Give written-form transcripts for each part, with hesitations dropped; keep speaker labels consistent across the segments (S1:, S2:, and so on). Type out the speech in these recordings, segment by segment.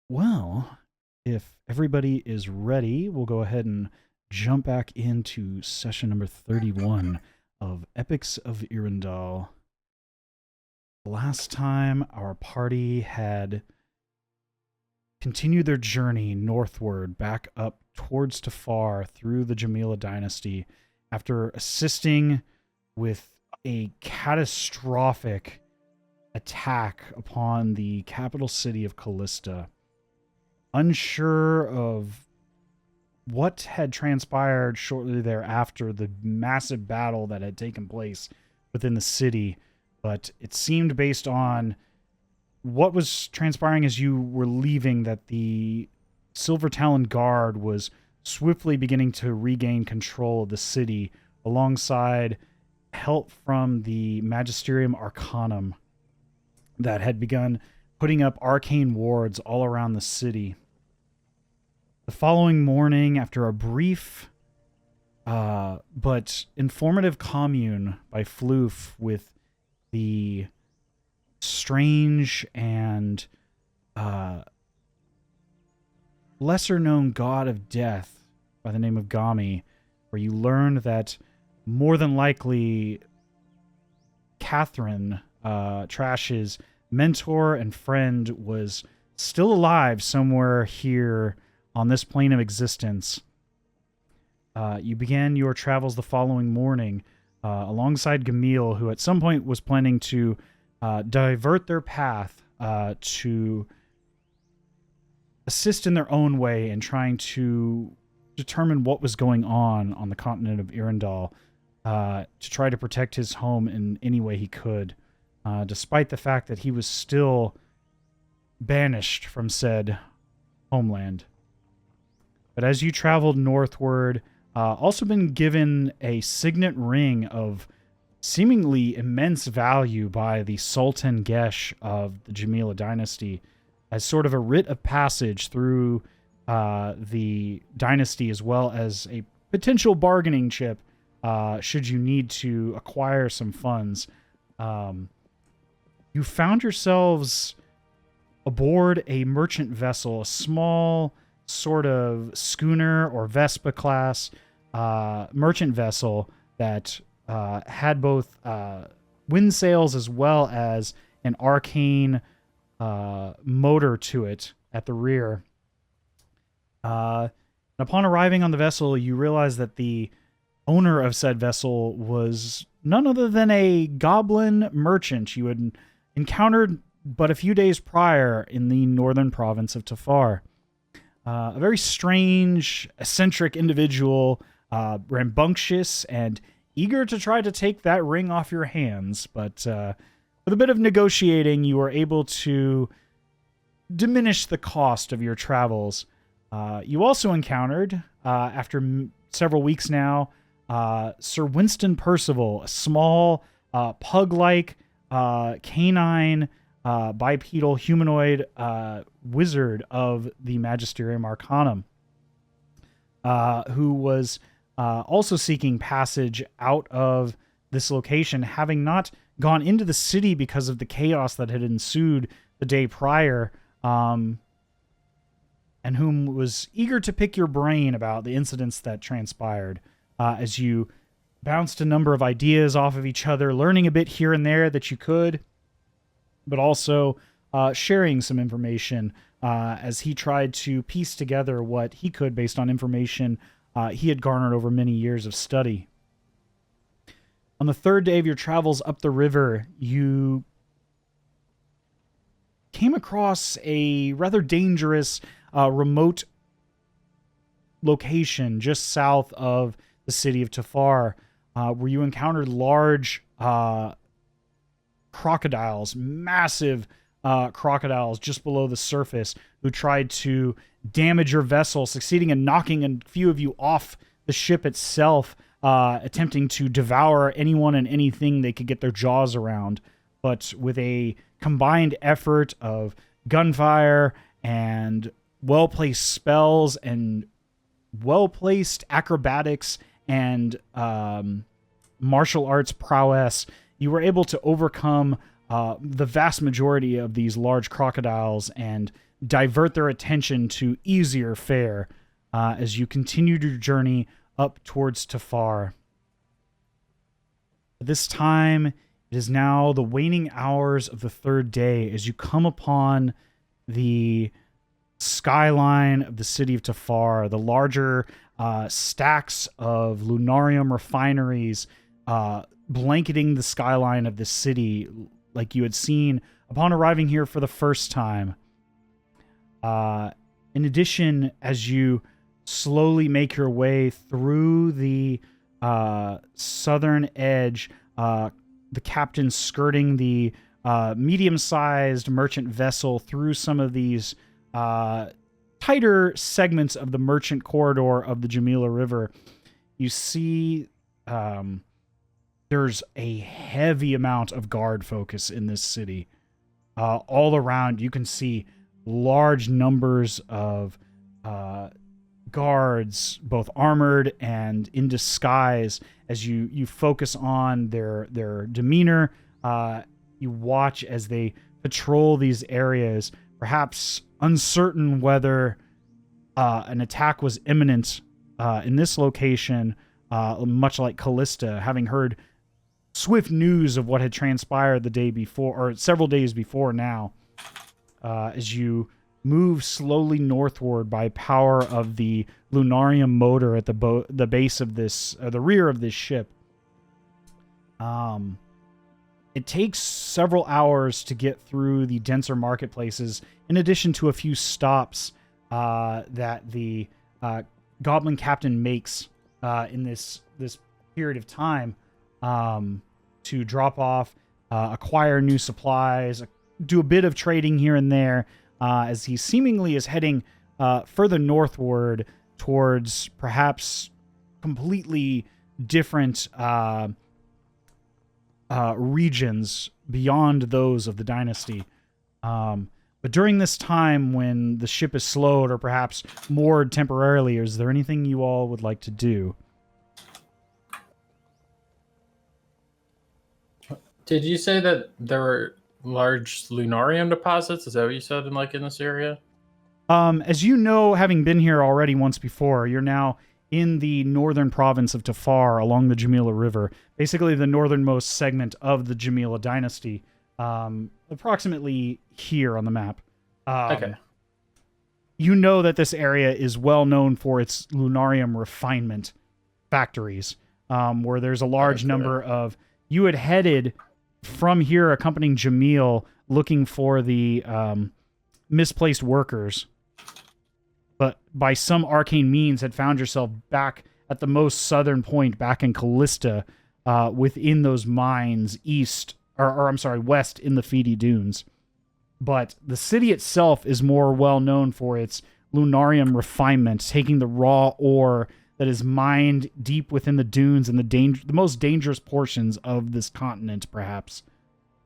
S1: Well, if everybody is ready, we'll go ahead and jump back into session number 31 of Epics of Irundal. Last time, our party had continued their journey northward, back up towards Tafar through the Jamila dynasty, after assisting with a catastrophic attack upon the capital city of Kista. Unsure of what had transpired shortly thereafter, the massive battle that had taken place within the city, but it seemed based on what was transpiring as you were leaving that the Silver Talon Guard was swiftly beginning to regain control of the city alongside help from the Magisterium Arcanum that had begun putting up arcane wards all around the city. The following morning, after a brief but informative commune by Floof with the strange and lesser-known god of death by the name of Gami, where you learned that more than likely Catherine, Trash's mentor and friend, was still alive somewhere here on this plane of existence. You began your travels the following morning alongside Gamil, who at some point was planning to divert their path to assist in their own way in trying to determine what was going on the continent of Irundal, to try to protect his home in any way he could, despite the fact that he was still banished from said homeland. But as you traveled northward, also been given a signet ring of seemingly immense value by the Sultan Gesh of the Jamila dynasty as sort of a writ of passage through the dynasty, as well as a potential bargaining chip should you need to acquire some funds. You found yourselves aboard a merchant vessel, a small sort of schooner or Vespa class merchant vessel that had both wind sails as well as an arcane motor to it at the rear. And upon arriving on the vessel, you realize that the owner of said vessel was none other than a goblin merchant you had encountered but a few days prior in the northern province of Tafar. A very strange, eccentric individual, rambunctious and eager to try to take that ring off your hands, but with a bit of negotiating, you were able to diminish the cost of your travels. You also encountered, after several weeks now, Sir Winston Percival, a small, pug-like, canine, bipedal humanoid wizard of the Magisterium Arcanum, who was also seeking passage out of this location, having not gone into the city because of the chaos that had ensued the day prior, and whom was eager to pick your brain about the incidents that transpired as you bounced a number of ideas off of each other, learning a bit here and there that you could, but also sharing some information as he tried to piece together what he could based on information he had garnered over many years of study. On the third day of your travels up the river, you came across a rather dangerous, remote location just south of the city of Tafar, where you encountered large crocodiles, massive crocodiles just below the surface, who tried to damage your vessel, succeeding in knocking a few of you off the ship itself, attempting to devour anyone and anything they could get their jaws around. But with a combined effort of gunfire and well-placed spells and well-placed acrobatics and martial arts prowess, you were able to overcome the vast majority of these large crocodiles and divert their attention to easier fare as you continue your journey up towards Tafar. At this time, it is now the waning hours of the third day as you come upon the skyline of the city of Tafar, the larger stacks of lunarium refineries blanketing the skyline of the city like you had seen upon arriving here for the first time. In addition, as you slowly make your way through the southern edge, the captain skirting the medium-sized merchant vessel through some of these tighter segments of the merchant corridor of the Jamila River, you see there's a heavy amount of guard focus in this city. All around, you can see large numbers of guards, both armored and in disguise. As you focus on their demeanor, you watch as they patrol these areas, perhaps uncertain whether an attack was imminent in this location, much like Kista, having heard swift news of what had transpired the day before, or several days before now. As you move slowly northward by power of the lunarium motor at the base of this, the rear of this ship. It takes several hours to get through the denser marketplaces, in addition to a few stops that the Goblin Captain makes in this period of time to drop off, acquire new supplies, do a bit of trading here and there, as he seemingly is heading further northward towards perhaps completely different regions beyond those of the dynasty. But during this time when the ship is slowed or perhaps moored temporarily, is there anything you all would like to do?
S2: Did you say that there were large lunarium deposits? Is that what you said in this area?
S1: As you know, having been here already once before, you're now in the northern province of Tafar along the Jamila River, basically the northernmost segment of the Jamila dynasty, approximately here on the map.
S2: Okay.
S1: You know that this area is well known for its lunarium refinement factories, where there's a large number of... You had headed from here accompanying Jamil looking for the misplaced workers, but by some arcane means had found yourself back at the most southern point, back in Kista, within those mines west in the Fidi Dunes. But the city itself is more well known for its lunarium refinement, taking the raw ore that is mined deep within the dunes and the most dangerous portions of this continent, perhaps,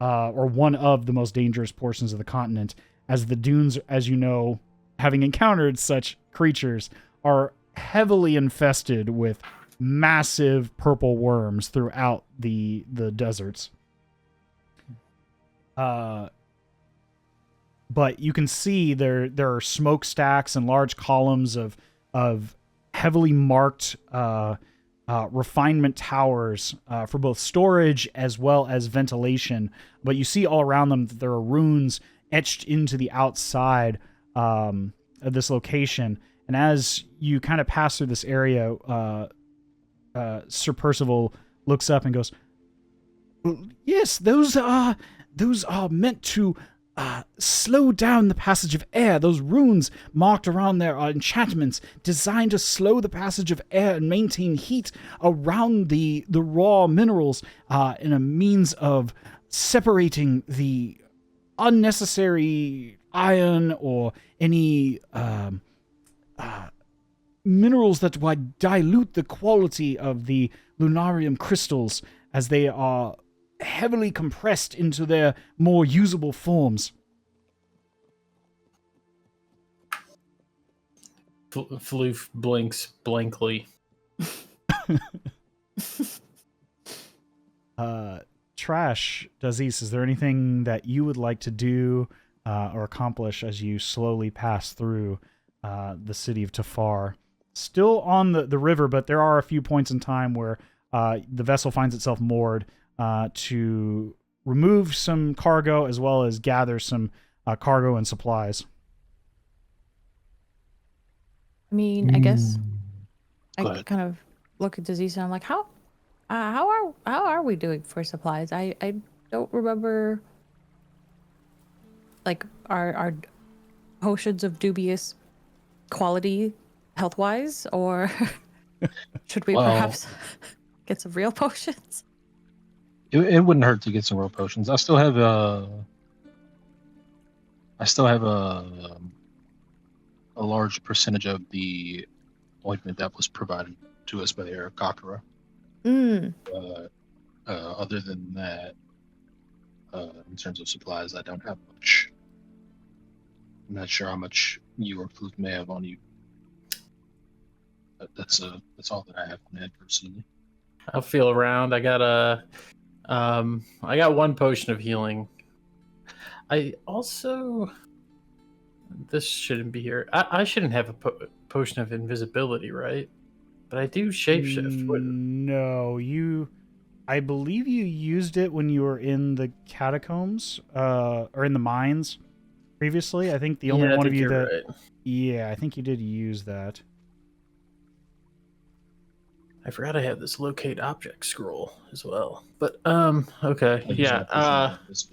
S1: or one of the most dangerous portions of the continent, as the dunes, as you know, having encountered such creatures, are heavily infested with massive purple worms throughout the deserts. But you can see there are smokestacks and large columns of heavily marked refinement towers for both storage as well as ventilation. But you see all around them that there are runes etched into the outside of this location. And as you kind of pass through this area, Sir Percival looks up and goes, "Yes, those are meant to slow down the passage of air. Those runes marked around there are enchantments designed to slow the passage of air and maintain heat around the raw minerals in a means of separating the unnecessary iron or any minerals that would dilute the quality of the lunarium crystals as they are heavily compressed into their more usable forms."
S2: Floof blinks blankly.
S1: Trash, Dazes, is there anything that you would like to do or accomplish as you slowly pass through the city of Tafar. Still on the river, but there are a few points in time where the vessel finds itself moored to remove some cargo as well as gather some cargo and supplies.
S3: I mean, I guess
S4: Go
S3: I
S4: ahead.
S3: kind of look at Dazes and I'm like, how are we doing for supplies? I don't remember. Like, our potions of dubious quality health wise, or should we
S4: Well,
S3: perhaps get some real potions?
S4: It wouldn't hurt to get some real potions. I still have a large percentage of the ointment that was provided to us by Kakara.
S3: Mm.
S4: Other than that, in terms of supplies, I don't have much. I'm not sure how much you or Floof may have on you. But that's all that I have on hand personally.
S2: I'll feel around. I got one potion of healing. I also, this shouldn't be here. I shouldn't have a potion of invisibility, right? But I do shapeshift.
S1: No, I believe you used it when you were in the catacombs, or in the mines previously. I think the only one of you that...
S2: Right.
S1: Yeah, I think you did use that.
S2: I forgot I had this locate object scroll as well. But okay, yeah.
S1: It's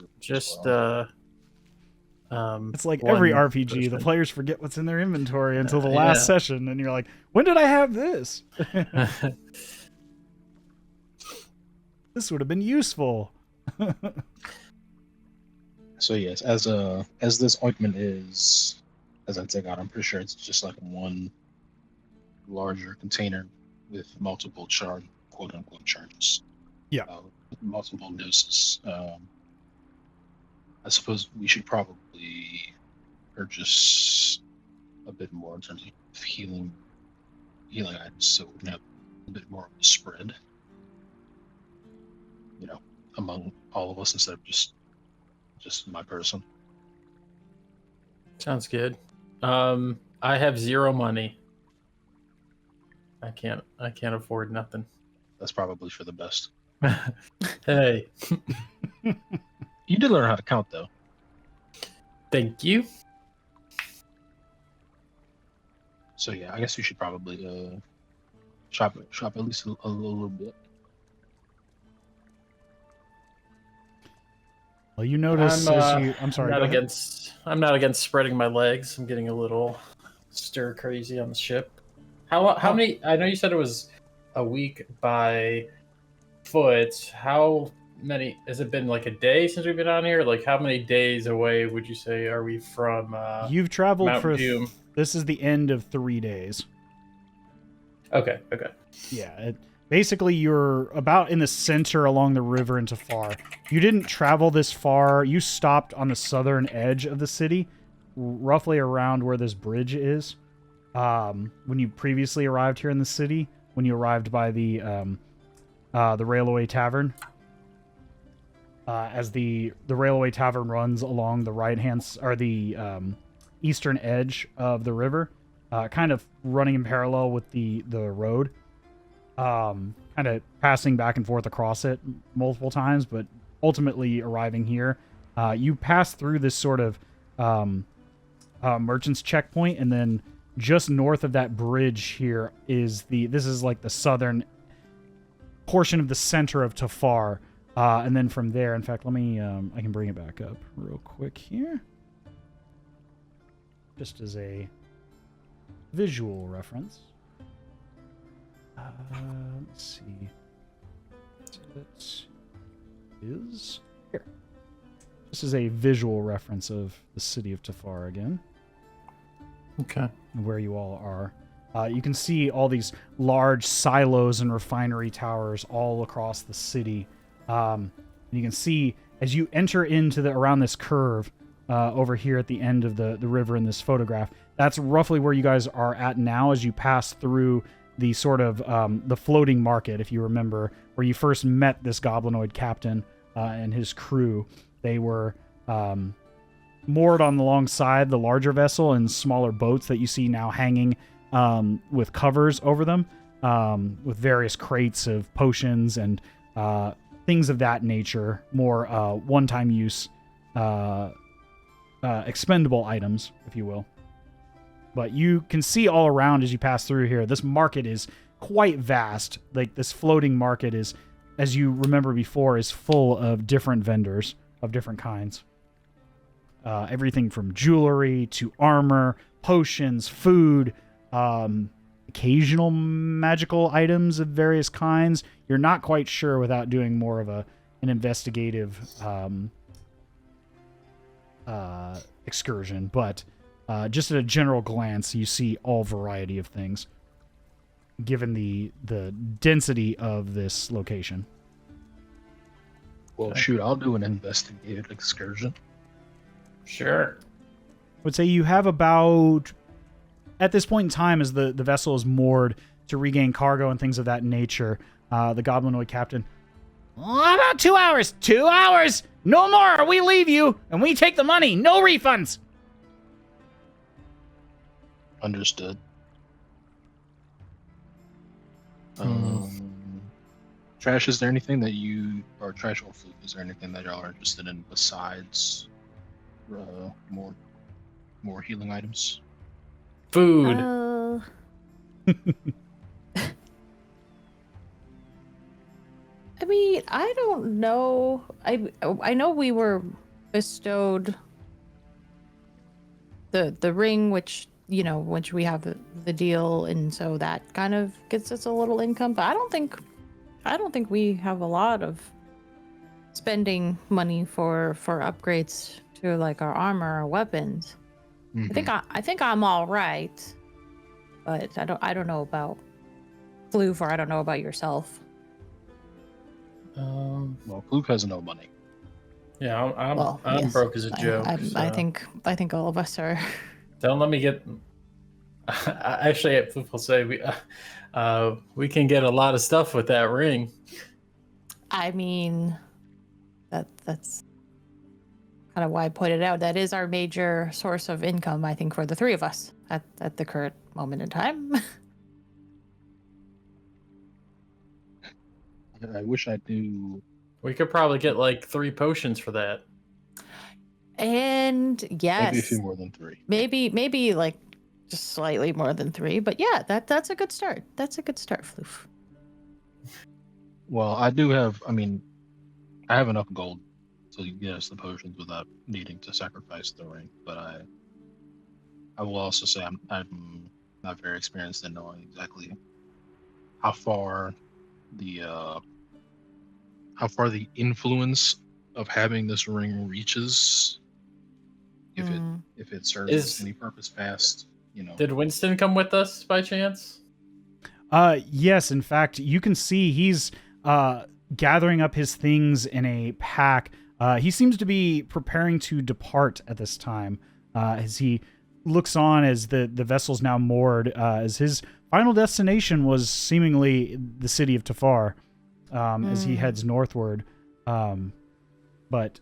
S1: like
S2: one
S1: every RPG, the
S2: potion.
S1: players forget what's in their inventory until the last session, and you're like, when did I have this? This would have been useful.
S4: So yes, as this ointment is, as I take out, I'm pretty sure it's just like one larger container with multiple quote unquote charges.
S1: Yeah.
S4: Multiple doses. I suppose we should probably purchase a bit more in terms of healing items, so we can have a bit more of a spread, among all of us instead of just my person.
S2: Sounds good. I have 0 money. I can't afford nothing.
S4: That's probably for the best.
S2: Hey.
S4: You did learn how to count, though.
S2: Thank you.
S4: So yeah, I guess you should probably shop at least a little bit.
S1: Well, you notice I'm sorry.
S2: I'm not against spreading my legs. I'm getting a little stir crazy on the ship. How many? I know you said it was a week by foot. How many? Has it been like a day since we've been on here? Like, how many days away would you say are we from?
S1: You've traveled
S2: Mount
S1: for.
S2: Doom?
S1: This is the end of 3 days.
S2: Okay.
S1: Yeah. Basically, you're about in the center along the river into Tafar. You didn't travel this far. You stopped on the southern edge of the city, roughly around where this bridge is. When you previously arrived here in the city, when you arrived by the Railway Tavern. As the Railway Tavern runs along the the eastern edge of the river, kind of running in parallel with the road. Kind of passing back and forth across it multiple times, but ultimately arriving here. You pass through this sort of merchant's checkpoint, and then just north of that bridge here is this is like the southern portion of the center of Tafar. And then from there, in fact, let me, I can bring it back up real quick here. Just as a visual reference. Let's see. It is here. This is a visual reference of the city of Tafar again.
S2: Okay.
S1: Where you all are. You can see all these large silos and refinery towers all across the city. And you can see as you enter into around this curve over here at the end of the river in this photograph, that's roughly where you guys are at now as you pass through the sort of the floating market, if you remember, where you first met this goblinoid captain and his crew. They were moored on alongside the larger vessel and smaller boats that you see now hanging with covers over them, with various crates of potions and things of that nature, more one-time use, expendable items, if you will. But you can see all around as you pass through here, this market is quite vast. Like, this floating market is, as you remember before, is full of different vendors of different kinds. Everything from jewelry to armor, potions, food, occasional magical items of various kinds. You're not quite sure without doing more of an investigative excursion, but just at a general glance, you see all variety of things, given the density of this location.
S4: Well, shoot, I'll do an investigative excursion.
S2: Sure.
S1: I would say you have about, at this point in time, as the vessel is moored to regain cargo and things of that nature, the Goblinoid captain, about 2 hours. 2 hours! No more, or we leave you, and we take the money. No refunds!
S4: Understood. Trash, is there anything that you, or Trash or Floof, is there anything that y'all are interested in besides more healing items?
S2: Food.
S3: I mean, I don't know. I know we were bestowed the ring, which we have the deal, and so that kind of gets us a little income. But I don't think we have a lot of spending money for upgrades to like our armor or weapons.
S4: Mm-hmm.
S3: I think I'm all right, but I don't know about Floof, or I don't know about yourself.
S4: Well, Floof has no money.
S2: Yeah, I'm
S3: yes,
S2: broke as a joke.
S3: I think all of us are.
S2: Don't let me get. Actually, Floof will say we can get a lot of stuff with that ring.
S3: I mean, that's kind of why I pointed out that is our major source of income, I think, for the three of us at the current moment in time.
S4: I wish I knew.
S2: We could probably get like 3 potions for that.
S3: And yes,
S4: Maybe a few more than 3.
S3: Maybe like just slightly more than 3. But yeah, that's a good start. That's a good start, Floof.
S4: Well, I do have. I mean, I have enough gold to get us the potions without needing to sacrifice the ring. But I will also say I'm not very experienced in knowing exactly how far the influence of having this ring reaches. If it serves any purpose past,
S2: Did Winston come with us by chance?
S1: Yes, in fact, you can see he's gathering up his things in a pack. He seems to be preparing to depart at this time, as he looks on as the vessel's now moored, as his final destination was seemingly the city of Tafar, as he heads northward. But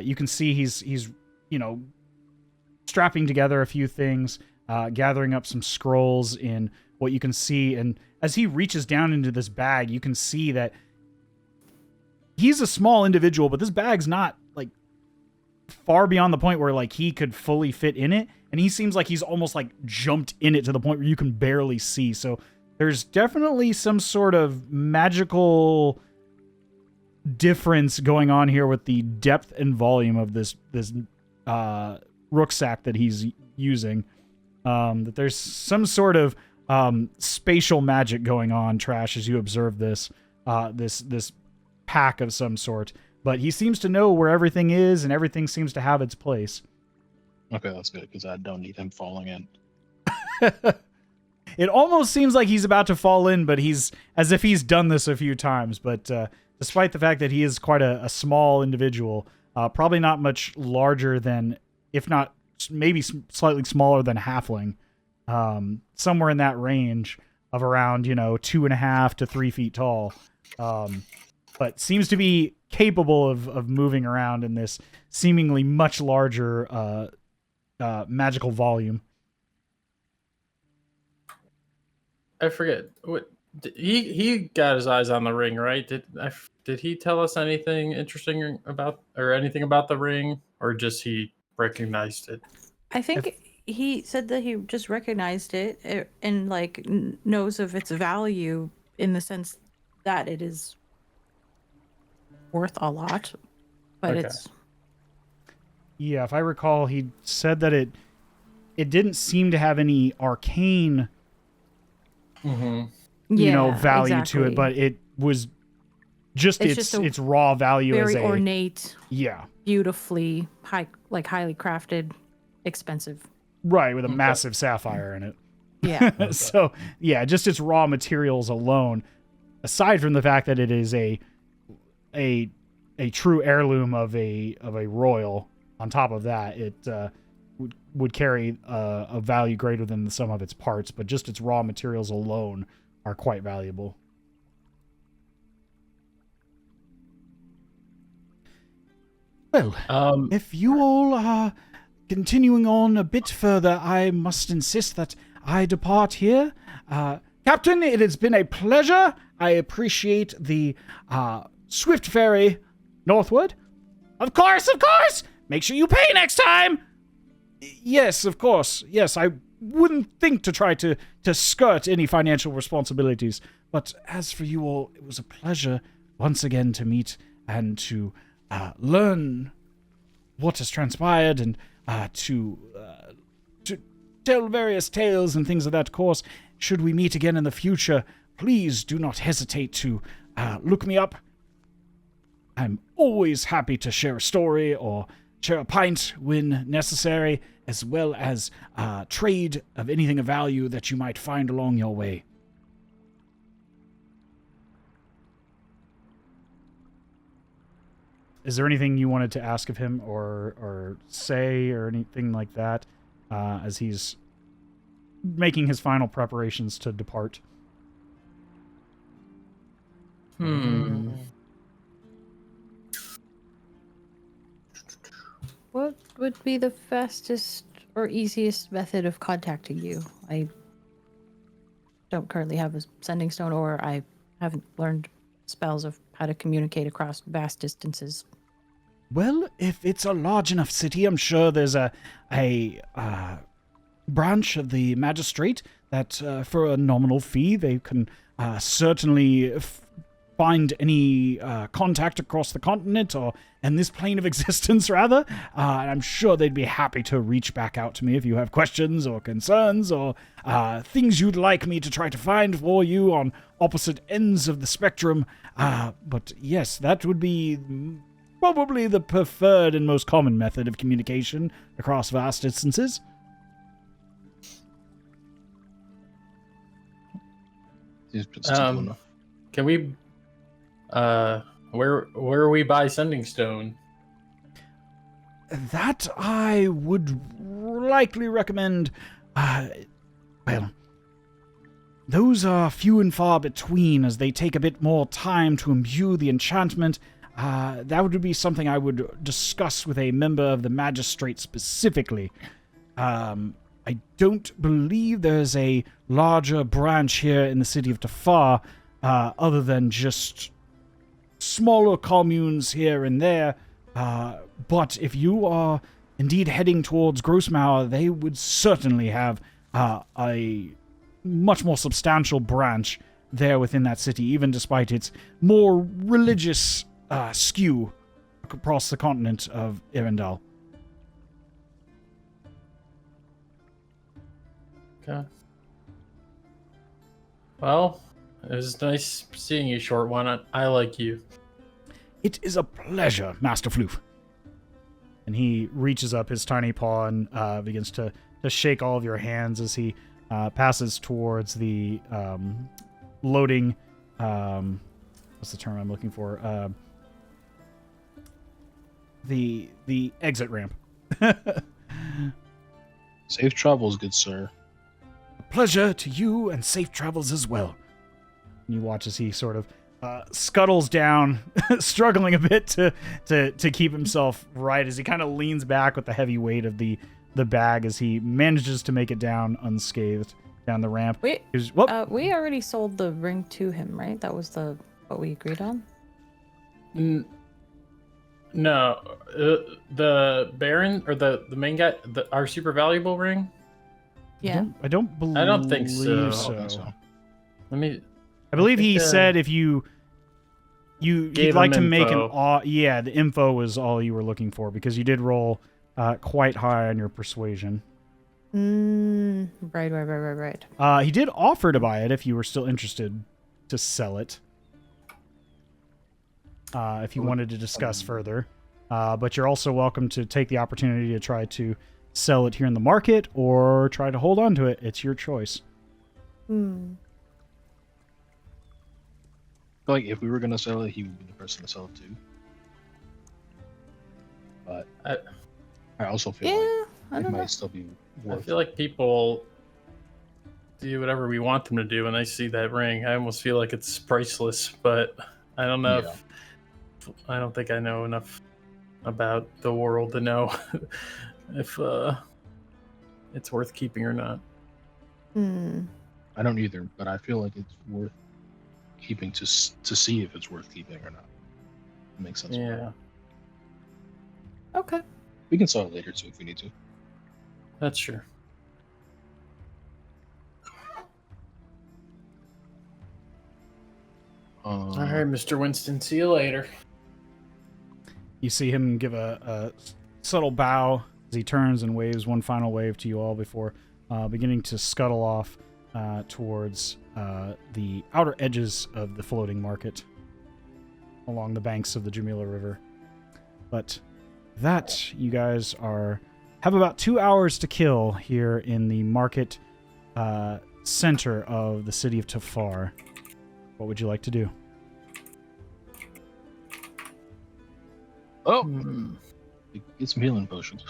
S1: you can see he's strapping together a few things, gathering up some scrolls in what you can see. And as he reaches down into this bag, you can see that he's a small individual, but this bag's not like far beyond the point where like he could fully fit in it. And he seems like he's almost like jumped in it to the point where you can barely see. So there's definitely some sort of magical difference going on here with the depth and volume of this rucksack that he's using. That there's some sort of spatial magic going on, Trash, as you observe this this pack of some sort. But he seems to know where everything is, and everything seems to have its place.
S4: Okay, that's good, because I don't need him falling in.
S1: It almost seems like he's about to fall in, but he's as if he's done this a few times. But despite the fact that he is quite a small individual, probably not much larger than, if not maybe slightly smaller than a halfling, somewhere in that range of around 2.5 to 3 feet tall. but seems to be capable of moving around in this seemingly much larger magical volume.
S2: I forget what he got his eyes on the ring, right? Did he tell us anything interesting about the ring, or just he recognized it?
S3: I think he said that he just recognized it and like knows of its value in the sense that it is worth a lot, but
S2: Okay.
S3: it's
S1: Yeah, if I recall, he said that it didn't seem to have any arcane, value to it, but it was just its raw value
S3: very
S1: as a
S3: ornate,
S1: yeah,
S3: beautifully highly crafted, expensive.
S1: right, with a massive sapphire in it.
S3: Yeah.
S1: So yeah, just its raw materials alone, aside from the fact that it is a true heirloom of a royal. On top of that, it would carry a value greater than the sum of its parts, but just its raw materials alone are quite valuable. Well, if you all are continuing on a bit further, I must insist that I depart here. Captain, it has been a pleasure. I appreciate the swift ferry northward. Of course! Make sure you pay next time! Yes, of course. Yes, I wouldn't think to try to skirt any financial responsibilities. But as for you all, it was a pleasure once again to meet and to learn what has transpired and to tell various tales and things of that course. Should we meet again in the future, please do not hesitate to look me up. I'm always happy to share a story or share a pint when necessary, as well as trade of anything of value that you might find along your way. Is there anything you wanted to ask of him or say or anything like that as he's making his final preparations to depart?
S3: What would be the fastest or easiest method of contacting you? I don't currently have a sending stone, or I haven't learned spells of how to communicate across vast distances.
S1: Well, if it's a large enough city, I'm sure there's a branch of the magistrate that, for a nominal fee, they can certainly find any contact across the continent and this plane of existence, rather. And I'm sure they'd be happy to reach back out to me if you have questions or concerns or things you'd like me to try to find for you on opposite ends of the spectrum. But yes, that would be probably the preferred and most common method of communication across vast distances.
S2: Can we where we buy sending stone?
S1: That I would likely recommend. Well, those are few and far between, as they take a bit more time to imbue the enchantment. That would be something I would discuss with a member of the magistrate specifically. I don't believe there's a larger branch here in the city of Tafar, other than just smaller communes here and there. But if you are indeed heading towards Grossmauer, they would certainly have a much more substantial branch there within that city, even despite its more religious skew across the continent of Irendal.
S2: Okay. Well, it was nice seeing you, Short One. I like you.
S1: It is a pleasure, Master Floof. And he reaches up his tiny paw and begins to shake all of your hands as he passes towards the loading. What's the term I'm looking for? The exit ramp.
S4: Safe travels, good sir.
S1: A pleasure to you, and safe travels as well. And you watch as he sort of scuttles down, struggling a bit to keep himself right as he kind of leans back with the heavy weight of the bag as he manages to make it down unscathed down the ramp.
S3: We
S1: Whoop.
S3: we already sold the ring to him, right? That was what we agreed on.
S2: No, the Baron or the main guy, our super valuable ring.
S3: Yeah.
S1: I don't believe.
S2: I don't think so. Let me.
S1: I believe he said if you'd like to make the info was all you were looking for because you did roll quite high on your persuasion.
S3: Right.
S1: He did offer to buy it if you were still interested to sell it. If you wanted to discuss further. But you're also welcome to take the opportunity to try to sell it here in the market or try to hold on to it. It's your choice.
S4: Like, if we were going to sell it, he would be the person to sell it to. But I also feel like it might still be worth it.
S2: I feel like people do whatever we want them to do when they see that ring. I almost feel like it's priceless, but I don't know I don't think I know enough about the world to know if it's worth keeping or not.
S4: I don't either, but I feel like it's worth keeping to see if it's worth keeping or not. It makes sense.
S2: Yeah.
S3: Okay.
S4: We can sell it later too if we need to.
S2: That's true. All right, Mr. Winston. See you later.
S1: You see him give a subtle bow as he turns and waves one final wave to you all before beginning to scuttle off towards the outer edges of the floating market along the banks of the Jamila River. But that, you guys have about 2 hours to kill here in the market center of the city of Tafar. What would you like to do?
S4: Oh, get some healing potions.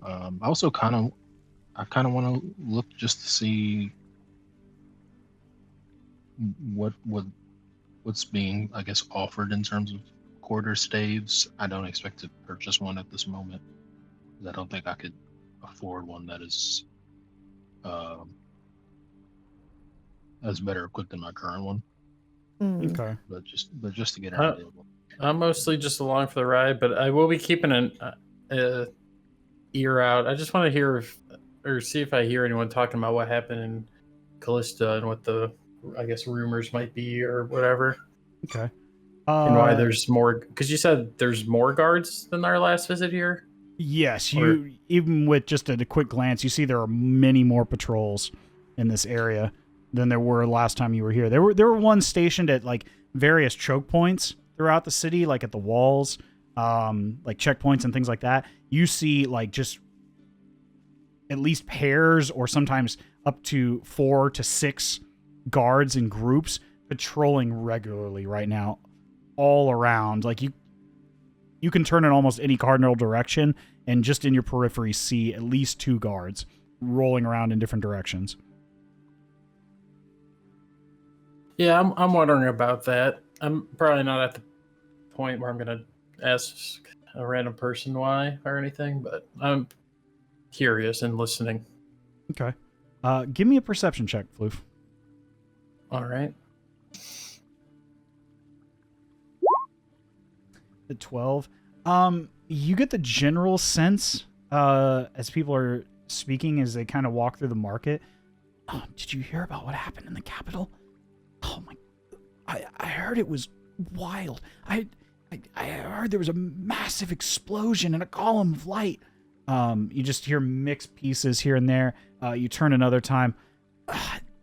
S4: I also kind of want to look just to see what's being, I guess, offered in terms of quarter staves. I don't expect to purchase one at this moment. I don't think I could afford one that is as better equipped than my current one.
S1: Okay.
S4: But just to get an idea.
S2: I'm mostly just along for the ride, but I will be keeping an ear out. I just want to hear see if I hear anyone talking about what happened in Kista and what the, I guess, rumors might be or whatever.
S1: Okay.
S2: And why there's more, because you said there's more guards than our last visit here?
S1: Yes, even with just a quick glance, you see there are many more patrols in this area than there were last time you were here. There were ones stationed at like various choke points throughout the city, like at the walls, like checkpoints and things like that. You see like just at least pairs or sometimes up to 4 to 6 guards in groups patrolling regularly right now all around. Like you can turn in almost any cardinal direction and just in your periphery see at least 2 guards rolling around in different directions.
S2: Yeah, I'm wondering about that. I'm probably not at the point where I'm going to ask a random person why or anything, but I'm curious and listening.
S1: Okay. Give me a perception check, Floof.
S2: All right.
S1: The 12. You get the general sense as people are speaking as they kind of walk through the market. Did you hear about what happened in the capital? Oh my! I heard it was wild. I heard there was a massive explosion and a column of light. You just hear mixed pieces here and there. You turn another time.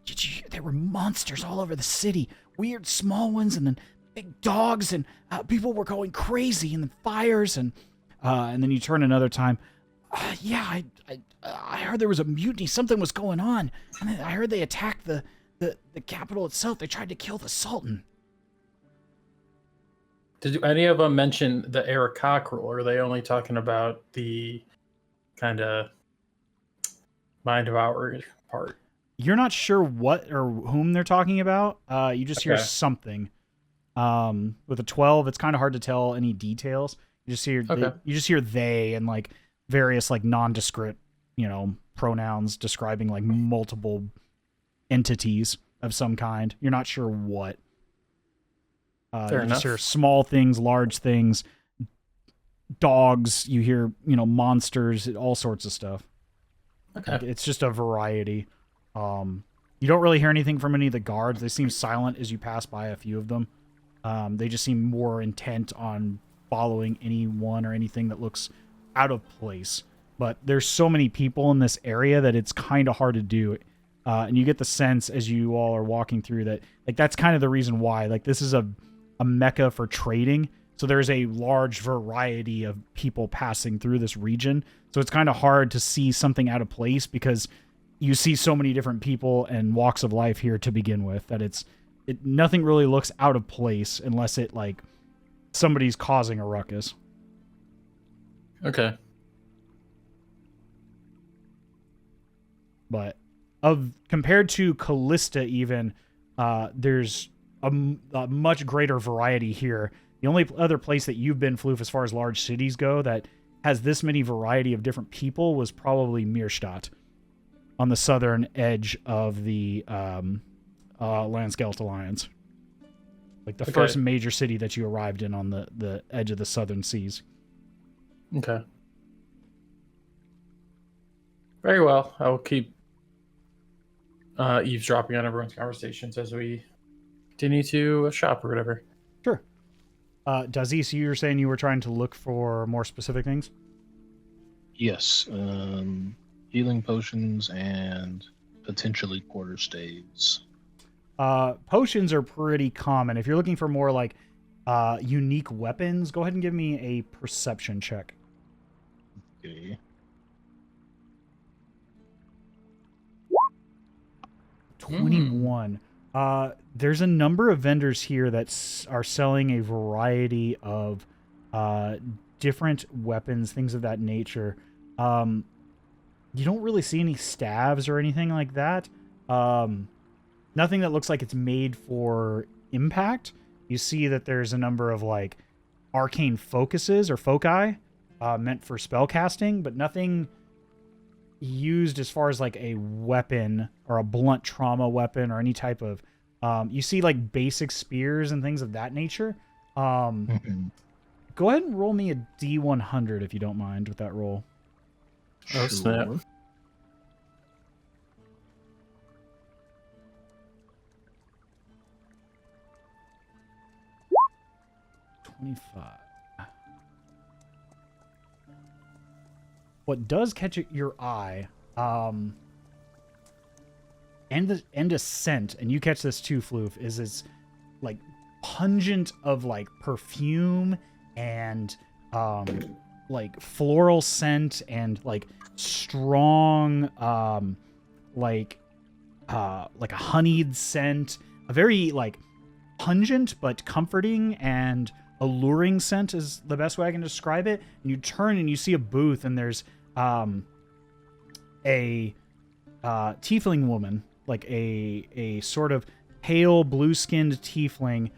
S1: Did you hear? There were monsters all over the city. Weird small ones and then big dogs, and people were going crazy in the fires, and then you turn another time. I heard there was a mutiny. Something was going on, and then I heard they attacked the capital itself. They tried to kill the Sultan.
S2: Did any of them mention the Eric Cockerel, or are they only talking about the kind of mind of our part?
S1: You're not sure what or whom they're talking about. You just hear something. With a 12, it's kind of hard to tell any details. You just hear you just hear they and like various like nondescript, pronouns describing like multiple entities of some kind. You're not sure what. You just hear small things, large things, dogs. You hear monsters, all sorts of stuff.
S2: Okay.
S1: Like, it's just a variety. You don't really hear anything from any of the guards. They seem silent as you pass by a few of them. They just seem more intent on following anyone or anything that looks out of place. But there's so many people in this area that it's kind of hard to do. And you get the sense as you all are walking through that, like, that's kind of the reason why. Like, this is a mecca for trading. So there's a large variety of people passing through this region. So it's kind of hard to see something out of place because you see so many different people and walks of life here to begin with that nothing really looks out of place unless it like somebody's causing a ruckus.
S2: Okay.
S1: But compared to Kista even, there's a much greater variety here. The only other place that you've been, Floof, as far as large cities go, that has this many variety of different people was probably Mirstadt on the southern edge of the Landsgelt Alliance. Like the first major city that you arrived in on the edge of the southern seas.
S2: Okay. Very well. I will keep eavesdropping on everyone's conversations as we continue to shop or whatever.
S1: Sure. Dazes, you were saying you were trying to look for more specific things?
S4: Yes. Healing potions and potentially quarter staves.
S1: Potions are pretty common. If you're looking for more like unique weapons, go ahead and give me a perception check.
S4: Okay.
S1: 21. There's a number of vendors here that are selling a variety of different weapons, things of that nature. You don't really see any staves or anything like that. Nothing that looks like it's made for impact. You see that there's a number of like arcane focuses or foci meant for spell casting, but nothing used as far as like a weapon or a blunt trauma weapon or any type of you see like basic spears and things of that nature. Go ahead and roll me a D100 if you don't mind with that roll.
S2: Oh, snap.
S1: 25. What does catch your eye, and a scent, and you catch this too, Floof, is it's like pungent of like perfume and like floral scent and like strong like a honeyed scent, a very like pungent but comforting and alluring scent is the best way I can describe it. And you turn and you see a booth, and there's a tiefling woman, like a sort of pale blue-skinned tiefling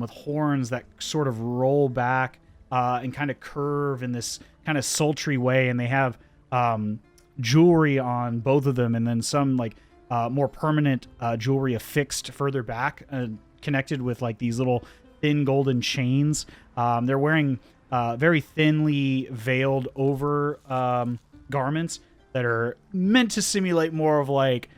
S1: with horns that sort of roll back and kind of curve in this kind of sultry way, and they have jewelry on both of them, and then some like more permanent jewelry affixed further back, connected with like these little thin golden chains. They're wearing very thinly veiled over garments that are meant to simulate more of like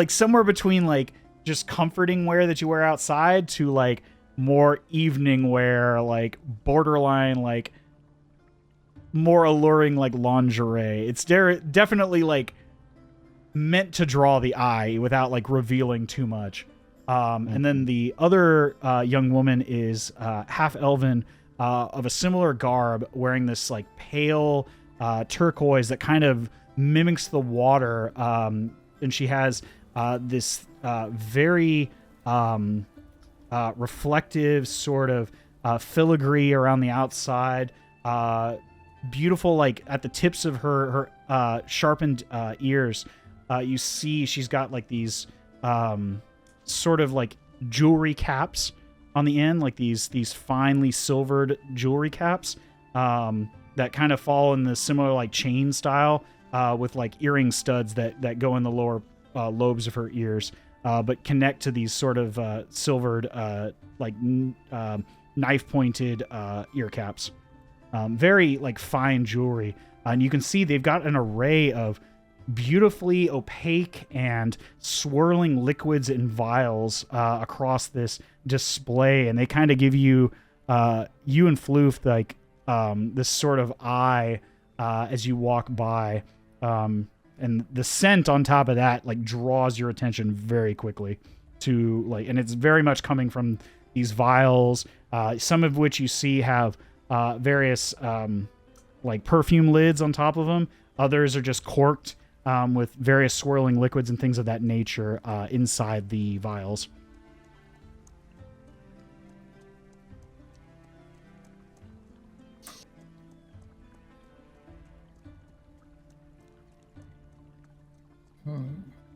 S1: somewhere between like just comforting wear that you wear outside to like more evening wear, like borderline like more alluring like lingerie. It's definitely like meant to draw the eye without like revealing too much. And then the other young woman is half elven, of a similar garb, wearing this like pale turquoise that kind of mimics the water. And she has this very reflective sort of filigree around the outside. Beautiful, like at the tips of her sharpened ears. you see she's got like these sort of like jewelry caps on the end, like these finely silvered jewelry caps that kind of fall in the similar like chain style with like earring studs that go in the lower lobes of her ears, but connect to these sort of silvered knife pointed ear caps. Very like fine jewelry. And you can see they've got an array of beautifully opaque and swirling liquids and vials across this display, and they kind of give you you and Floof like this sort of eye as you walk by, and the scent on top of that like draws your attention very quickly to like, and it's very much coming from these vials, some of which you see have various like perfume lids on top of them. Others are just corked with various swirling liquids and things of that nature inside the vials.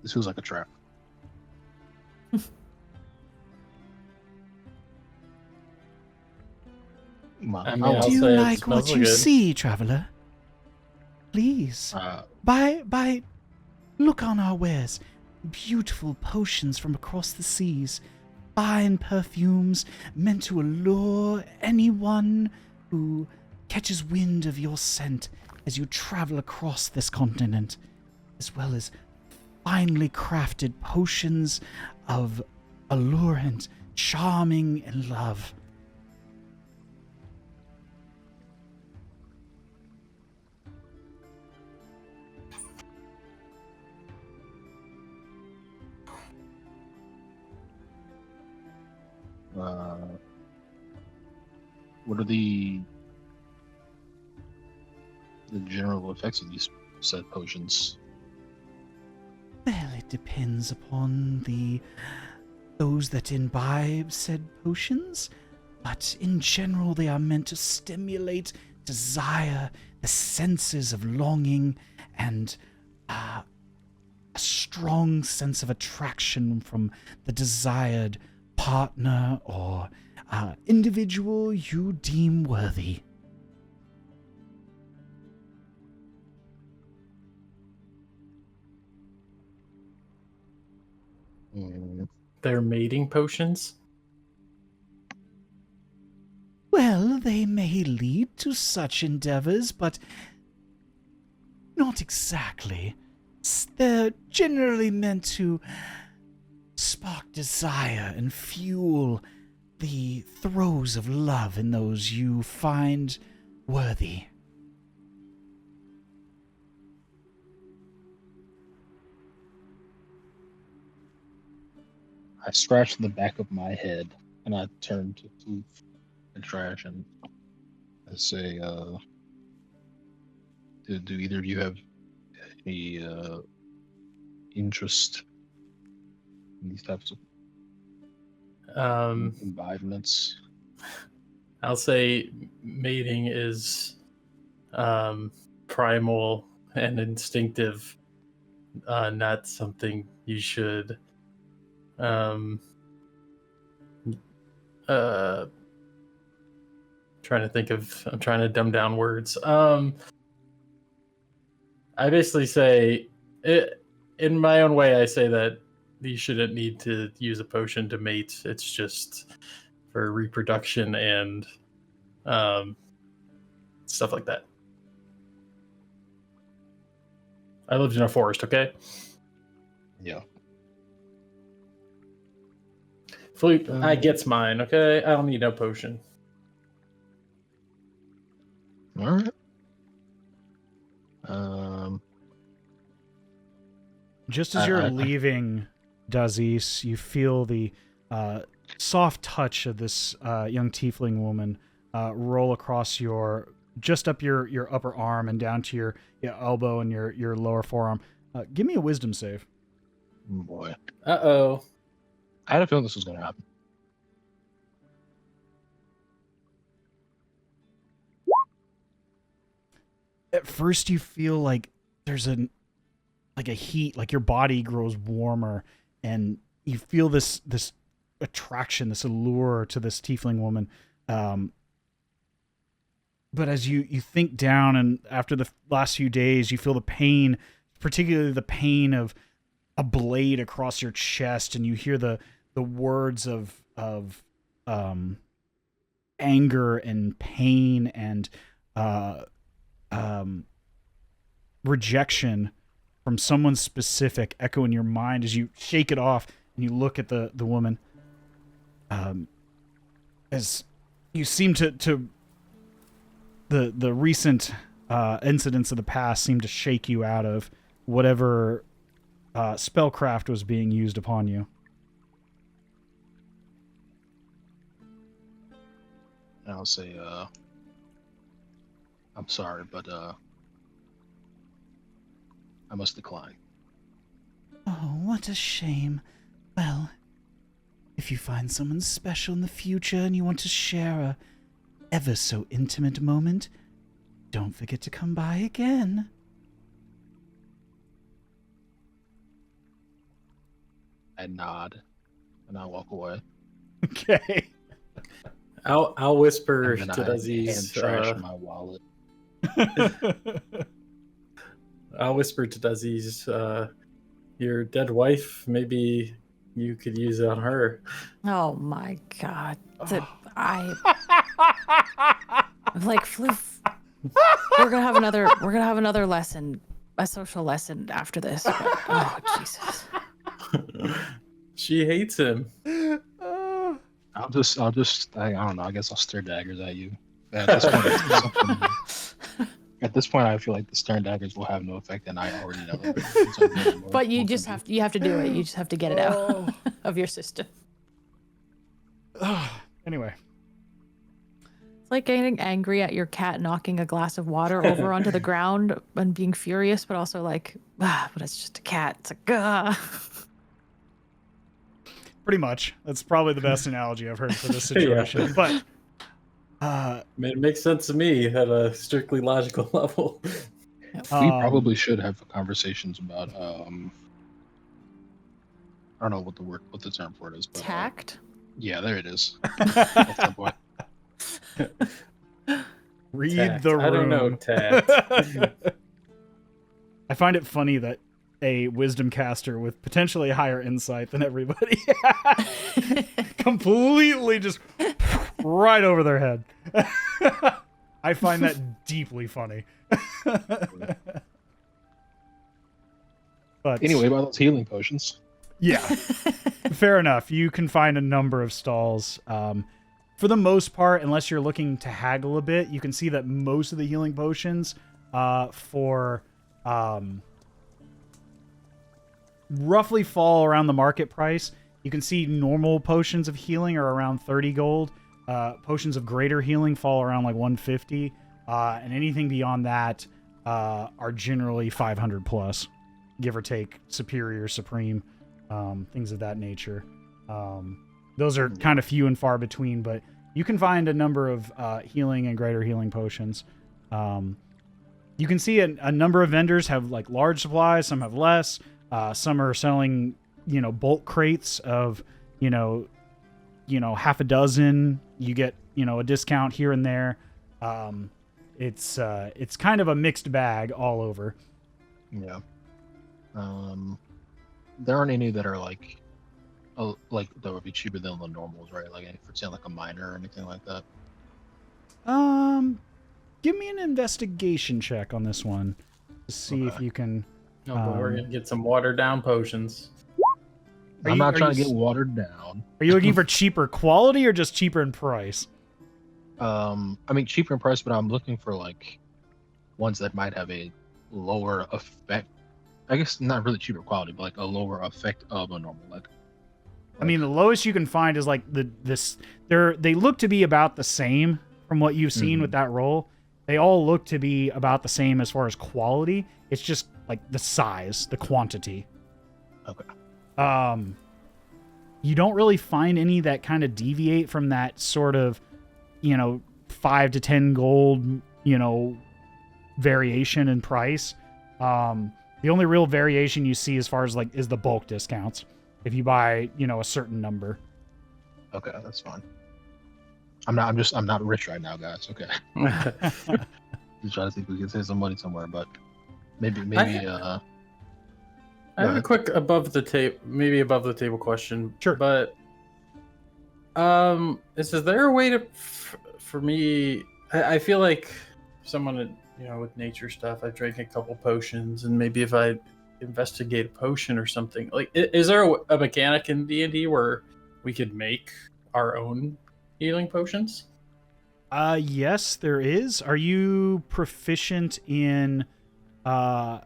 S4: This feels like a trap.
S2: I mean, I'll
S1: Do you
S2: say it
S1: like what
S2: smells
S1: you
S2: good.
S1: see, traveler? Please, look on our wares. Beautiful potions from across the seas. Fine perfumes meant to allure anyone who catches wind of your scent as you travel across this continent, as well as finely crafted potions of allurement, charming, and love.
S4: What are the general effects of these said potions?
S1: Well, it depends upon those that imbibe said potions, but in general they are meant to stimulate desire, the senses of longing, and a strong sense of attraction from the desired partner or individual you deem worthy.
S2: They're mating potions?
S1: Well, they may lead to such endeavors, but not exactly. They're generally meant to spark desire and fuel the throes of love in those you find worthy.
S4: I scratch the back of my head and I turn to Floof and Trash and I say, do either of you have any interest in these types of imbibements?
S2: I'll say mating is primal and instinctive, not something you should I'm trying to dumb down words. I basically say it in my own way. I say that you shouldn't need to use a potion to mate. It's just for reproduction and stuff like that. I lived in a forest, okay?
S4: Yeah.
S2: Flute, I gets mine, okay? I don't need no potion.
S4: All right.
S1: Just as you're leaving, Dazes, you feel the soft touch of this young tiefling woman roll across just up your upper arm and down to your elbow and your lower forearm. Give me a wisdom save.
S4: Oh boy.
S2: Uh-oh.
S4: I had a feeling this was going to happen.
S1: At first you feel like there's a a heat, like your body grows warmer, and you feel this attraction, this allure to this tiefling woman. But as you think down, and after the last few days, you feel the pain, particularly the pain of a blade across your chest, and you hear the words of anger and pain and rejection from someone specific echo in your mind as you shake it off and you look at the woman. As you seem to the recent incidents of the past seem to shake you out of whatever spellcraft was being used upon you.
S4: I'll say, I'm sorry, but I must decline.
S1: Oh, what a shame. Well, if you find someone special in the future and you want to share a ever so intimate moment, don't forget to come by again.
S4: I nod, and I walk away.
S1: Okay.
S2: I'll whisper to
S4: And then
S2: Dazes.
S4: I hand trash my wallet.
S2: I'll whisper to Dazes, your dead wife, maybe you could use it on her.
S3: Oh my god. I'm like, Floof, we're gonna have another lesson, a social lesson after this. But, oh Jesus.
S2: She hates him.
S4: I don't know. I guess I'll stare daggers at you. At this point, I feel like the stern daggers will have no effect, and I already know that.
S3: But you have to do it. You just have to get it out of your system.
S1: Anyway.
S3: It's like getting angry at your cat knocking a glass of water over onto the ground and being furious, but also like, but it's just a cat. It's like,
S1: Pretty much. That's probably the best analogy I've heard for this situation. Yeah. But
S2: it makes sense to me at a strictly logical level.
S4: We probably should have conversations about I don't know what the term for it is, but
S3: tact.
S4: Yeah, there it is. That's the point.
S1: Read
S2: tact.
S1: the room.
S2: I don't know tact.
S1: I find it funny that a wisdom caster with potentially higher insight than everybody completely just right over their head. I find that deeply funny. But
S4: anyway, about those healing potions.
S1: Yeah, fair enough. You can find a number of stalls. For the most part, unless you're looking to haggle a bit, you can see that most of the healing potions for roughly fall around the market price. You can see normal potions of healing are around 30 gold. Potions of greater healing fall around like 150. And anything beyond that are generally 500 plus, give or take, superior, supreme, things of that nature. Those are kind of few and far between, but you can find a number of healing and greater healing potions. You can see a number of vendors have like large supplies, some have less. Some are selling, bulk crates of, half a dozen. You get, a discount here and there. It's kind of a mixed bag all over.
S4: Yeah. There aren't any that are like that would be cheaper than the normals, right? Like for example, like a miner or anything like that.
S1: Give me an investigation check on this one to see if you can.
S2: No, but we're gonna get some watered down potions.
S4: I'm not trying to get watered down.
S1: Are you looking for cheaper quality or just cheaper in price?
S4: I mean cheaper in price, but I'm looking for like ones that might have a lower effect. I guess not really cheaper quality, but like a lower effect of a normal leg.
S1: I mean, the lowest you can find is like they look to be about the same from what you've seen with that roll. They all look to be about the same as far as quality. It's just like the size, the quantity.
S4: Okay.
S1: You don't really find any that kind of deviate from that sort of, 5 to 10 gold, variation in price. The only real variation you see as far as like is the bulk discounts. If you buy, a certain number.
S4: Okay, that's fine. I'm not rich right now, guys. Okay. Just trying to see if we can save some money somewhere, but maybe.
S2: I have a quick above the table question.
S1: Sure.
S2: But is there a way to for me? I feel like someone with nature stuff. I drank a couple potions, and maybe if I investigate a potion or something, like is there a mechanic in D&D where we could make our own healing potions?
S1: Yes, there is. Are you proficient in I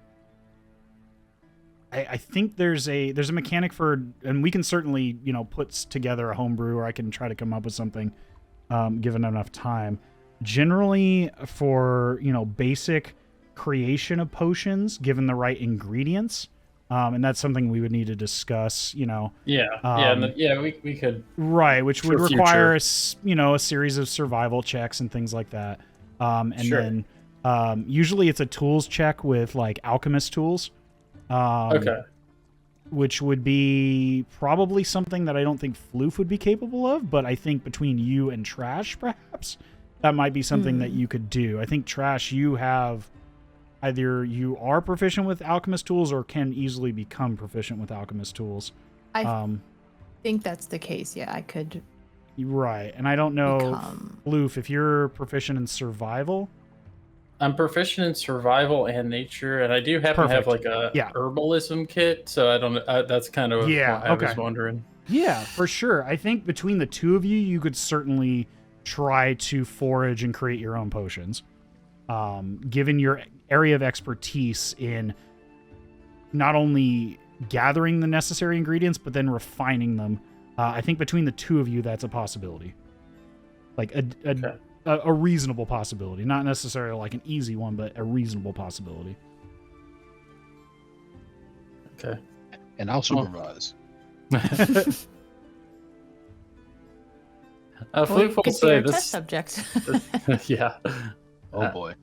S1: think there's a mechanic for, and we can certainly, put together a homebrew, or I can try to come up with something given enough time. Generally for, basic creation of potions, given the right ingredients, and that's something we would need to discuss,
S2: we could,
S1: right, which would
S2: for
S1: require a series of survival checks and things like that, and
S2: Sure.
S1: then usually it's a tools check with like alchemist tools,
S2: okay,
S1: which would be probably something that I don't think Floof would be capable of, but I think between you and Trash, perhaps that might be something that you could do. I think Trash, you have either you are proficient with alchemist tools or can easily become proficient with alchemist tools.
S3: I think that's the case. Yeah, I could.
S1: Right. And I don't know,
S3: become...
S1: Floof, if you're proficient in survival.
S2: I'm proficient in survival and nature, and I do happen to have like a herbalism kit, so I don't. That's kind of what I was wondering.
S1: Yeah, for sure. I think between the two of you, you could certainly try to forage and create your own potions. Given your area of expertise in not only gathering the necessary ingredients, but then refining them, I think between the two of you, that's a possibility. Like a reasonable possibility. Not necessarily like an easy one, but a reasonable possibility.
S2: Okay.
S4: And I'll supervise.
S2: Floof will say this
S3: test subject.
S2: Yeah.
S4: Oh boy.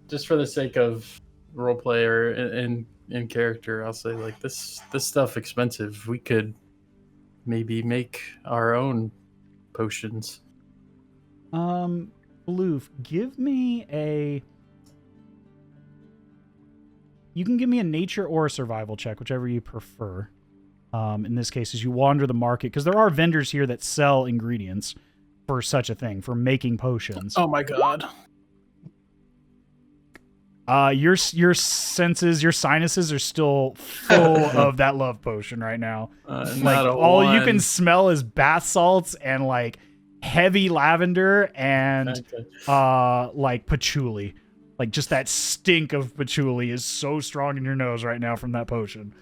S2: Just for the sake of roleplay or in character, I'll say like this stuff expensive. We could maybe make our own potions.
S1: Floof, give me a... You can give me a nature or a survival check, whichever you prefer. In this case, as you wander the market, because there are vendors here that sell ingredients for such a thing, for making potions.
S2: Oh my god.
S1: Your senses, your sinuses are still full of that love potion right now. Like all you can smell is bath salts and like heavy lavender and like patchouli. Like just that stink of patchouli is so strong in your nose right now from that potion.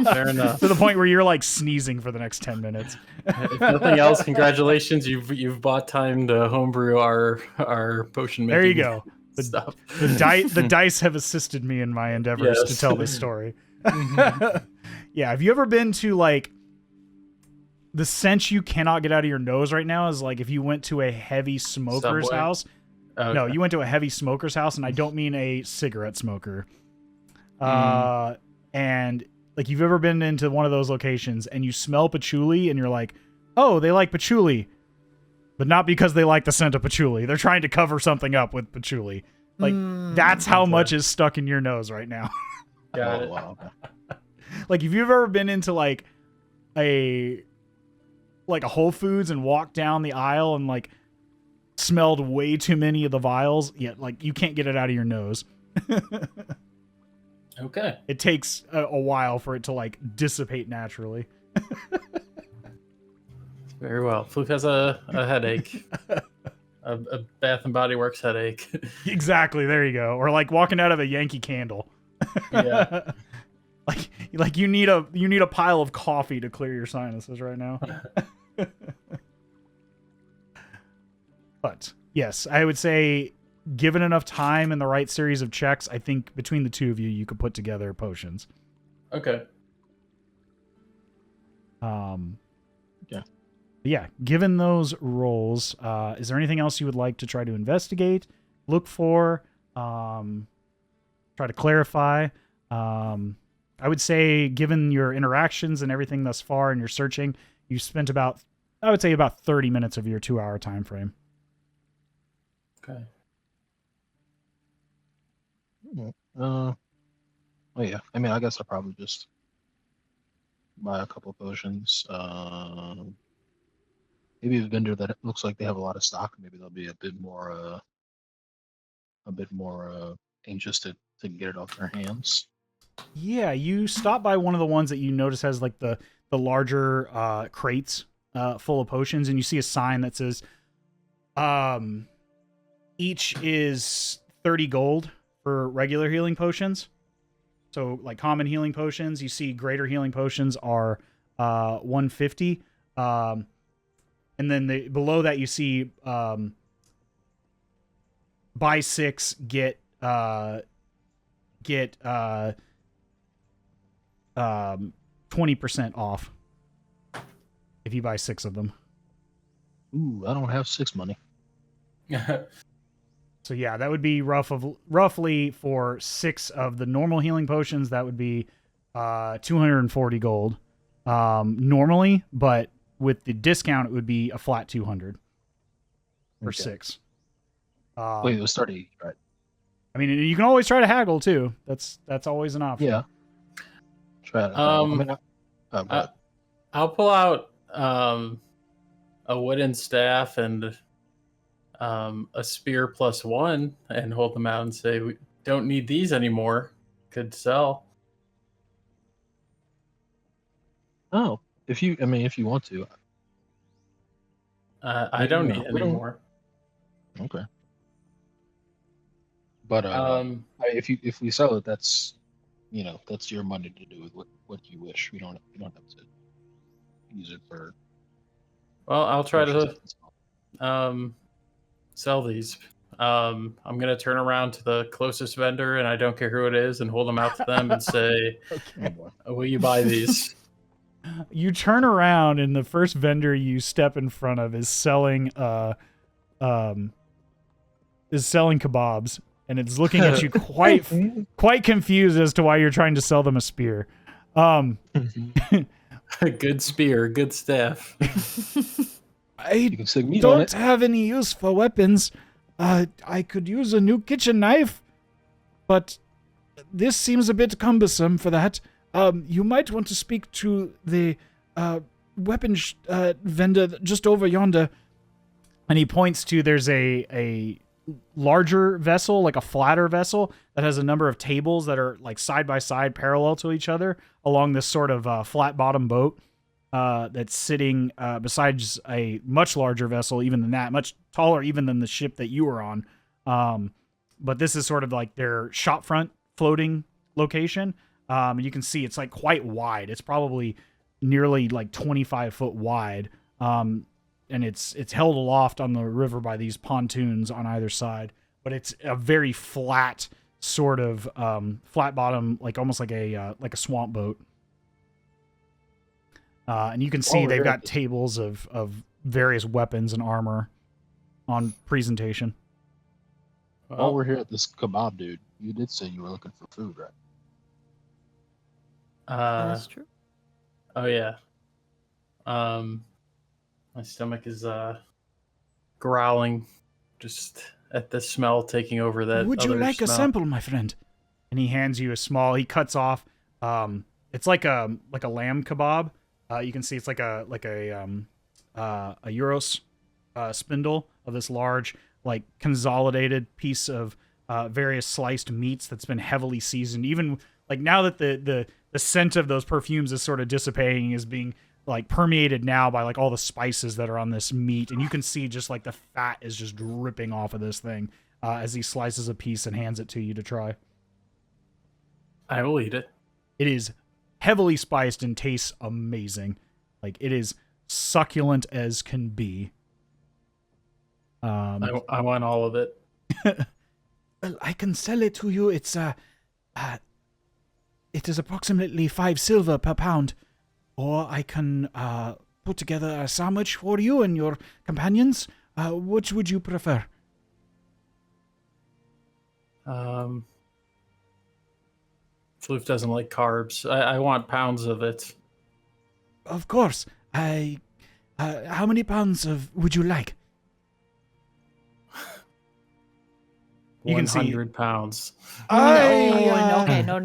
S2: Fair enough.
S1: To the point where you're like sneezing for the next 10 minutes.
S2: If nothing else, congratulations. You've bought time to homebrew our potion making.
S1: There you go.
S2: Stuff.
S1: The dice have assisted me in my endeavors to tell this story. Yeah, have you ever been to like the scent you cannot get out of your nose right now is like if you went to a heavy smoker's
S2: Subway?
S1: house.
S2: Okay.
S1: No, you went to a heavy smoker's house, and I don't mean a cigarette smoker. And like you've ever been into one of those locations and you smell patchouli and you're like, oh, they like patchouli. But not because they like the scent of patchouli. They're trying to cover something up with patchouli. Like, that's how much is stuck in your nose right now.
S2: Got it.
S4: Wow.
S1: Like, if you've ever been into, like a Whole Foods and walked down the aisle and, like, smelled way too many of the vials, yet, like, you can't get it out of your nose.
S2: Okay.
S1: It takes a while for it to, like, dissipate naturally.
S2: Very well. Floof has a headache. a Bath and Body Works headache.
S1: Exactly. There you go. Or like walking out of a Yankee Candle.
S2: Yeah.
S1: like you need a pile of coffee to clear your sinuses right now. But yes, I would say given enough time and the right series of checks, I think between the two of you, you could put together potions.
S2: Okay.
S1: Yeah, given those rolls, is there anything else you would like to try to investigate, look for, try to clarify? I would say, given your interactions and everything thus far and your searching, you spent about 30 minutes of your 2-hour time frame.
S2: Okay.
S4: Oh yeah. I mean, I guess I'll probably just buy a couple potions. Maybe a vendor that looks like they have a lot of stock. Maybe they'll be a bit more anxious to get it off their hands.
S1: Yeah, you stop by one of the ones that you notice has like the larger crates full of potions, and you see a sign that says, each is 30 gold for regular healing potions. So like common healing potions, you see greater healing potions are 150. And then below that you see buy 6 get 20% off if you buy 6 of them.
S4: Ooh, I don't have 6 money.
S1: So yeah, that would be roughly for 6 of the normal healing potions. That would be 240 gold normally, but with the discount, it would be a flat 200 for 6.
S4: Wait, it was 30, right?
S1: I mean, you can always try to haggle too. That's always an option.
S4: Yeah. Try to.
S2: I'll pull out a wooden staff and a spear +1 and hold them out and say, we don't need these anymore. Could sell.
S4: Oh, if you want to.
S2: I don't need anymore.
S4: Okay. But if we sell it, that's that's your money to do with what you wish. We don't have to use it for.
S2: Well, I'll try to sell these. I'm gonna turn around to the closest vendor, and I don't care who it is, and hold them out to them and say,
S1: Okay.
S2: "Will you buy these?"
S1: You turn around, and the first vendor you step in front of is selling kebabs, and it's looking at you quite confused as to why you're trying to sell them a spear.
S2: Good spear, good staff.
S1: I don't have any use for weapons. I could use a new kitchen knife, but this seems a bit cumbersome for that. You might want to speak to the weapons vendor just over yonder. And he points to, there's a larger vessel, like a flatter vessel, that has a number of tables that are like side by side, parallel to each other, along this sort of flat bottom boat that's sitting besides a much larger vessel, even than that, much taller even than the ship that you were on. But this is sort of like their shopfront floating location. You can see it's like quite wide. It's probably nearly like 25 foot wide. And it's held aloft on the river by these pontoons on either side. But it's a very flat sort of flat bottom, like almost like a swamp boat. And you can see they've got tables of various weapons and armor on presentation.
S4: While we're here at this kebab, dude, you did say you were looking for food, right?
S3: That's true.
S2: Oh yeah. My stomach is growling just at the smell taking over that.
S1: Would you like a sample, my friend? And he hands you a small. He cuts off. It's like a lamb kebab. You can see it's like a Euros spindle of this large, like consolidated piece of various sliced meats that's been heavily seasoned. Even like now that the scent of those perfumes is sort of dissipating, is being like permeated now by like all the spices that are on this meat, and you can see just like the fat is just dripping off of this thing as he slices a piece and hands it to you to try.
S2: I will eat it.
S1: It is heavily spiced and tastes amazing. Like, it is succulent as can be.
S2: I want all of it.
S1: Well, I can sell it to you. It is approximately 5 silver per pound. Or I can put together a sandwich for you and your companions. Which would you prefer?
S2: Floof doesn't like carbs. I want pounds of it.
S1: Of course. How many pounds would you like? You can see
S2: 100 pounds.
S3: Okay, no.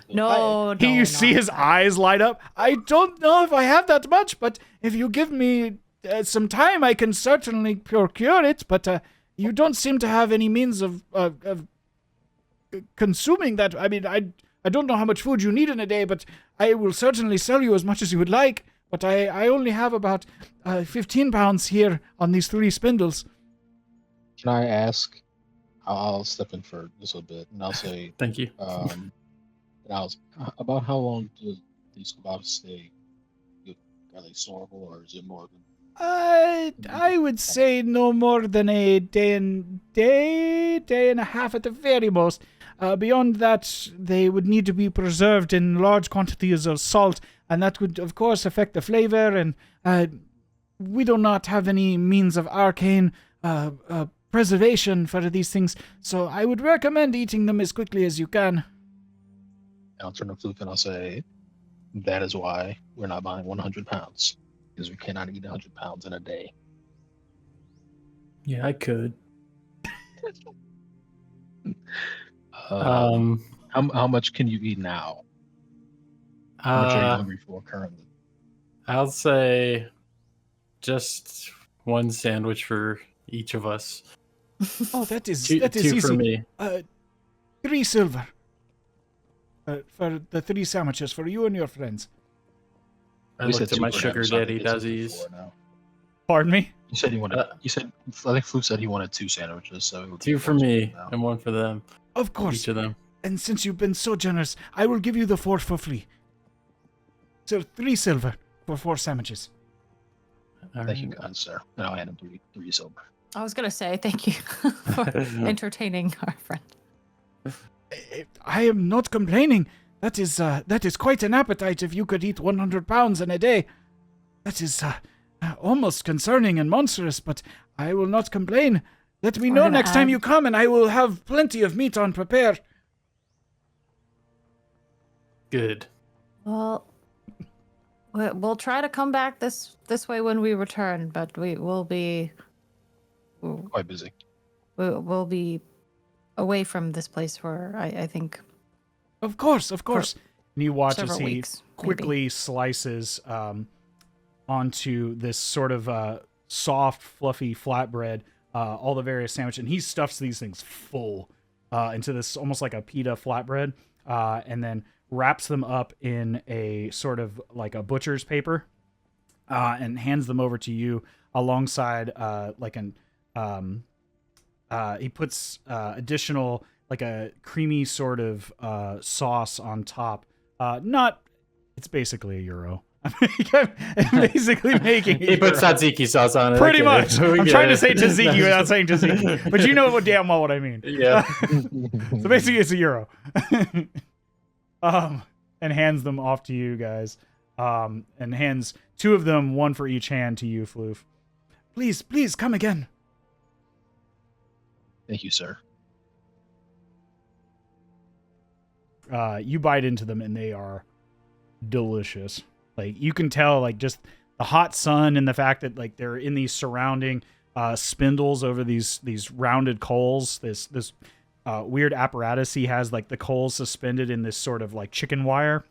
S3: No,
S1: you see his eyes light up. I don't know if I have that much, but if you give me some time, I can certainly procure it. But you don't seem to have any means of consuming that. I mean, I don't know how much food you need in a day, but I will certainly sell you as much as you would like. But I only have about 15 pounds here on these 3 spindles.
S4: Can I ask? I'll step in for just a bit, and I'll say,
S2: Thank you.
S4: About how long do these kebabs stay? Are they storable, or is it more than?
S1: I would say no more than a day and a half at the very most. Beyond that, they would need to be preserved in large quantities of salt, and that would, of course, affect the flavor. And we do not have any means of arcane preservation for these things, so I would recommend eating them as quickly as you can.
S4: I'll turn to Floof and I'll say, that is why we're not buying 100 pounds, because we cannot eat 100 pounds in a day.
S2: Yeah, I could.
S4: How much can you eat now? How much are you hungry for currently?
S2: I'll say just 1 sandwich for each of us.
S1: Oh, that is
S2: Two
S1: easy.
S2: for me.
S1: 3 silver for the 3 sandwiches for you and your friends.
S2: I looked at my sugar daddy, Dazes.
S1: Pardon me?
S4: You said you said. I think Floof said he wanted 2 sandwiches, so it would
S2: 2
S4: be
S2: for
S4: 1
S2: me
S4: now.
S2: and 1 for them.
S1: Of course.
S2: Each of them.
S1: And since you've been so generous, I will give you the 4 for free. So 3 silver for 4 sandwiches.
S4: Thank you, kind sir. And I'll hand him 3 silver.
S3: I was gonna say thank you for entertaining our friend.
S1: I am not complaining. That is quite an appetite if you could eat 100 pounds in a day. That is almost concerning and monstrous, but I will not complain. Let me know next time you come, and I will have plenty of meat on prepare.
S2: Good.
S3: Well, we'll try to come back this way when we return, but we will be
S4: Quite busy.
S3: we'll be away from this place for I think
S1: Of course. And you watch as
S3: several
S1: he
S3: weeks,
S1: quickly slices onto this sort of soft, fluffy flatbread, all the various sandwiches, and he stuffs these things full into this almost like a pita flatbread, and then wraps them up in a sort of like a butcher's paper, and hands them over to you alongside he puts additional like a creamy sort of sauce on top. It's basically a euro. I'm basically making
S2: He puts tzatziki sauce on it.
S1: pretty
S2: Okay.
S1: much. I'm trying to say tzatziki without saying tzatziki, but you know damn well what I mean.
S2: Yeah.
S1: So basically, it's a euro. And hands them off to you guys. And hands 2 of them, 1 for each hand, to you, Floof. Please come again.
S4: Thank you, sir.
S1: You bite into them, and they are delicious. Like, you can tell, like, just the hot sun and the fact that, like, they're in these surrounding spindles over these rounded coals. This weird apparatus he has, like, the coals suspended in this sort of, like, chicken wire.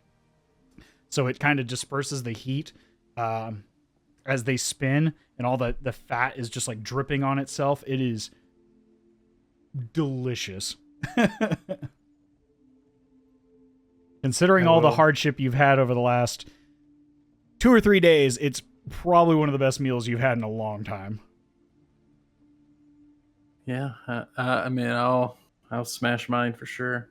S1: So it kind of disperses the heat as they spin, and all the fat is just, like, dripping on itself. It is delicious. Considering all the hardship you've had over the last 2 or 3 days, it's probably one of the best meals you've had in a long time.
S2: Yeah. I mean, I'll smash mine for sure.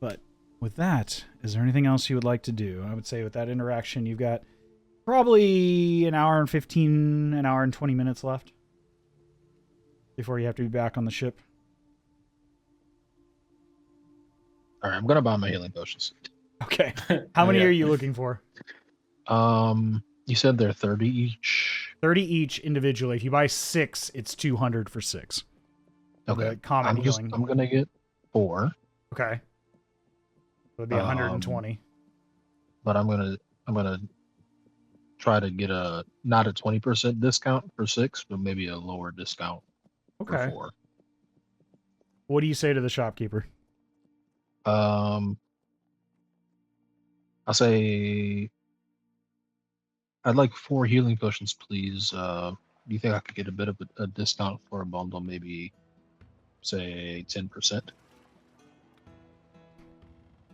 S1: But with that, is there anything else you would like to do? I would say with that interaction, you've got probably an hour and 20 minutes left before you have to be back on the ship.
S4: All right, I'm gonna buy my healing potions.
S1: Okay. How many are you looking for?
S4: You said they're 30 each.
S1: 30 each individually. If you buy 6, it's 200 for 6. The common healing.
S4: I'm gonna get 4.
S1: Okay. It would be 120.
S4: But I'm gonna try to get not a 20% discount for 6, but maybe a lower discount
S1: Okay.
S4: for 4.
S1: What do you say to the shopkeeper?
S4: I'll say I'd like 4 healing potions, please. Do you think I could get a bit of a discount for a bundle? Maybe say 10%.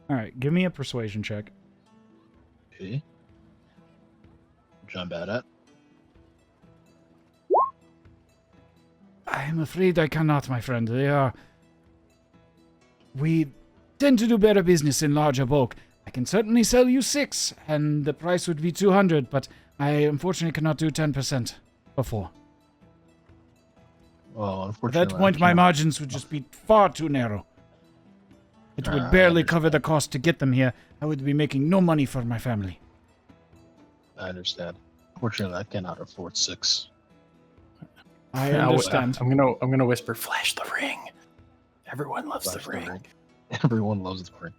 S1: All right, give me a persuasion check.
S4: Okay. Which I'm bad at.
S1: I'm afraid I cannot, my friend. We tend to do better business in larger bulk. I can certainly sell you 6, and the price would be 200, but I unfortunately cannot do 10% before.
S4: Well,
S1: At
S4: unfortunately,
S1: that point, my margins would just be far too narrow. It would barely cover the cost to get them here. I would be making no money for my family.
S4: I understand. Unfortunately, I cannot afford 6.
S1: I understand.
S2: I'm gonna whisper, "Flash the ring." Everyone loves
S4: Flash
S2: the ring.
S4: Everyone loves the ring.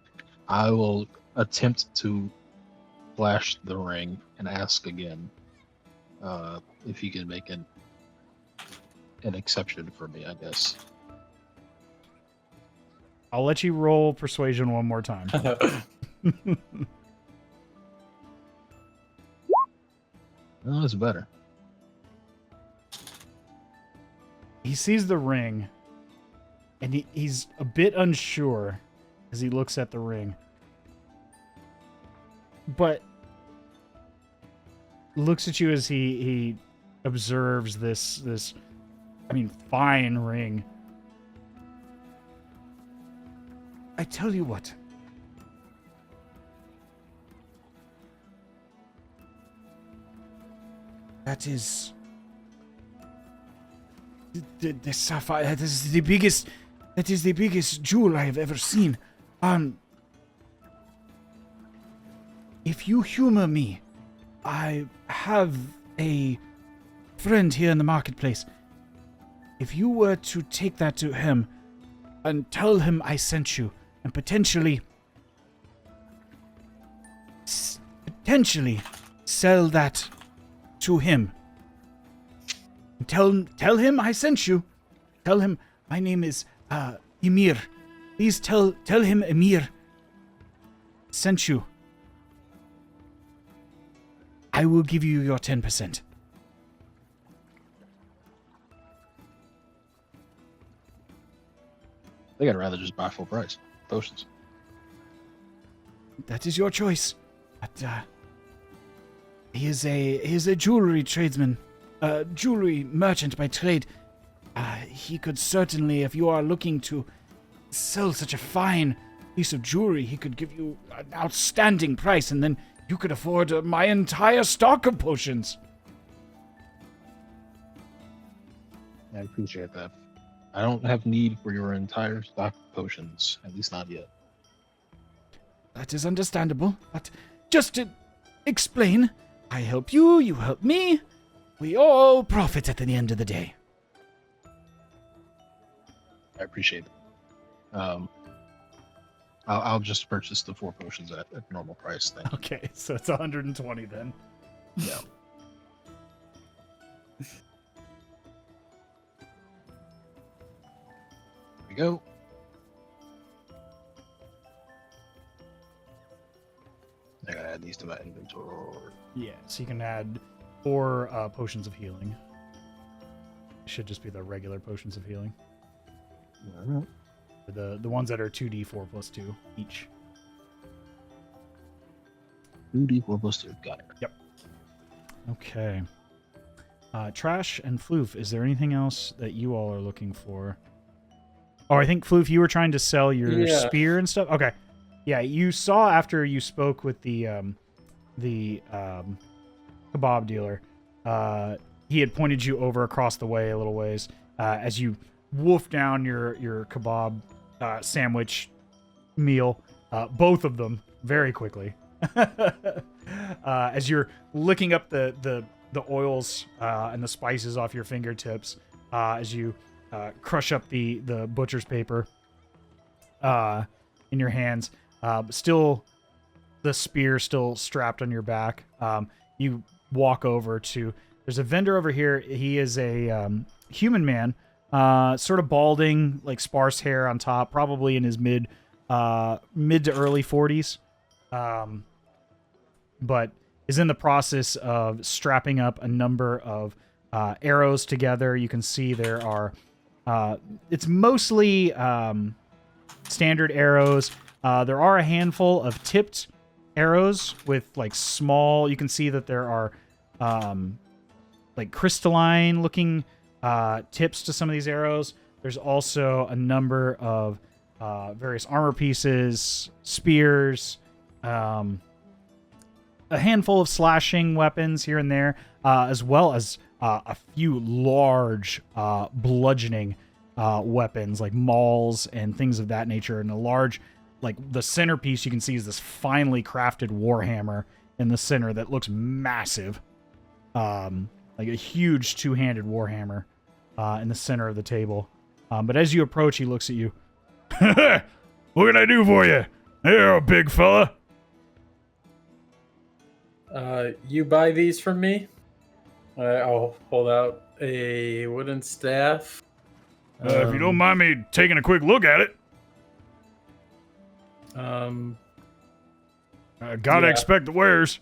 S4: I will attempt to flash the ring and ask again if he can make an exception for me, I guess.
S1: I'll let you roll persuasion one more time.
S4: Oh, that's better.
S1: He sees the ring, and he's a bit unsure as he looks at the ring. But looks at you as he observes this fine ring. I tell you what. That is the sapphire. That is the biggest jewel I have ever seen. If you humor me, I have a friend here in the marketplace. If you were to take that to him and tell him I sent you, and potentially sell that to him. Tell him I sent you. Tell him my name is Emir. Please tell him Emir sent you. I will give you your 10%.
S4: I think I'd rather just buy full price potions.
S1: That is your choice. But he is a jewelry tradesman, jewelry merchant by trade. He could certainly, if you are looking to sell such a fine piece of jewelry, he could give you an outstanding price, and then you could afford my entire stock of potions.
S4: I appreciate that. I don't have need for your entire stock of potions, at least not yet.
S1: That is understandable, but just to explain, I help you, you help me. We all profit at the end of the day.
S4: I appreciate it. I'll just purchase the 4 potions at normal price. Thank you.
S1: Okay, so it's 120 then.
S4: Yeah. There we go. I gotta add these to my inventory.
S1: Yeah, so you can add 4 potions of healing. It should just be the regular potions of healing.
S4: Alright.
S1: The ones that are 2d4 plus 2 each.
S4: 2d4 plus 2. Got it.
S1: Yep. Okay. Trash and Floof, is there anything else that you all are looking for? Oh, I think, Floof, you were trying to sell your spear and stuff? Okay. Yeah, you saw after you spoke with the kebab dealer, he had pointed you over across the way a little ways as you wolf down your kebab sandwich meal, both of them very quickly. As you're licking up the oils and the spices off your fingertips, as you crush up the butcher's paper in your hands. Still, the spear still strapped on your back. You walk over to... There's a vendor over here. He is a human man, sort of balding, like sparse hair on top, probably in his mid to early 40s. But is in the process of strapping up a number of arrows together. You can see there are... it's mostly standard arrows. There are a handful of tipped arrows with like small... You can see that there are like crystalline looking tips to some of these arrows. There's also a number of various armor pieces, spears, a handful of slashing weapons here and there, as well as a few large bludgeoning weapons like mauls and things of that nature. And a large, like the centerpiece you can see is this finely crafted warhammer in the center that looks massive. Like a huge two-handed warhammer in the center of the table. But as you approach, he looks at you. What can I do for you? Here, big fella.
S2: You buy these from me? I'll hold out a wooden staff.
S1: If you don't mind me taking a quick look at it. Gotta expect the wares.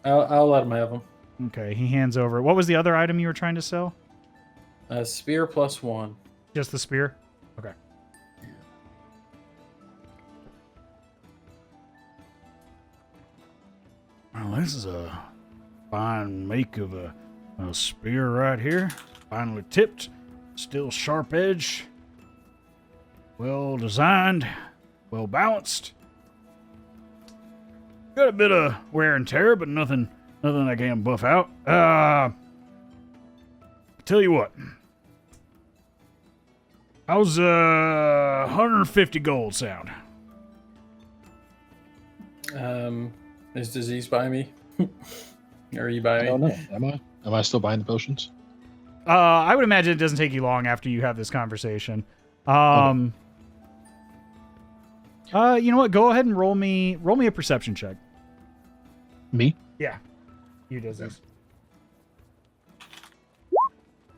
S2: I'll let him have them.
S1: Okay, he hands over. What was the other item you were trying to sell?
S2: Spear +1.
S1: Just the spear? Okay. Well, this is a fine make of a spear right here. Finely tipped, still sharp edge. Well designed, well balanced. Got a bit of wear and tear, but nothing I can't buff out. Tell you what. How's 150 gold sound?
S2: Is Disease by me? Or are you buying me?
S4: I don't know. Am I still buying the potions?
S1: I would imagine it doesn't take you long after you have this conversation. You know what? Go ahead and roll me a perception check.
S4: Me?
S1: Yeah. You does this.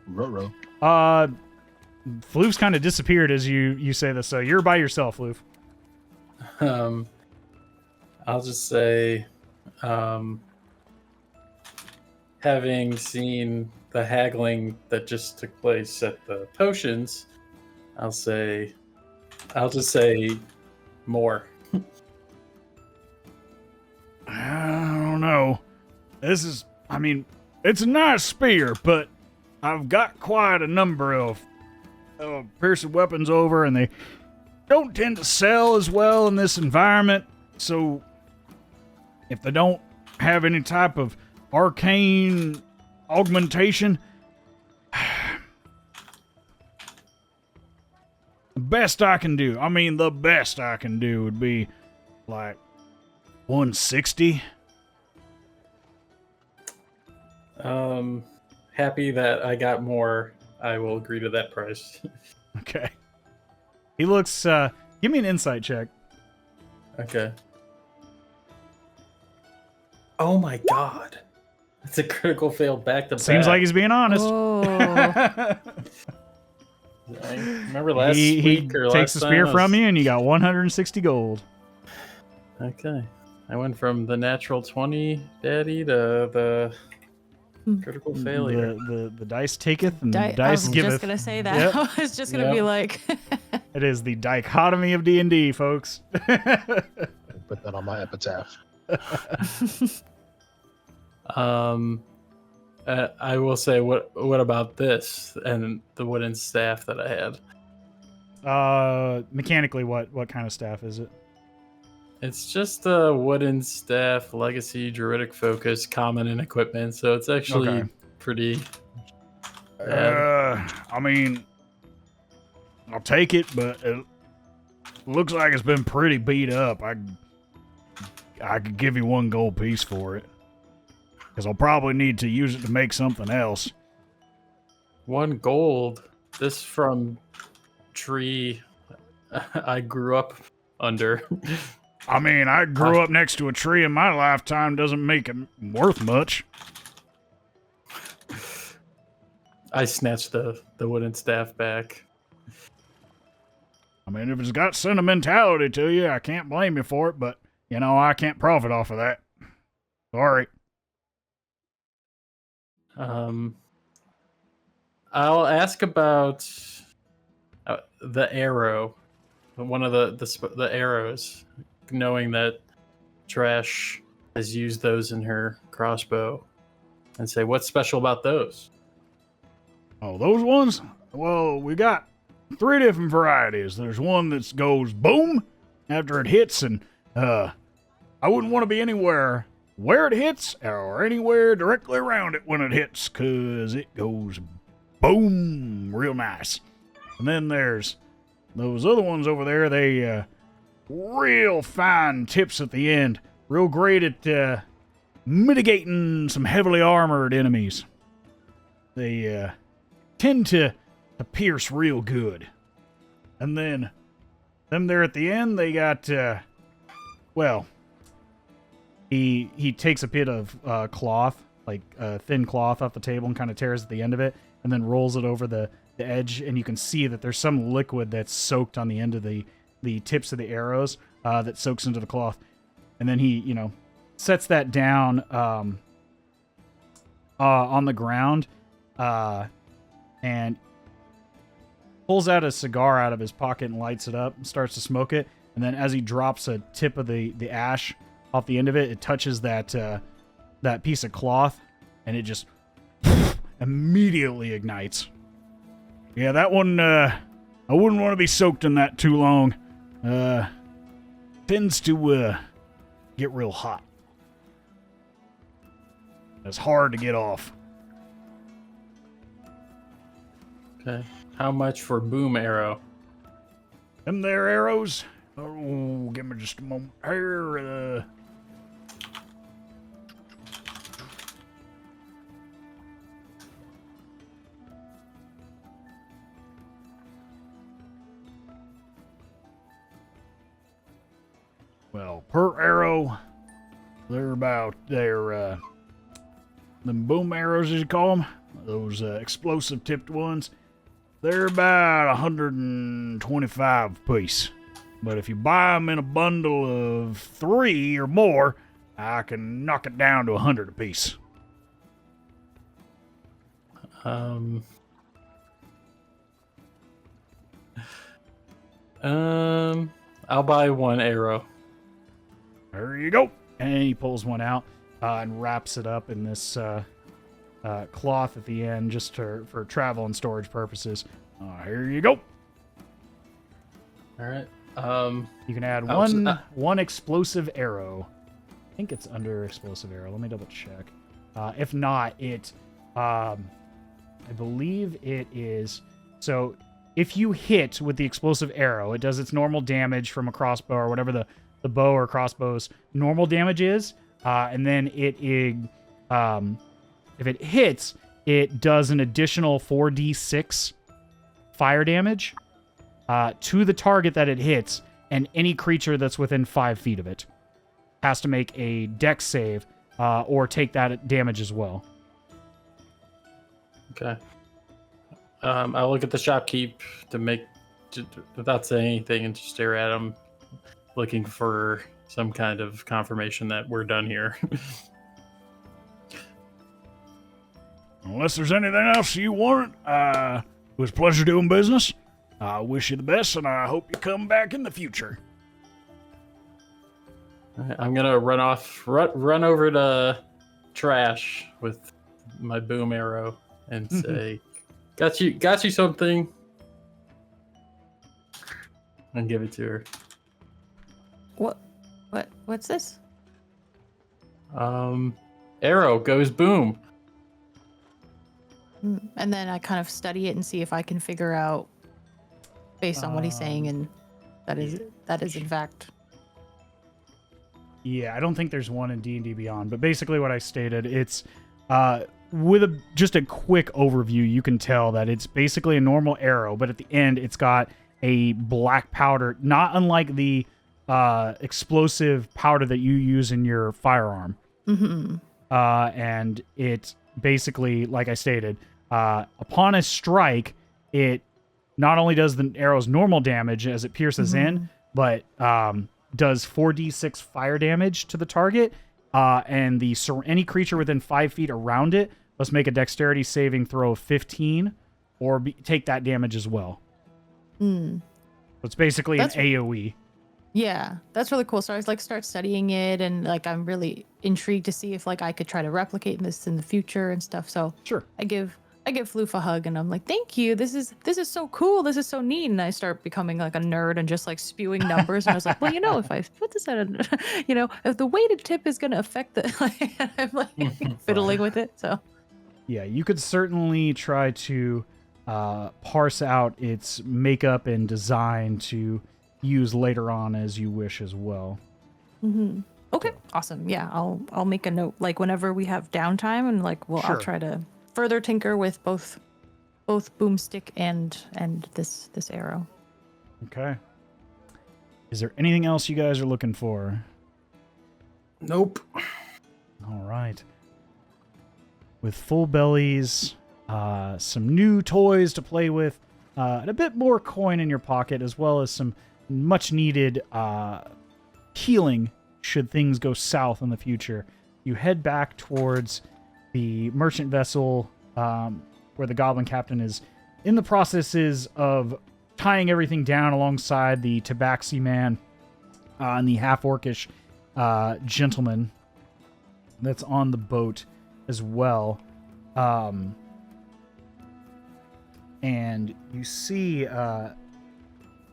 S4: Ruh-roh.
S1: Floof's kind of disappeared as you say this, so you're by yourself, Floof.
S2: I'll just say, having seen the haggling that just took place at the potions, I'll just say more.
S1: I don't know. It's a nice spear, but I've got quite a number of piercing weapons over, and they don't tend to sell as well in this environment. So if they don't have any type of arcane augmentation, the best I can do would be like 160.
S2: Happy that I got more. I will agree to that price.
S1: Okay. He looks, give me an insight check.
S2: Okay. Oh my god. That's a critical fail back to back.
S1: Seems like he's being honest.
S3: Oh.
S2: Remember last
S1: he
S2: week or last
S1: takes the spear
S2: time
S1: from you and you got 160 gold.
S2: Okay. I went from the natural 20 daddy to the critical failure.
S1: The dice taketh and
S3: I
S1: dice
S3: was
S1: giveth.
S3: just gonna say that.
S1: Yep.
S3: I was just gonna be like,
S1: It is the dichotomy of D&D, folks.
S4: Put that on my epitaph.
S2: I will say, what about this and the wooden staff that I had?
S1: Mechanically, what kind of staff is it?
S2: It's just a wooden staff, legacy, druidic focus, common in equipment, so it's actually pretty.
S1: I'll take it, but it looks like it's been pretty beat up. I could give you 1 gold piece for it, because I'll probably need to use it to make something else.
S2: 1 gold. this from tree I grew up under.
S1: I mean, I grew up next to a tree in my lifetime. Doesn't make it worth much.
S2: I snatched the wooden staff back.
S1: I mean, if it's got sentimentality to you, I can't blame you for it, but, you know, I can't profit off of that. Sorry.
S2: I'll ask about the arrow. One of the arrows, knowing that Trash has used those in her crossbow, and say, what's special about those?
S1: Oh, those ones? Well, we got 3 different varieties. There's one that goes boom after it hits, and I wouldn't want to be anywhere where it hits or anywhere directly around it when it hits, because it goes boom real nice. And then there's those other ones over there. They real fine tips at the end. Real great at mitigating some heavily armored enemies. They tend to pierce real good. And then them there at the end, they got well, he takes a bit of cloth, like thin cloth off the table, and kind of tears at the end of it, and then rolls it over the edge, and you can see that there's some liquid that's soaked on the end of the tips of the arrows that soaks into the cloth. And then he, you know, sets that down on the ground and pulls out a cigar out of his pocket and lights it up and starts to smoke it. And then as he drops a tip of the ash off the end of it, it touches that piece of cloth, and it just immediately ignites. Yeah, that one, I wouldn't want to be soaked in that too long. Tends to get real hot. It's hard to get off.
S2: Okay. How much for boom arrow?
S1: Them there arrows? Oh, give me just a moment here. Well, per arrow, they're them boom arrows, as you call them, those explosive tipped ones, they're about 125 apiece. But if you buy them in a bundle of 3 or more, I can knock it down to 100 apiece.
S2: I'll buy 1 arrow.
S1: There you go. And he pulls one out and wraps it up in this cloth at the end, just for travel and storage purposes. Here you go.
S2: All right.
S1: You can add one explosive arrow. I think it's under explosive arrow. Let me double check. If not, I believe it is. So if you hit with the explosive arrow, it does its normal damage from a crossbow or whatever the bow or crossbow's normal damage is. And then if it hits, it does an additional 4d6 fire damage to the target that it hits, and any creature that's within 5 feet of it has to make a dex save or take that damage as well.
S2: Okay. I'll look at the shopkeep without saying anything and just stare at him, looking for some kind of confirmation that we're done here.
S1: Unless there's anything else you want, it was a pleasure doing business. I wish you the best, and I hope you come back in the future.
S2: I'm gonna run over to Trash with my boom arrow and say, "Got you something," and give it to her.
S3: What's this?
S2: Arrow goes boom.
S3: And then I kind of study it and see if I can figure out, based on what he's saying, and that is in fact. Yeah,
S1: I don't think there's one in D&D Beyond, but basically what I stated, it's with just a quick overview, you can tell that it's basically a normal arrow, but at the end, it's got a black powder, not unlike the explosive powder that you use in your firearm.
S3: Mm-hmm.
S1: And it basically, like I stated, upon a strike, it not only does the arrow's normal damage as it pierces in, but does 4d6 fire damage to the target. And any creature within 5 feet around it must make a dexterity saving throw of 15 or take that damage as well. So it's basically an AoE.
S3: Yeah, that's really cool. So I was like, start studying it, and like I'm really intrigued to see if like I could try to replicate this in the future and stuff. So
S1: sure,
S3: I give Floof a hug, and I'm like, thank you. This is so cool. This is so neat. And I start becoming like a nerd and just like spewing numbers. And I was like, well, if I put this at if the weighted tip is going to affect the, I'm like fiddling with it. So
S1: yeah, you could certainly try to parse out its makeup and design to use later on as you wish as well.
S3: Okay, awesome. Yeah, I'll make a note like whenever we have downtime, and like
S1: Sure.
S3: I'll try to further tinker with both boomstick and this arrow.
S1: Okay. Is there anything else you guys are looking for?
S2: Nope.
S1: All right. With full bellies, some new toys to play with, and a bit more coin in your pocket, as well as some much needed healing should things go south in the future, you head back towards the merchant vessel where the goblin captain is in the processes of tying everything down alongside the tabaxi man and the half-orcish gentleman that's on the boat as well. And you see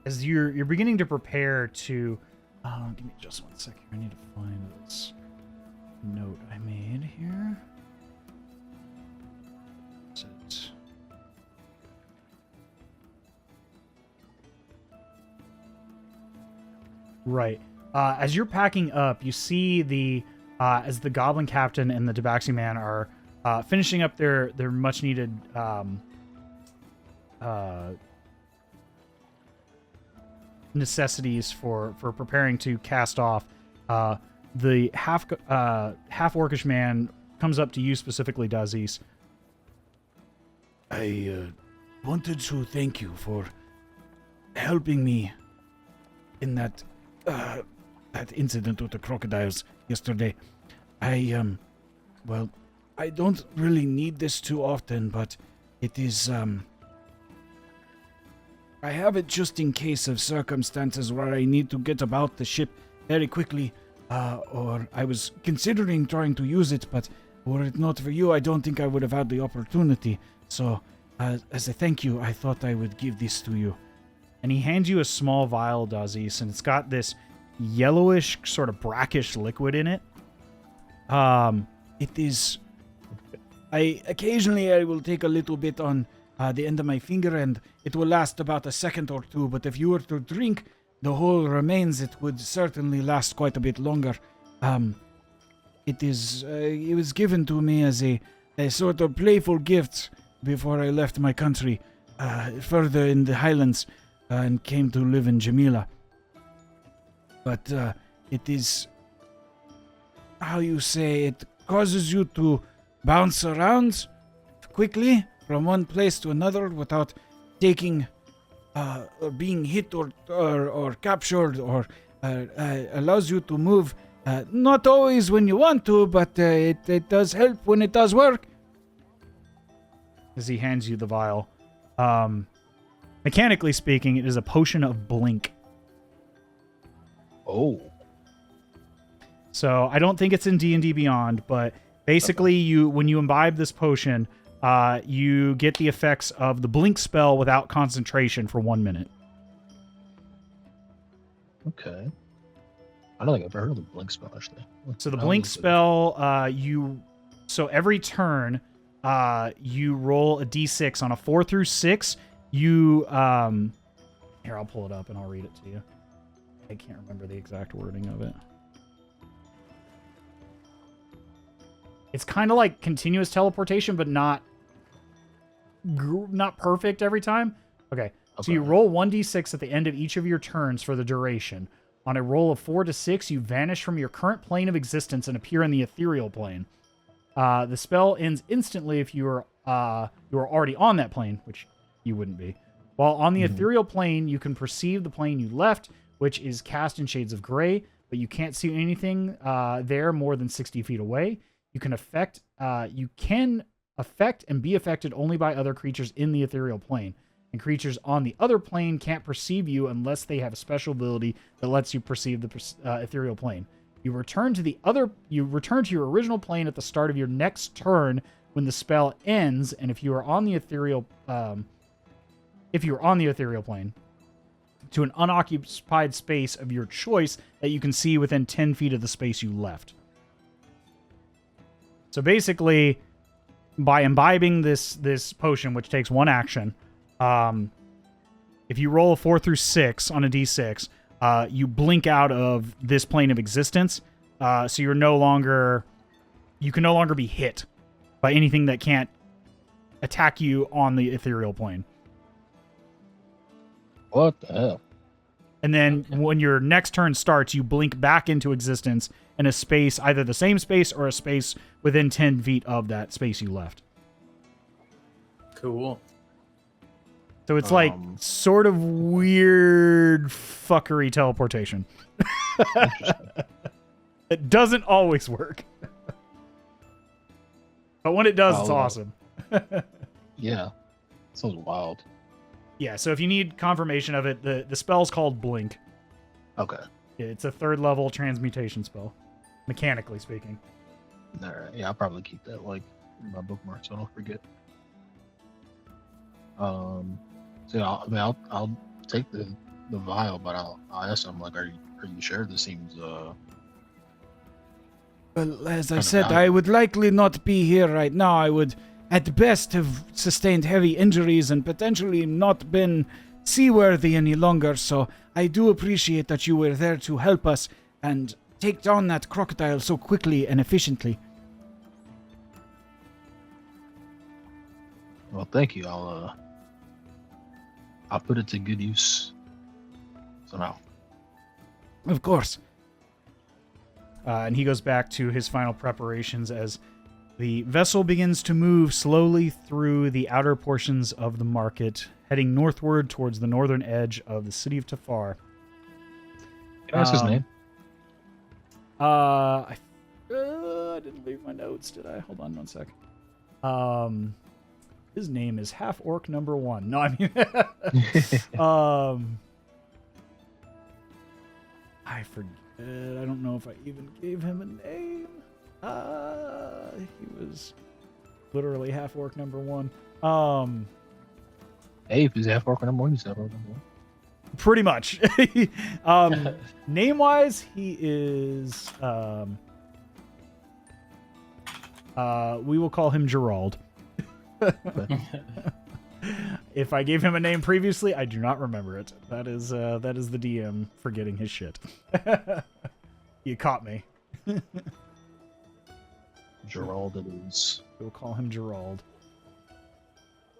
S1: as you're beginning to prepare to give me just 1 second. I need to find this note I made here. Is it? Right. As you're packing up, you see as the goblin captain and the tabaxi man are finishing up their much needed necessities for preparing to cast off. The half orcish man comes up to you specifically, Dazes. I wanted to thank you for helping me in that incident with the crocodiles yesterday. I don't really need this too often, but it is I have it just in case of circumstances where I need to get about the ship very quickly, or I was considering trying to use it, but were it not for you, I don't think I would have had the opportunity. So, as a thank you, I thought I would give this to you. And he hands you a small vial, Dazes, and it's got this yellowish, sort of brackish liquid in it. It is... Occasionally I will take a little bit on the end of my finger, and it will last about a second or two, but if you were to drink the whole remains, it would certainly last quite a bit longer. It was given to me as a sort of playful gift before I left my country further in the Highlands and came to live in Jamila. But it is, how you say, it causes you to bounce around quickly from one place to another without taking or being hit or captured, or allows you to move, not always when you want to, but it does help when it does work. As he hands you the vial. Mechanically speaking, it is a potion of blink.
S4: Oh.
S1: So I don't think it's in D&D Beyond, but basically when you imbibe this potion, you get the effects of the blink spell without concentration for 1 minute.
S4: Okay. I don't think I've ever heard of the blink spell, actually.
S1: So the blink spell, so every turn, you roll a d6 on a 4 through 6. Here, I'll pull it up and I'll read it to you. I can't remember the exact wording of it. It's kind of like continuous teleportation, but not perfect every time. Okay. So you roll 1d6 at the end of each of your turns for the duration. On a roll of 4 to 6, you vanish from your current plane of existence and appear in the ethereal plane. The spell ends instantly if you are already on that plane, which you wouldn't be. While on the ethereal plane, you can perceive the plane you left, which is cast in shades of gray, but you can't see anything there more than 60 feet away. You can affect and be affected only by other creatures in the ethereal plane. And creatures on the other plane can't perceive you unless they have a special ability that lets you perceive the ethereal plane. You return to your original plane at the start of your next turn when the spell ends, and if you are on the ethereal plane, to an unoccupied space of your choice that you can see within 10 feet of the space you left. So basically, by imbibing this potion, which takes 1 action, if you roll a 4 through 6 on a d6, you blink out of this plane of existence. So you can no longer be hit by anything that can't attack you on the ethereal plane.
S4: What the hell?
S1: And then when your next turn starts, you blink back into existence in a space, either the same space or a space within 10 feet of that space you left.
S2: Cool.
S1: So it's like sort of weird fuckery teleportation. It doesn't always work. But when it does, it's awesome.
S4: Yeah. Sounds wild.
S1: Yeah, so if you need confirmation of it, the spell's called Blink.
S4: Okay.
S1: It's a 3rd level transmutation spell, mechanically speaking.
S4: All right. Yeah, I'll probably keep that like in my bookmark so I don't forget. So yeah, I'll take the vial, but I'll ask him like, are you sure this seems
S5: Well, as I
S4: kind of
S5: said, I
S4: valuable?
S5: would likely not be here right now. I would, at best, have sustained heavy injuries and potentially not been seaworthy any longer. So I do appreciate that you were there to help us and take down that crocodile so quickly and efficiently.
S4: Well, thank you. I'll put it to good use. So now.
S5: Of course.
S1: And he goes back to his final preparations as the vessel begins to move slowly through the outer portions of the market, heading northward towards the northern edge of the city of Tafar.
S4: Can I ask his name?
S1: I didn't leave my notes, did I? Hold on 1 sec. His name is Half Orc Number 1. No, I mean, I forget. I don't know if I even gave him a name. He was literally Half Orc Number 1.
S4: Hey, if he's half orc number 1, he's half orc number 1.
S1: Pretty much. Name-wise, he is. We will call him Gerald. If I gave him a name previously, I do not remember it. That is the DM forgetting his shit. You caught me.
S4: Gerald it is.
S1: We'll call him Gerald.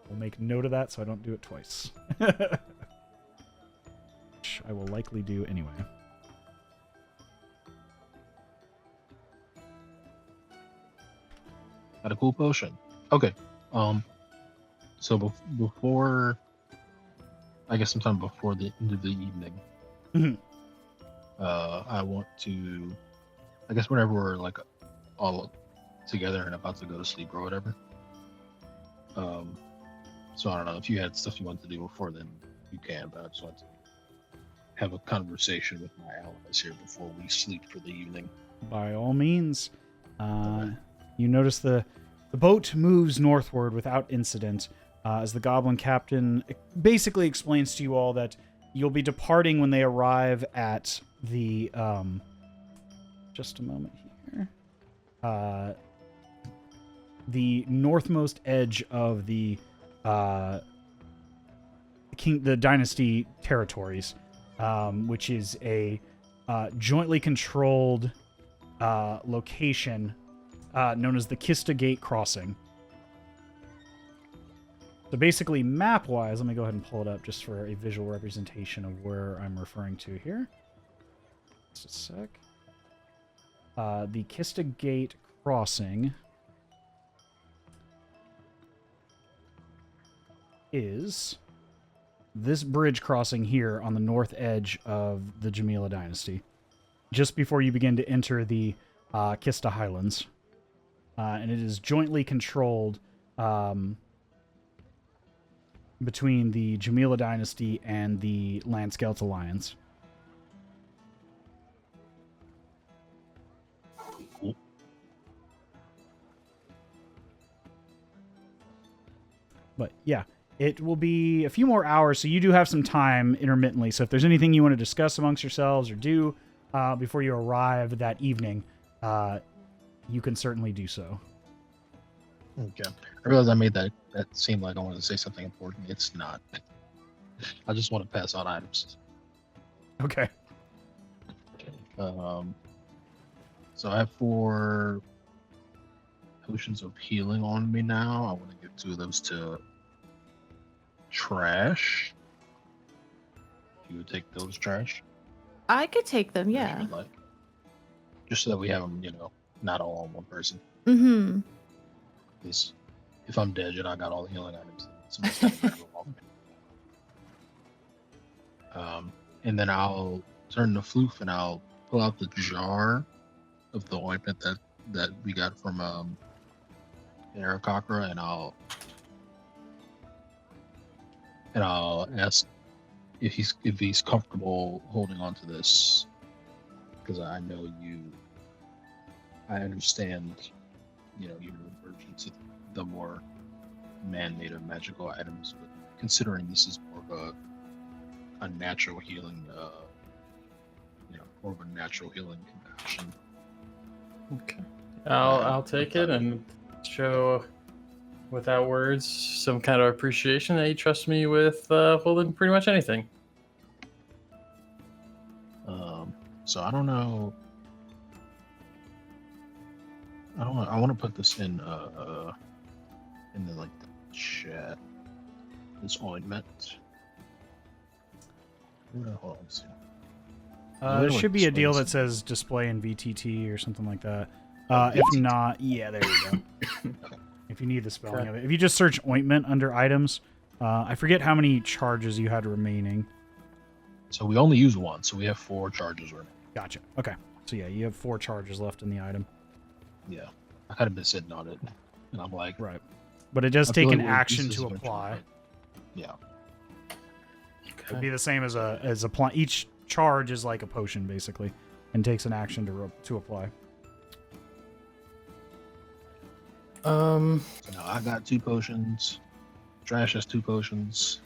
S1: We'll make note of that so I don't do it twice. Which I will likely do anyway.
S4: Got a cool potion. Okay. So before, I guess sometime before the end of the evening,
S1: Mhm.
S4: I want to, I guess whenever we're like all together and about to go to sleep or whatever. So I don't know if you had stuff you wanted to do before then, you can, but I just want to have a conversation with my allies here before we sleep for the evening.
S1: By all means. You notice the boat moves northward without incident as the goblin captain basically explains to you all that you'll be departing when they arrive at the... just a moment here. The northmost edge of the dynasty territories, which is a jointly controlled location known as the Kista Gate Crossing. So basically, map-wise, let me go ahead and pull it up just for a visual representation of where I'm referring to here. Just a sec. The Kista Gate Crossing is this bridge crossing here on the north edge of the Jamila Dynasty, just before you begin to enter the Kista Highlands. And it is jointly controlled between the Jamila Dynasty and the Landscelt Alliance.
S4: Cool.
S1: But yeah, it will be a few more hours, so you do have some time intermittently. So if there's anything you want to discuss amongst yourselves or do before you arrive that evening, you can certainly do so.
S4: Okay. I realized I made that seem like I wanted to say something important. It's not. I just want to pass out items.
S1: Okay.
S4: So I have 4 potions of healing on me now. I want to give 2 of those to Trash. If you would take those, Trash.
S3: I could take them,
S4: If
S3: yeah.
S4: you'd like. Just so that we have them, not all on one person.
S3: Mm-hmm.
S4: Because if I'm dead and I got all the healing items, somebody's got to grab them off me. And then I'll turn to Floof and I'll pull out the jar of the ointment that we got from Aarakocra, and I'll ask if he's comfortable holding on to this, because I know I understand, your aversion to the more man-made or magical items, but considering this is more of a natural healing, more of a natural healing concoction.
S2: Okay. I'll take it and show, without words, some kind of appreciation that you trust me with holding pretty much anything.
S4: So I don't know. I want to put this in the chat. This ointment. Hold on, let's see.
S1: There should be a deal that says display in VTT or something like that. If not, yeah, there you go. If you need the spelling of it. If you just search ointment under items, I forget how many charges you had remaining.
S4: So we only use 1, so we have 4 charges remaining.
S1: Gotcha. Okay. So yeah, you have 4 charges left in the item.
S4: Yeah. I kind of been sitting on it, and I'm like...
S1: Right. But it does
S4: I
S1: take
S4: feel
S1: an
S4: like
S1: action
S4: this is
S1: to
S4: eventually
S1: apply.
S4: right. Yeah.
S1: It'd be the same as a each charge is like a potion basically, and takes an action to apply.
S4: So now I got 2 potions. Trash has 2 potions.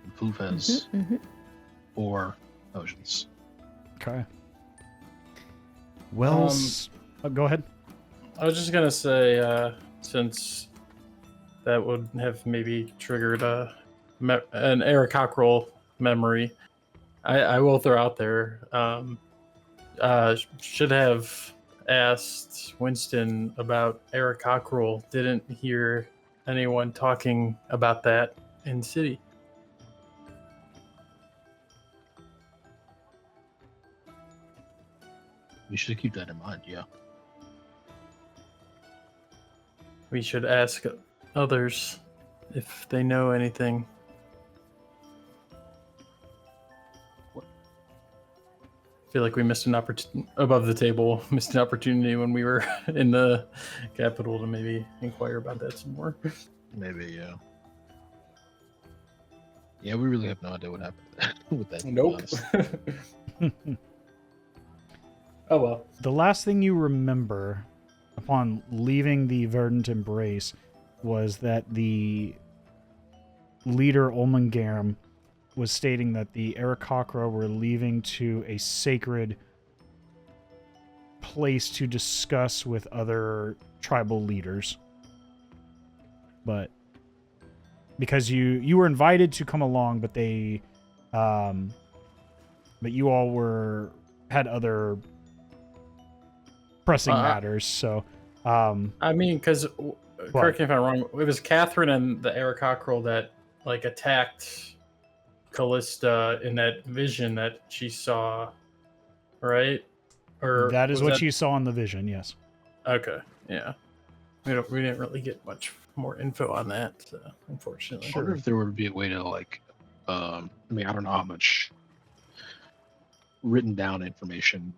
S4: And Floof has 4 potions.
S1: Okay. Well, go ahead.
S2: I was just gonna say, since that would have maybe triggered an Aarakocra memory, I will throw out there. Should have asked Winston about Aarakocra. Didn't hear anyone talking about that in city.
S4: We should keep that in mind, yeah.
S2: We should ask others if they know anything. I feel like we missed an opportunity above the table. Missed an opportunity when we were in the capital to maybe inquire about that some more.
S4: Maybe, yeah. Yeah, we really have no idea what happened with that.
S2: Nope. Oh well.
S1: The last thing you remember upon leaving the Verdant Embrace was that the leader Olmengarum was stating that the Aarakocra were leaving to a sacred place to discuss with other tribal leaders. But because you were invited to come along, but they but you all had other pressing matters, so
S2: I mean, because correct me if I'm wrong. It was Catherine and the Eric Cockrell that like attacked Callista in that vision that she saw, right? Or
S1: That is
S2: was
S1: what you saw in the vision, yes.
S2: Okay, yeah. We didn't really get much more info on that, unfortunately.
S4: I wonder if there would be a way to like, I mean, I don't know how much written down information,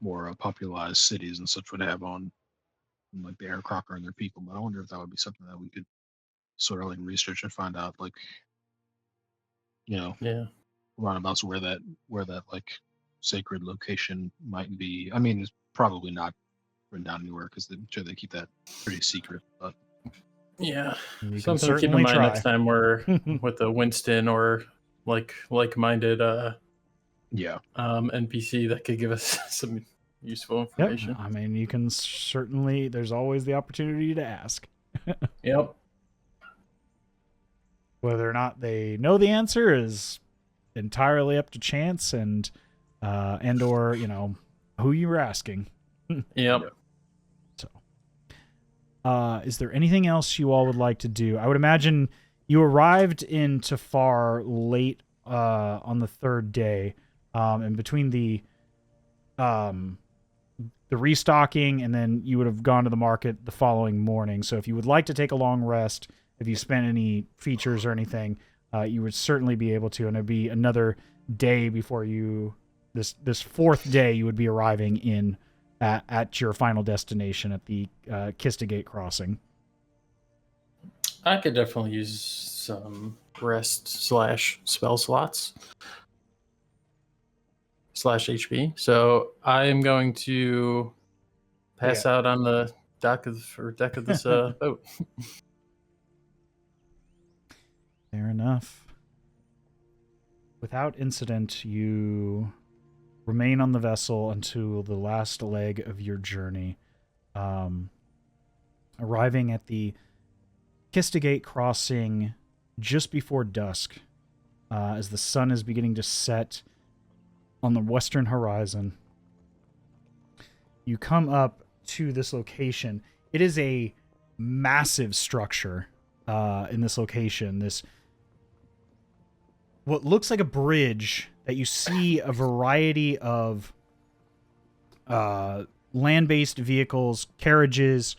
S4: more popularized cities and such would have on like the Air Crocker and their people, but I wonder if that would be something that we could sort of like research and find out, like,
S2: Yeah.
S4: roundabouts where that like sacred location might be. I mean, it's probably not written down anywhere because I'm sure they keep that pretty secret. But
S2: Yeah.
S1: You can
S2: Something to keep in
S1: certainly
S2: mind
S1: try.
S2: next time we're with a Winston or like-minded
S4: yeah,
S2: NPC that could give us some useful information.
S1: Yep. I mean, you can certainly. There's always the opportunity to ask.
S2: Yep.
S1: Whether or not they know the answer is entirely up to chance and or who you were asking.
S2: Yep.
S1: So, is there anything else you all would like to do? I would imagine you arrived in Tafar late on the third day, and between the restocking and then you would have gone to the market the following morning. So if you would like to take a long rest, if you spent any features or anything, you would certainly be able to, and it'd be another day before you this fourth day you would be arriving in at your final destination at the Kista Gate crossing.
S2: I could definitely use some rest / spell slots / HP. So I am going to pass out on the deck of this boat.
S1: Fair enough. Without incident, you remain on the vessel until the last leg of your journey. Arriving at the Kista Gate crossing just before dusk, as the sun is beginning to set on the western horizon. You come up to this location. It is a massive structure in this location. This what looks like a bridge that you see a variety of land-based vehicles, carriages,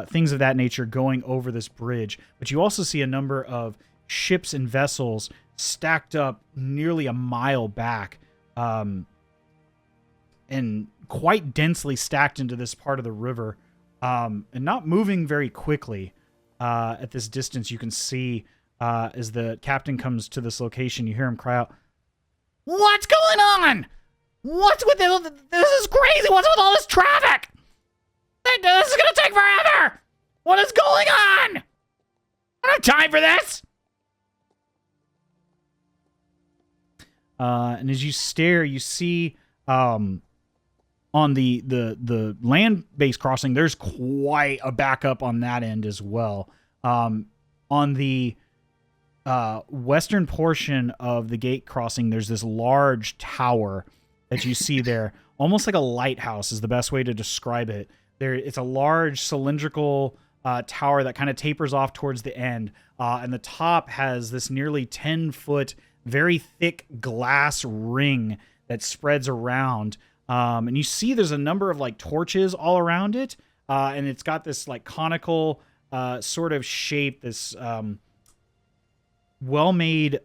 S1: things of that nature going over this bridge. But you also see a number of ships and vessels stacked up nearly a mile back, and quite densely stacked into this part of the river, and not moving very quickly. At this distance, you can see as the captain comes to this location, you hear him cry out, "What's going on? What's with this? This is crazy. What's with all this traffic? This is going to take forever. What is going on? I don't have time for this." And as you stare, you see on the land-based crossing, there's quite a backup on that end as well. On the western portion of the gate crossing, there's this large tower that you see there, almost like a lighthouse is the best way to describe it. It's a large cylindrical tower that kind of tapers off towards the end, and the top has this nearly 10-foot, very thick glass ring that spreads around. And you see there's a number of like torches all around it, and it's got this like conical sort of shape, this well-made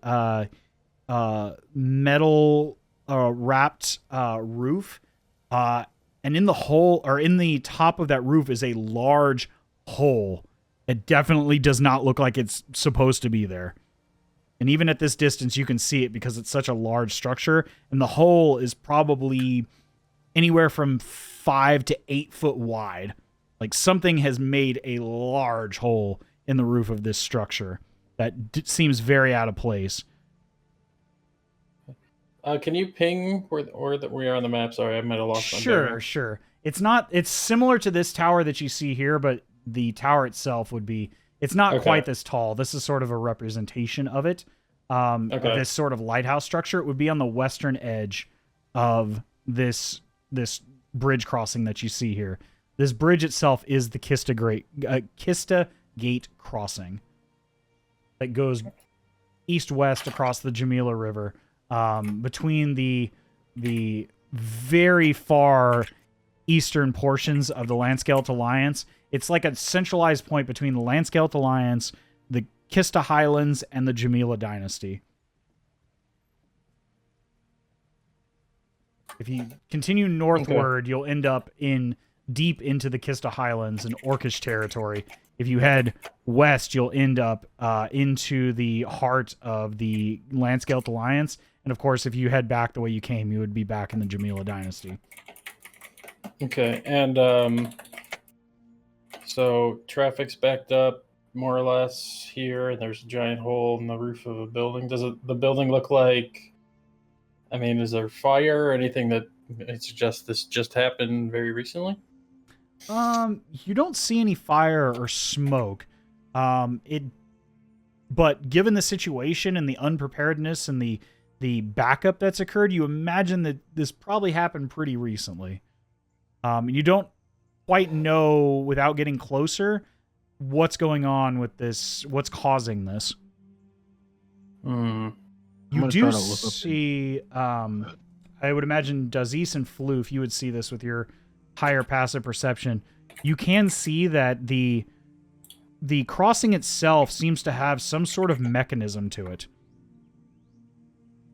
S1: metal wrapped roof, and in the hole, or in the top of that roof, is a large hole. It definitely does not look like it's supposed to be there. And even at this distance, you can see it because it's such a large structure, and the hole is probably anywhere from 5 to 8 foot wide. Like something has made a large hole in the roof of this structure that seems very out of place.
S2: Can you ping where we are on the map? Sorry, I might have lost my bearing.
S1: Sure. It's similar to this tower that you see here, but the tower itself would be, it's not quite this tall. This is sort of a representation of it. Of this sort of lighthouse structure. It would be on the western edge of this bridge crossing that you see here. This bridge itself is the Kista Gate crossing that goes east-west across the Jamila River, between the very far eastern portions of the Landscale Alliance. It's like a centralized point between the Landscale Alliance, the Kista Highlands, and the Jamila Dynasty. If you continue northward, you'll end up deep into the Kista Highlands and Orcish territory. If you head west, you'll end up into the heart of the Landscale Alliance. And of course, if you head back the way you came, you would be back in the Jamila Dynasty.
S2: Okay, and so traffic's backed up more or less here, and there's a giant hole in the roof of a building. Does the building look like? I mean, is there fire or anything that suggests this just happened very recently?
S1: You don't see any fire or smoke. But given the situation and the unpreparedness and the backup that's occurred, you imagine that this probably happened pretty recently. You don't quite know without getting closer what's going on with this, what's causing this. You do see, I would imagine Dazes and Floof, you would see this with your higher passive perception. You can see that the crossing itself seems to have some sort of mechanism to it.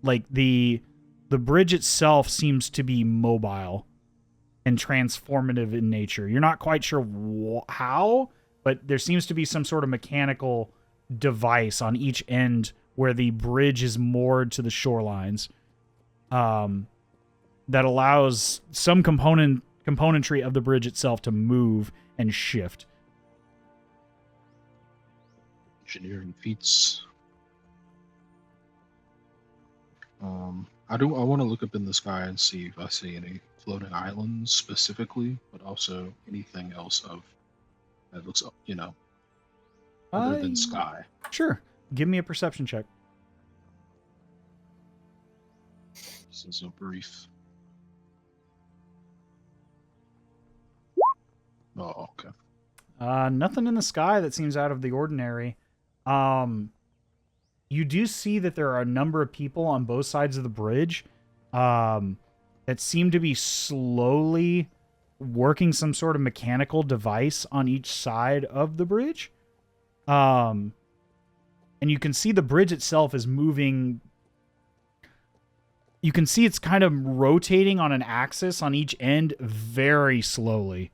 S1: Like the bridge itself seems to be mobile and transformative in nature. You're not quite sure how, but there seems to be some sort of mechanical device on each end where the bridge is moored to the shorelines, that allows some componentry of the bridge itself to move and shift.
S4: Engineering feats. I want to look up in the sky and see if I see any floating islands specifically, but also anything else that looks, other than sky.
S1: Sure. Give me a perception check.
S4: This is a brief. Oh, okay.
S1: Nothing in the sky that seems out of the ordinary. You do see that there are a number of people on both sides of the bridge that seem to be slowly working some sort of mechanical device on each side of the bridge. And you can see the bridge itself is moving. You can see it's kind of rotating on an axis on each end very slowly.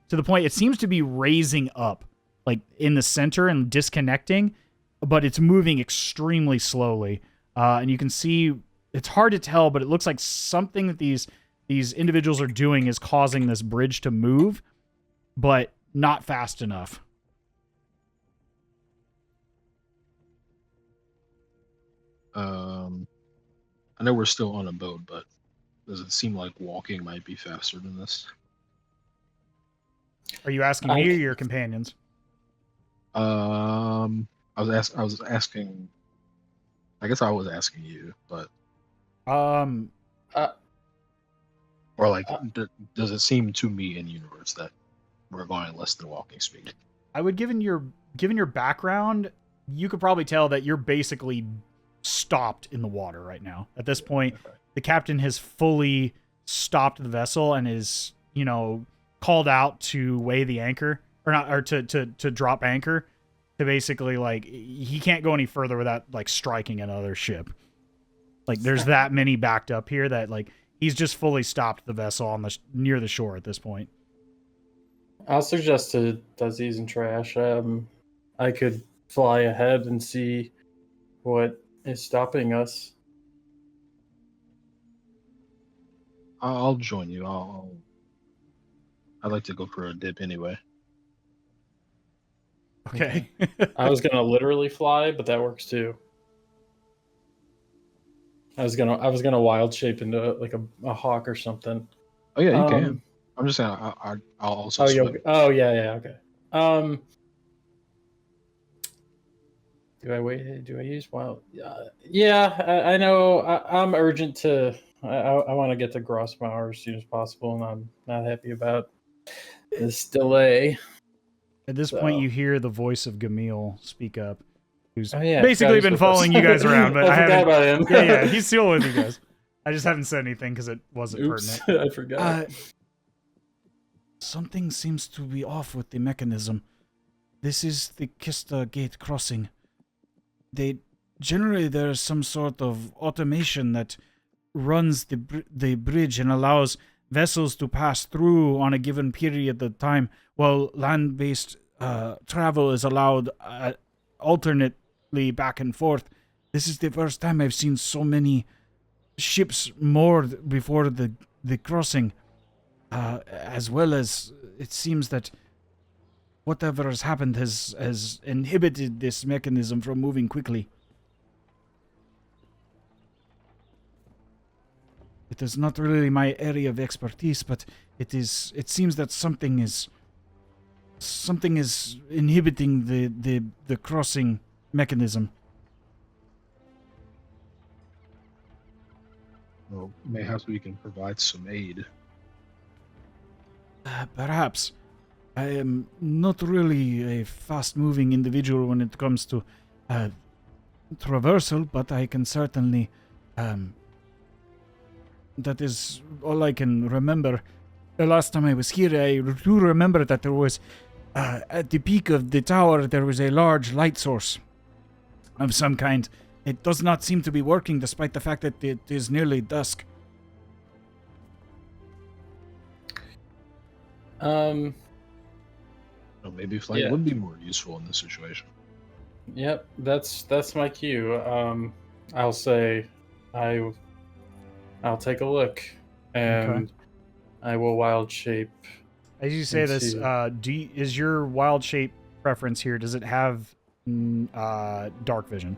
S1: To the point it seems to be raising up, like in the center and disconnecting, but it's moving extremely slowly. And you can see, it's hard to tell, but it looks like something that these individuals are doing is causing this bridge to move, but not fast enough.
S4: I know we're still on a boat, but does it seem like walking might be faster than this?
S1: Are you asking me or your companions?
S4: I was asking. I guess I was asking you, but does it seem to me in universe that we're going less than walking speed?
S1: I would, given your background, you could probably tell that you're basically stopped in the water right now. At this point, the captain has fully stopped the vessel and is, called out to weigh the anchor, to drop anchor, to basically, he can't go any further without striking another ship. There's that many backed up here that he's just fully stopped the vessel near the shore at this point.
S2: I'll suggest to Dazes and Trash, I could fly ahead and see what is stopping us.
S4: I'll join you. I'd like to go for a dip anyway.
S1: Okay.
S2: I was gonna literally fly, but that works too. I was gonna wild shape into a hawk or something.
S4: Oh yeah, you can. I'm just saying I'll also swim.
S2: Yeah, okay. Do I use wild? Yeah, I know. I'm urgent to I want to get to Grossmauer as soon as possible, and I'm not happy about this delay.
S1: At this point, you hear the voice of Gamil speak up, who's
S2: yeah,
S1: basically been following you guys around, but I
S2: forgot
S1: haven't.
S2: about him.
S1: Yeah, he's still with you guys. I just haven't said anything because it wasn't pertinent.
S2: I forgot.
S5: Something seems to be off with the mechanism. This is the Kista gate crossing. Generally there's some sort of automation that runs the bridge and allows vessels to pass through on a given period of time, while land-based travel is allowed alternately back and forth. This is the first time I've seen so many ships moored before the crossing, as well as it seems that whatever has happened has inhibited this mechanism from moving quickly. It is not really my area of expertise, but it seems that something is inhibiting the crossing mechanism.
S4: Well, mayhaps we can provide some aid.
S5: Perhaps. I am not really a fast-moving individual when it comes to traversal, but I can certainly... that is all I can remember. The last time I was here, I do remember that there was, at the peak of the tower, there was a large light source of some kind. It does not seem to be working, despite the fact that it is nearly dusk.
S4: Well, maybe flight would be more useful in this situation.
S2: Yep, that's my cue. I'll say I'll take a look, and I will wild shape.
S1: As you say this, is your wild shape preference here? Does it have dark vision?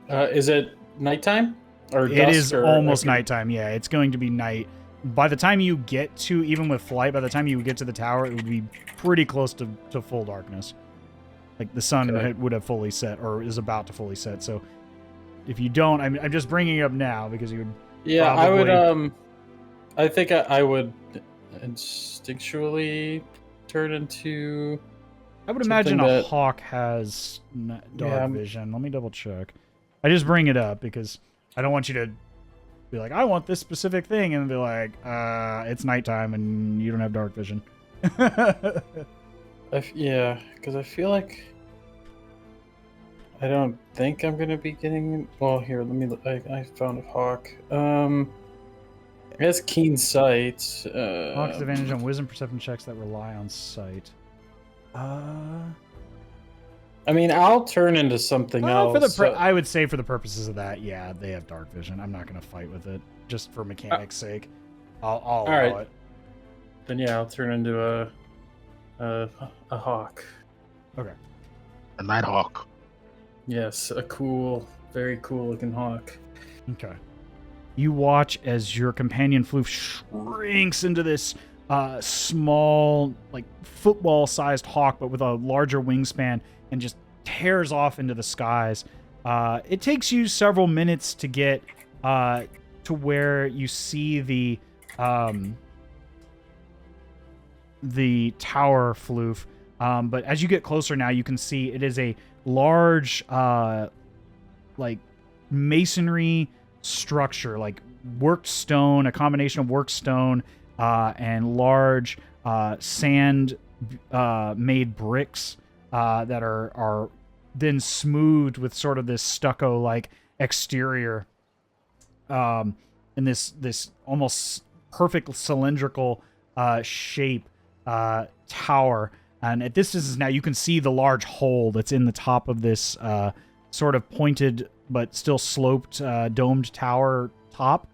S2: Is it nighttime or dusk?
S1: It is
S2: or,
S1: almost nighttime. Yeah, it's going to be night. By the time you get to, even with flight, by the time you get to the tower, it would be pretty close to full darkness. Like the sun would have fully set, or is about to fully set. So if you don't, I'm just bringing it up now because you would.
S2: Yeah, probably... I would. I think I would instinctually turn into.
S1: I would imagine a hawk has dark vision. Let me double check. I just bring it up because I don't want you to be like, I want this specific thing, and be like, it's nighttime and you don't have dark vision.
S2: Yeah, because I feel like I don't think I'm gonna be getting. Well, here, let me look. I found a hawk. It has keen sight.
S1: Hawk's advantage on wisdom perception checks that rely on sight.
S2: I mean, I'll turn into something else.
S1: I would say for the purposes of that, yeah, they have dark vision. I'm not going to fight with it, just for mechanics' sake. I'll allow it.
S2: Then yeah, I'll turn into a hawk.
S1: Okay.
S4: A night hawk.
S2: Yes, a cool, very cool looking hawk.
S1: Okay. You watch as your companion Floof shrinks into this small, like football-sized hawk, but with a larger wingspan, and just tears off into the skies. It takes you several minutes to get to where you see the tower, Floof. But as you get closer now, you can see it is a large, like masonry structure, like worked stone, a combination of worked stone and large sand made bricks that are then smoothed with sort of this stucco like exterior, in this almost perfect cylindrical shape tower. And at this distance now, you can see the large hole that's in the top of this sort of pointed but still sloped domed tower top.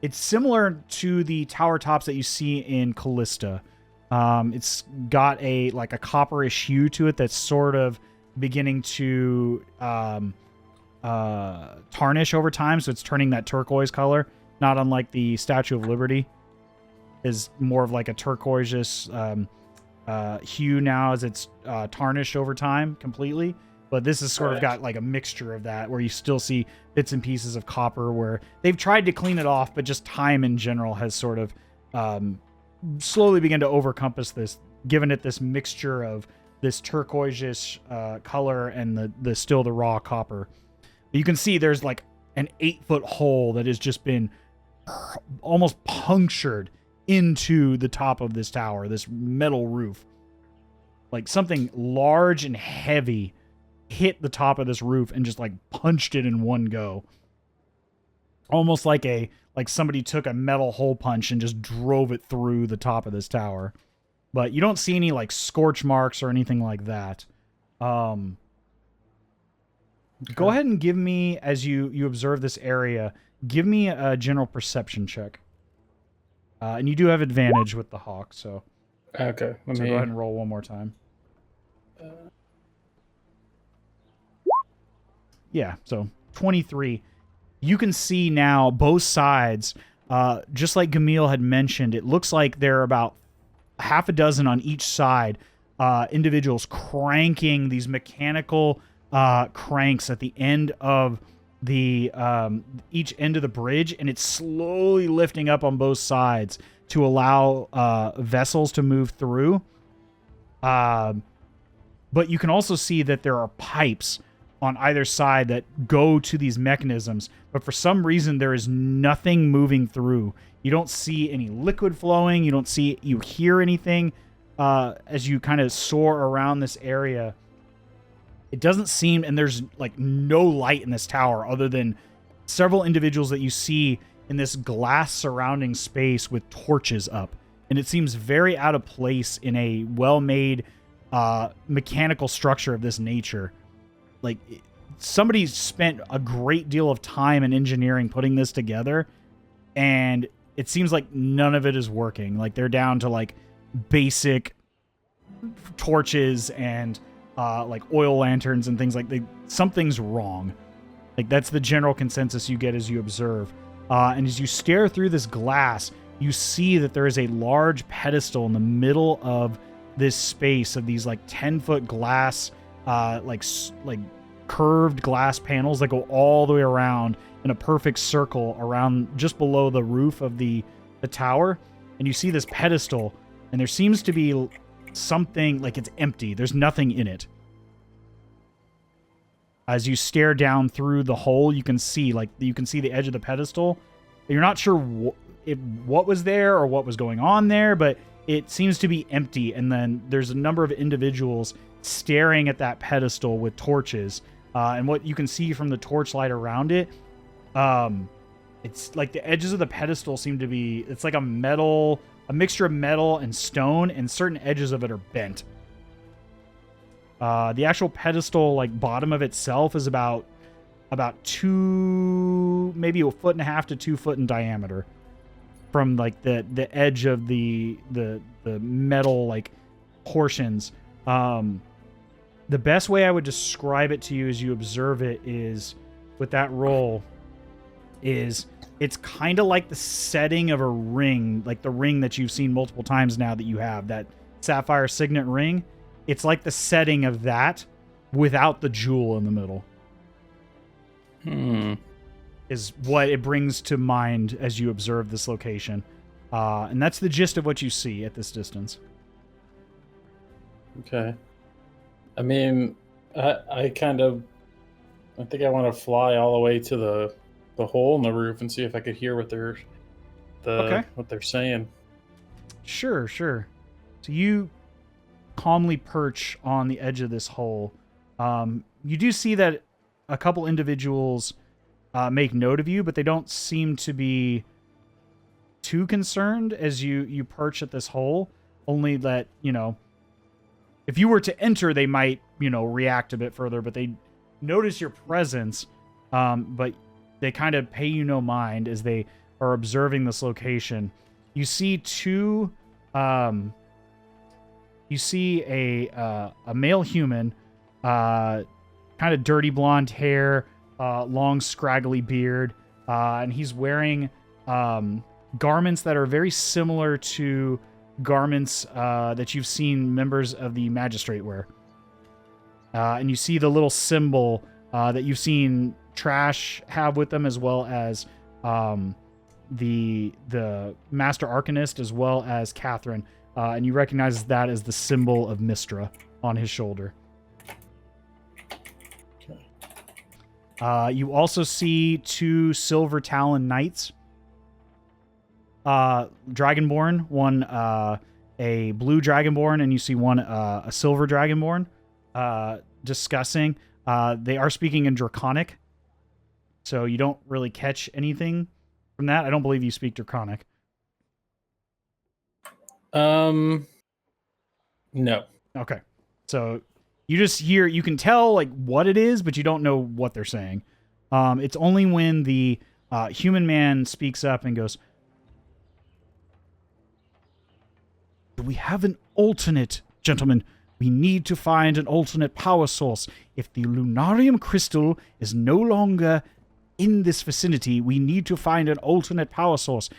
S1: It's similar to the tower tops that you see in Kista. It's got a copperish hue to it that's sort of beginning to tarnish over time, so it's turning that turquoise color, not unlike the Statue of Liberty is more of like a turquoise hue now as it's tarnished over time completely. But this has sort of got like a mixture of that, where you still see bits and pieces of copper where they've tried to clean it off, but just time in general has sort of slowly begun to overcompass this, giving it this mixture of this turquoise-ish color and the still the raw copper. You can see there's like an 8-foot hole that has just been almost punctured into the top of this tower, this metal roof. Like something large and heavy hit the top of this roof and just like punched it in one go. Almost like somebody took a metal hole punch and just drove it through the top of this tower. But you don't see any like scorch marks or anything like that. Go ahead and give me, as you observe this area, give me a general perception check. And you do have advantage with the hawk, so.
S2: Okay.
S1: Go ahead and roll one more time. Yeah, so 23. You can see now both sides, just like Gamil had mentioned, it looks like there are about half a dozen on each side, individuals cranking these mechanical cranks at the end of the each end of the bridge, and it's slowly lifting up on both sides to allow vessels to move through. But you can also see that there are pipes on either side that go to these mechanisms, but for some reason there is nothing moving through. You don't see any liquid flowing. You hear anything as you kind of soar around this area. It doesn't seem, and there's like no light in this tower other than several individuals that you see in this glass surrounding space with torches up. And it seems very out of place in a well-made mechanical structure of this nature. Like, somebody spent a great deal of time and engineering putting this together, and it seems like none of it is working. Like, they're down to like basic torches and like oil lanterns and things like that. Something's wrong. Like, that's the general consensus you get as you observe. And as you stare through this glass, you see that there is a large pedestal in the middle of this space of these like 10-foot glass, like curved glass panels that go all the way around in a perfect circle around just below the roof of the tower. And you see this pedestal, and there seems to be something like it's empty. There's nothing in it. As you stare down through the hole, you can see the edge of the pedestal. You're not sure what was there or what was going on there, but it seems to be empty. And then there's a number of individuals staring at that pedestal with torches. And what you can see from the torchlight around it, it's like the edges of the pedestal seem to be, it's like a mixture of metal and stone, and certain edges of it are bent. The actual pedestal, like bottom of itself, is about 2, maybe 1.5 to 2 foot in diameter from like the edge of the metal like portions. The best way I would describe it to you as you observe it is with that roll is it's kind of like the setting of a ring, like the ring that you've seen multiple times now that you have, that sapphire signet ring. It's like the setting of that without the jewel in the middle. Is what it brings to mind as you observe this location. And that's the gist of what you see at this distance.
S2: Okay. I mean, I think I want to fly all the way to the hole in the roof and see if I could hear what they're saying.
S1: Sure. So you calmly perch on the edge of this hole. You do see that a couple individuals make note of you, but they don't seem to be too concerned as you perch at this hole. Only that, if you were to enter, they might, react a bit further, but they notice your presence, but they kind of pay you no mind as they are observing this location. You see you see a male human, kind of dirty blonde hair, long scraggly beard, and he's wearing garments that are very similar to garments that you've seen members of the magistrate wear. and you see the little symbol that you've seen Trash have with them, as well as the Master Arcanist, as well as Catherine, and you recognize that as the symbol of Mystra on his shoulder. You also see 2 Silver Talon Knights. Dragonborn, one a blue Dragonborn, and you see one a silver Dragonborn discussing. They are speaking in Draconic, so you don't really catch anything from that. I don't believe you speak Draconic.
S2: No.
S1: Okay. So you just hear, you can tell like what it is, but you don't know what they're saying. It's only when the human man speaks up and goes, "We have an alternate, gentlemen. We need to find an alternate power source. If the Lunarium crystal is no longer in this vicinity, we need to find an alternate power source.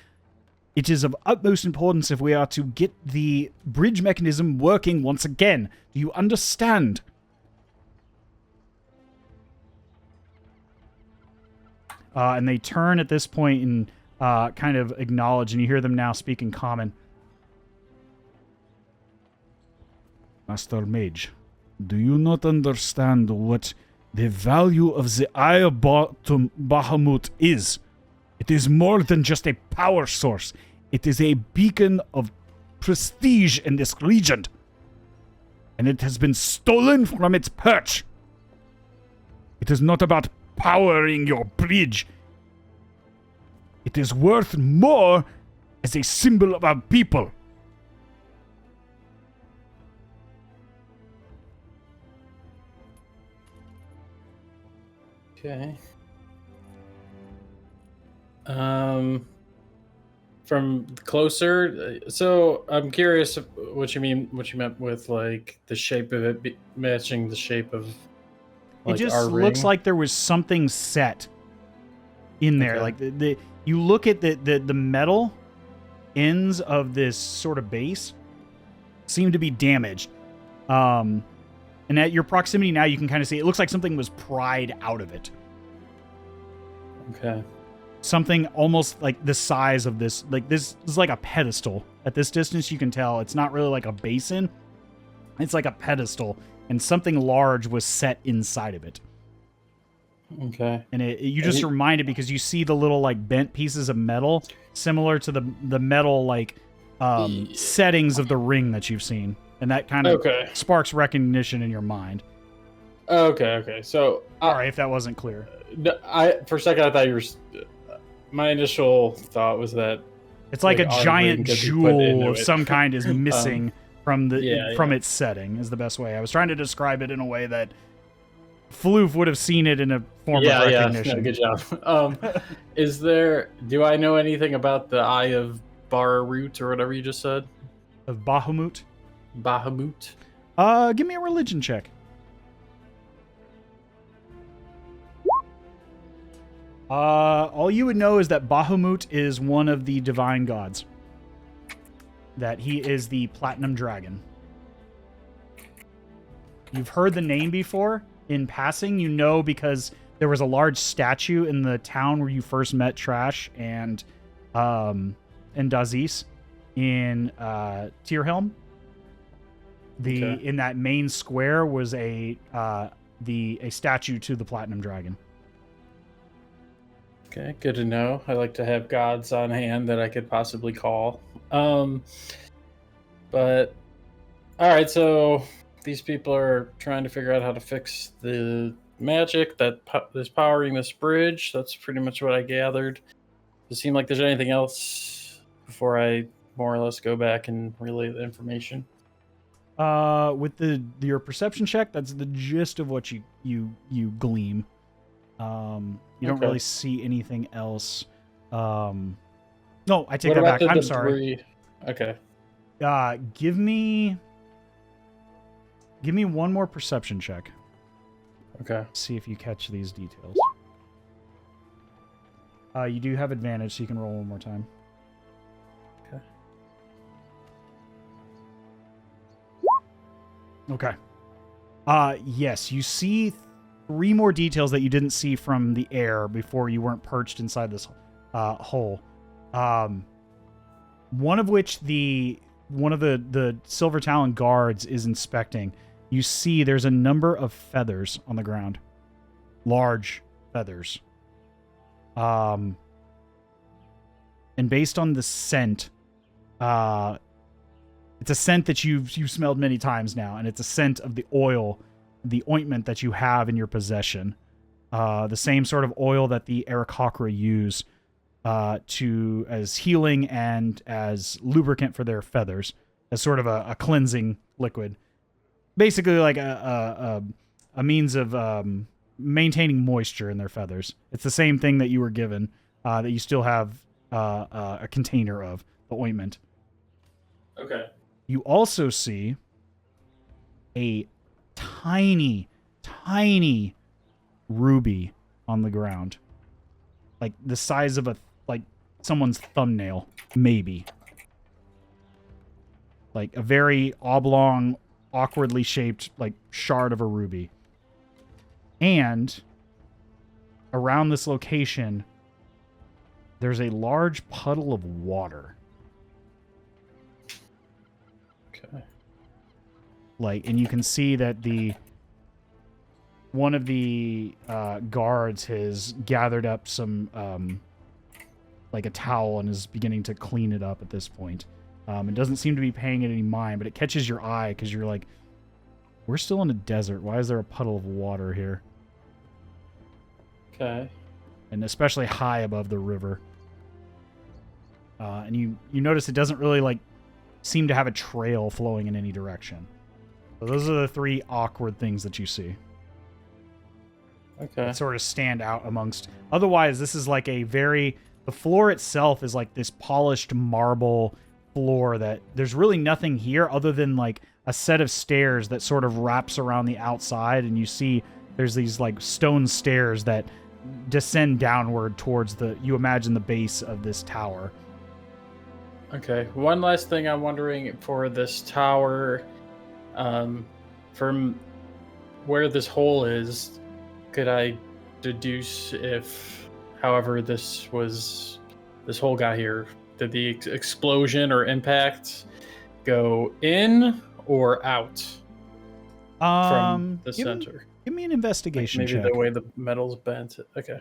S1: It is of utmost importance if we are to get the bridge mechanism working once again. Do you understand?" And they turn at this point and kind of acknowledge, and you hear them now speak in common. "Master Mage, do you not understand what the value of the Eye of Bahamut is? It is more than just a power source. It is a beacon of prestige in this region. And it has been stolen from its perch. It is not about powering your bridge. It is worth more as a symbol of our people."
S2: Okay. From closer, so I'm curious what you meant with like the shape of it matching the shape of like
S1: it just
S2: our
S1: looks
S2: ring.
S1: like there was something set in there.
S2: Okay.
S1: Like you look at the metal ends of this sort of base seem to be damaged. And at your proximity now, you can kind of see it looks like something was pried out of it.
S2: Okay.
S1: Something almost like the size of this. Like this is like a pedestal. At this distance, you can tell it's not really like a basin. It's like a pedestal, and something large was set inside of it.
S2: Okay.
S1: And you just reminded because you see the little like bent pieces of metal, similar to the metal like settings of the ring that you've seen, and that kind of sparks recognition in your mind.
S2: Okay. So,
S1: Sorry if that wasn't clear.
S2: For a second I thought you were. My initial thought was that
S1: It's like a
S2: our
S1: giant
S2: ring could be put
S1: jewel
S2: into
S1: of
S2: it.
S1: some kind is missing from
S2: Yeah.
S1: its setting. Is the best way. I was trying to describe it in a way that Floof would have seen it in a form of recognition.
S2: Yeah, good job. Do I know anything about the Eye of Bahamut or whatever you just said?
S1: Of Bahamut?
S2: Bahamut?
S1: Give me a religion check. All you would know is that Bahamut is one of the divine gods. That he is the Platinum Dragon. You've heard the name before. In passing, you know because there was a large statue in the town where you first met Trash and Dazes in Tierhelm. In that main square was a statue to the Platinum Dragon.
S2: Okay, good to know. I like to have gods on hand that I could possibly call. But all right, so these people are trying to figure out how to fix the magic that is powering this bridge. That's pretty much what I gathered. Does it seem like there's anything else before I more or less go back and relay the information?
S1: With your perception check, that's the gist of what you glean. You don't really see anything else. No, I take that back. I'm sorry.
S2: Okay.
S1: Give me one more perception check.
S2: Okay.
S1: See if you catch these details. You do have advantage, so you can roll one more time.
S2: Okay.
S1: Okay. Yes, you see 3 more details that you didn't see from the air before you weren't perched inside this hole. One of which one of the Silver Talon guards is inspecting. You see there's a number of feathers on the ground. Large feathers. And based on the scent, it's a scent that you've smelled many times now, and it's a scent of the oil, the ointment that you have in your possession. The same sort of oil that the Aarakocra use as healing and as lubricant for their feathers, as sort of a cleansing liquid. Basically like a means of maintaining moisture in their feathers. It's the same thing that you were given, that you still have a container of, the ointment.
S2: Okay.
S1: You also see a tiny, tiny ruby on the ground. Like the size of someone's thumbnail, maybe. Like a very oblong, awkwardly shaped, shard of a ruby. And around this location, there's a large puddle of water.
S2: Okay.
S1: And you can see that one of the guards has gathered up some, a towel and is beginning to clean it up at this point. It doesn't seem to be paying it any mind, but it catches your eye because you're like, we're still in a desert. Why is there a puddle of water here?
S2: Okay.
S1: And especially high above the river. And you notice it doesn't really, seem to have a trail flowing in any direction. So those are the 3 awkward things that you see.
S2: Okay.
S1: That sort of stand out amongst. Otherwise, this is the floor itself is like this polished marble floor that there's really nothing here other than a set of stairs that sort of wraps around the outside, and you see there's these stone stairs that descend downward towards you imagine the base of this tower.
S2: Okay. One last thing I'm wondering for this tower, from where this hole is, could I deduce if, however this hole got here, did the explosion or impact go in or out from the center?
S1: Give me an investigation
S2: maybe
S1: check.
S2: the way the metal's bent. Okay.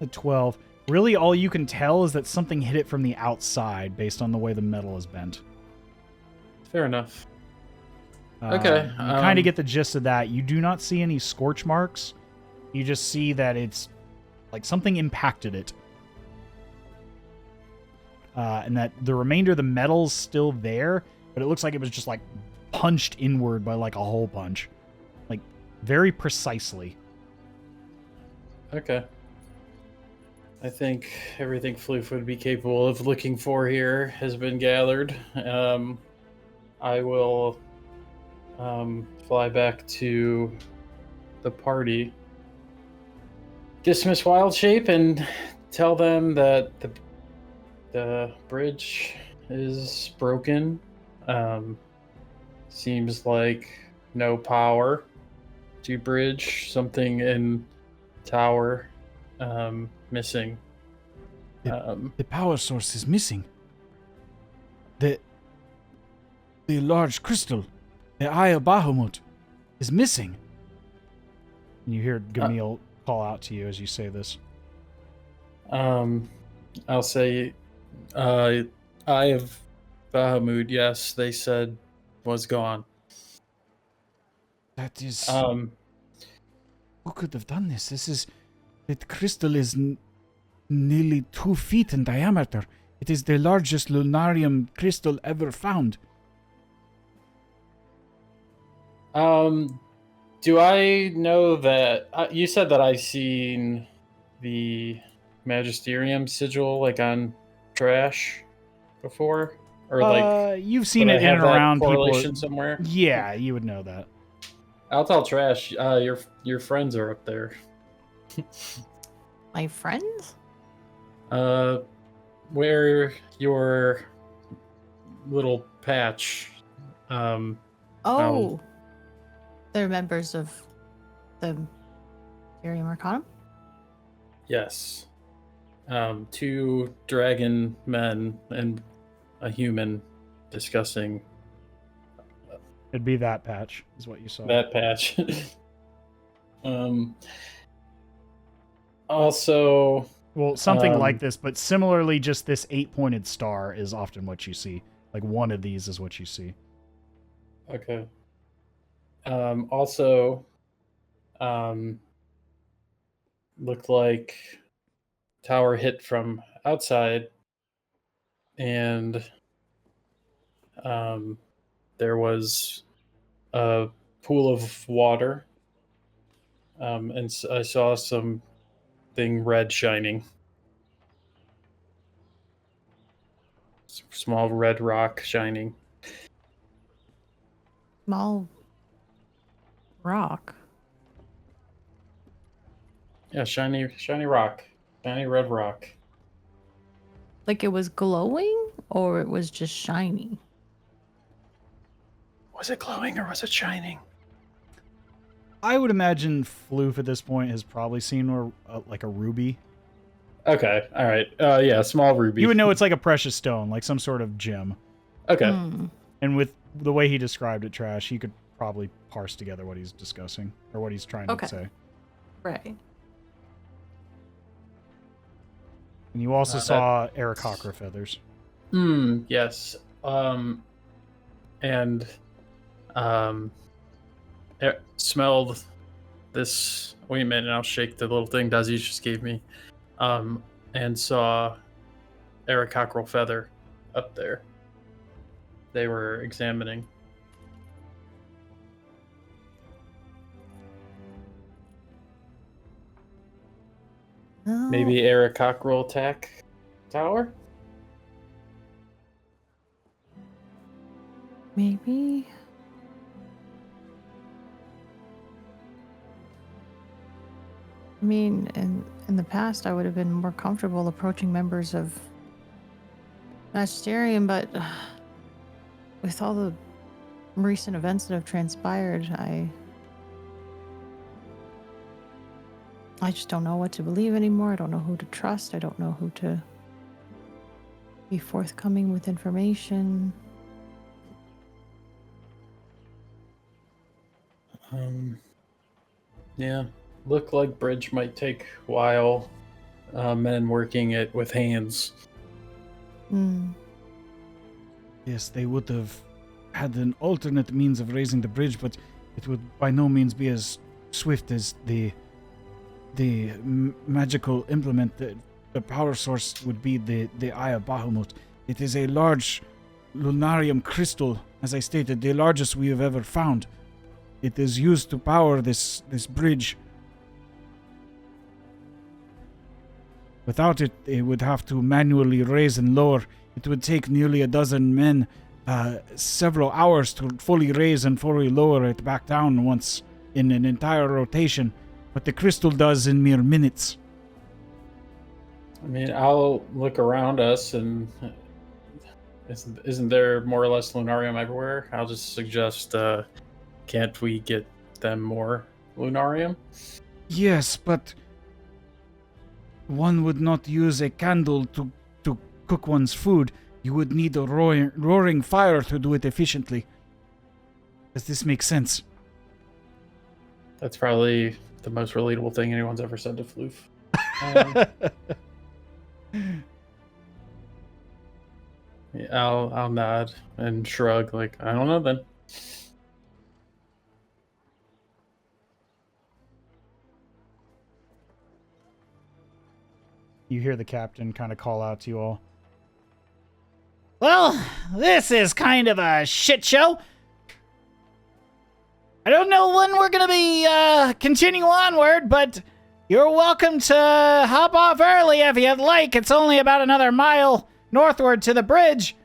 S1: A 12. Really, all you can tell is that something hit it from the outside based on the way the metal is bent.
S2: Fair enough. Okay.
S1: You kind of get the gist of that. You do not see any scorch marks. You just see that it's something impacted it. And that the remainder of the metal's still there, but it looks like it was just punched inward by a hole punch. Very precisely.
S2: Okay. I think everything Floof would be capable of looking for here has been gathered. I will fly back to the party, dismiss Wild Shape, and tell them that the bridge is broken. Seems like no power to bridge. Something in tower missing.
S5: The power source is missing. The large crystal, the Eye of Bahamut, is missing.
S1: And you hear Gamil call out to you as you say this.
S2: I'll say, Eye of Bahamut, yes, they said was gone.
S5: That is... Who could have done this? The crystal is nearly 2 feet in diameter. It is the largest lunarium crystal ever found.
S2: Do I know that you said that I seen the Magisterium sigil on trash before, or
S1: you've seen it in and around people
S2: somewhere?
S1: Yeah, you would know that.
S2: I'll tell Trash. Your friends are up there.
S3: My friends?
S2: Where your little patch.
S3: Oh, they're members of the Imperium Arcanum?
S2: Yes. 2 dragon men and a human discussing
S1: It'd be that patch, is what you saw.
S2: that patch. Also,
S1: Well, something like this, but similarly, just this 8-pointed star is often what you see. Like one of these is what you see.
S2: okay. Also, looked like tower hit from outside, and there was a pool of water, and I saw something red shining. Small red rock shining.
S3: Small rock.
S2: Yeah, shiny rock. Shiny red rock.
S3: Like it was glowing or it was just shiny?
S2: Was it glowing or was it shining?
S1: I would imagine Floof at this point has probably seen like a ruby.
S2: Okay, all right. Yeah, small ruby.
S1: You would know it's like a precious stone, like some sort of gem.
S2: Okay.
S3: Hmm.
S1: And with the way he described it, Trash, he could probably parse together what he's discussing or what he's trying to say.
S3: Right.
S1: And you also saw Aarakocra feathers.
S2: Yes. And smelled this ointment, and I'll shake the little thing Dazes just gave me. And saw Aarakocra feather up there. They were examining.
S3: Oh,
S2: Maybe Aarakocra attack tower?
S3: maybe. I mean, in the past, I would have been more comfortable approaching members of Magisterium, but with all the recent events that have transpired, I just don't know what to believe anymore. I don't know who to trust. I don't know who to be forthcoming with information.
S2: Yeah. Look like bridge might take a while. Men working it with hands.
S5: Yes, they would have had an alternate means of raising the bridge, but it would by no means be as swift as the magical implement. The power source would be the Eye of Bahamut. It is a large lunarium crystal, as I stated, the largest we have ever found. It is used to power this bridge. Without it, they would have to manually raise and lower. It would take nearly a dozen men several hours to fully raise and fully lower it back down once in an entire rotation. But the crystal does in mere minutes.
S2: I mean, I'll look around us, and isn't there more or less lunarium everywhere? I'll just suggest, can't we get them more lunarium?
S5: Yes, but one would not use a candle to cook one's food. You would need a roaring fire to do it efficiently. Does this make sense?
S2: That's probably the most relatable thing anyone's ever said to Floof. Yeah, I'll nod and shrug, like, I don't know then.
S1: You hear the captain kind of call out to you all.
S5: Well, this is kind of a shit show. I don't know when we're going to be continuing onward, but you're welcome to hop off early if you'd like. It's only about another mile northward to the bridge.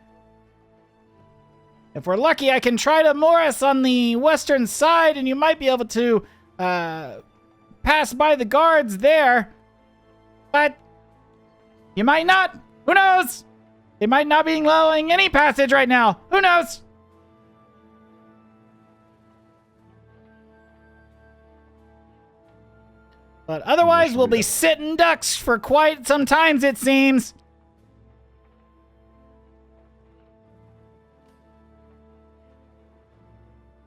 S5: If we're lucky, I can try to moor us on the western side, and you might be able to pass by the guards there. But you might not. Who knows?
S1: They might not be allowing any passage right now. Who knows? But otherwise, we'll be sitting ducks for quite some times, it seems.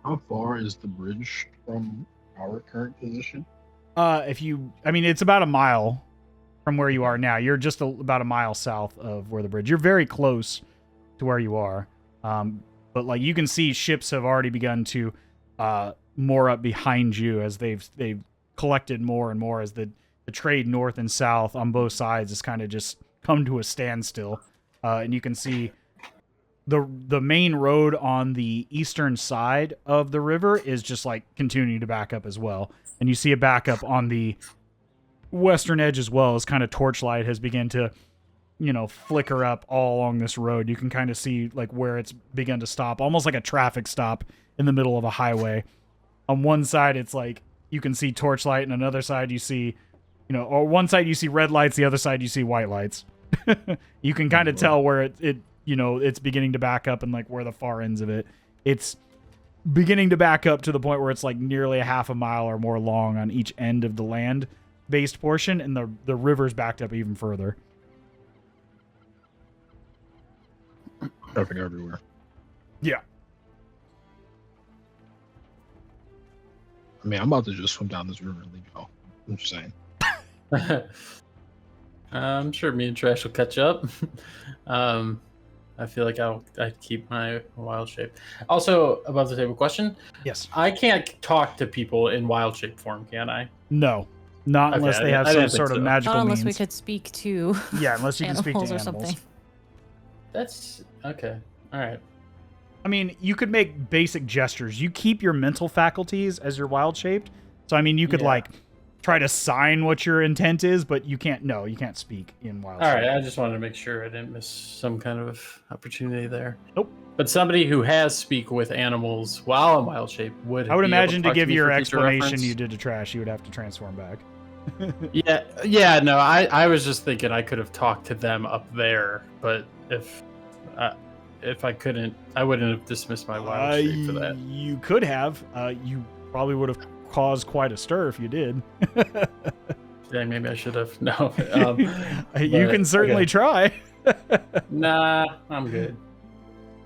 S4: How far is the bridge from our current position?
S1: It's about a mile from where you are now. You're just about a mile south of where the bridge. You're very close to where you are. But like you can see, ships have already begun to moor up behind you as they've collected more and more as the trade north and south on both sides has kind of just come to a standstill. And you can see the main road on the eastern side of the river is just like continuing to back up as well. And you see a backup on the western edge as well as kind of torchlight has begun to, flicker up all along this road. You can kind of see like where it's begun to stop, almost like a traffic stop in the middle of a highway. On one side, it's like you can see torchlight, and another side you see, or one side you see red lights, the other side you see white lights. You can kind of tell where it's beginning to back up and like where the far ends of it. It's beginning to back up to the point where it's like nearly a half a mile or more long on each end of the land-based portion, and the river's backed up even further.
S4: Traffic everywhere.
S1: Yeah.
S4: I mean, I'm about to just swim down this river and leave y'all. I'm just saying.
S2: I'm sure me and Trash will catch up. I feel like I'd keep my wild shape. Also, about the table question.
S1: Yes.
S2: I can't talk to people in wild shape form, can I?
S1: No. Not unless they have some sort of magical
S3: Not unless
S1: means.
S3: we could speak to
S1: Yeah, unless you can speak to
S3: animals or
S1: animals.
S3: something.
S2: That's okay. All right.
S1: I mean, you could make basic gestures. You keep your mental faculties as your wild shaped. So, I mean, you could like try to sign what your intent is, but you can't speak in wild
S2: All
S1: shape.
S2: right. I just wanted to make sure I didn't miss some kind of opportunity there.
S1: Nope.
S2: But somebody who has speak with animals while in wild shape would.
S1: I would
S2: be able
S1: imagine to
S2: talk
S1: give
S2: me
S1: your
S2: for future
S1: explanation
S2: reference.
S1: you did to Trash, you would have to transform back.
S2: Yeah. No, I was just thinking I could have talked to them up there, but if I couldn't, I wouldn't have dismissed my wild shape for that.
S1: You could have. You probably would have caused quite a stir if you did.
S2: Yeah, maybe I should have. No.
S1: You can certainly try.
S2: Nah, I'm good.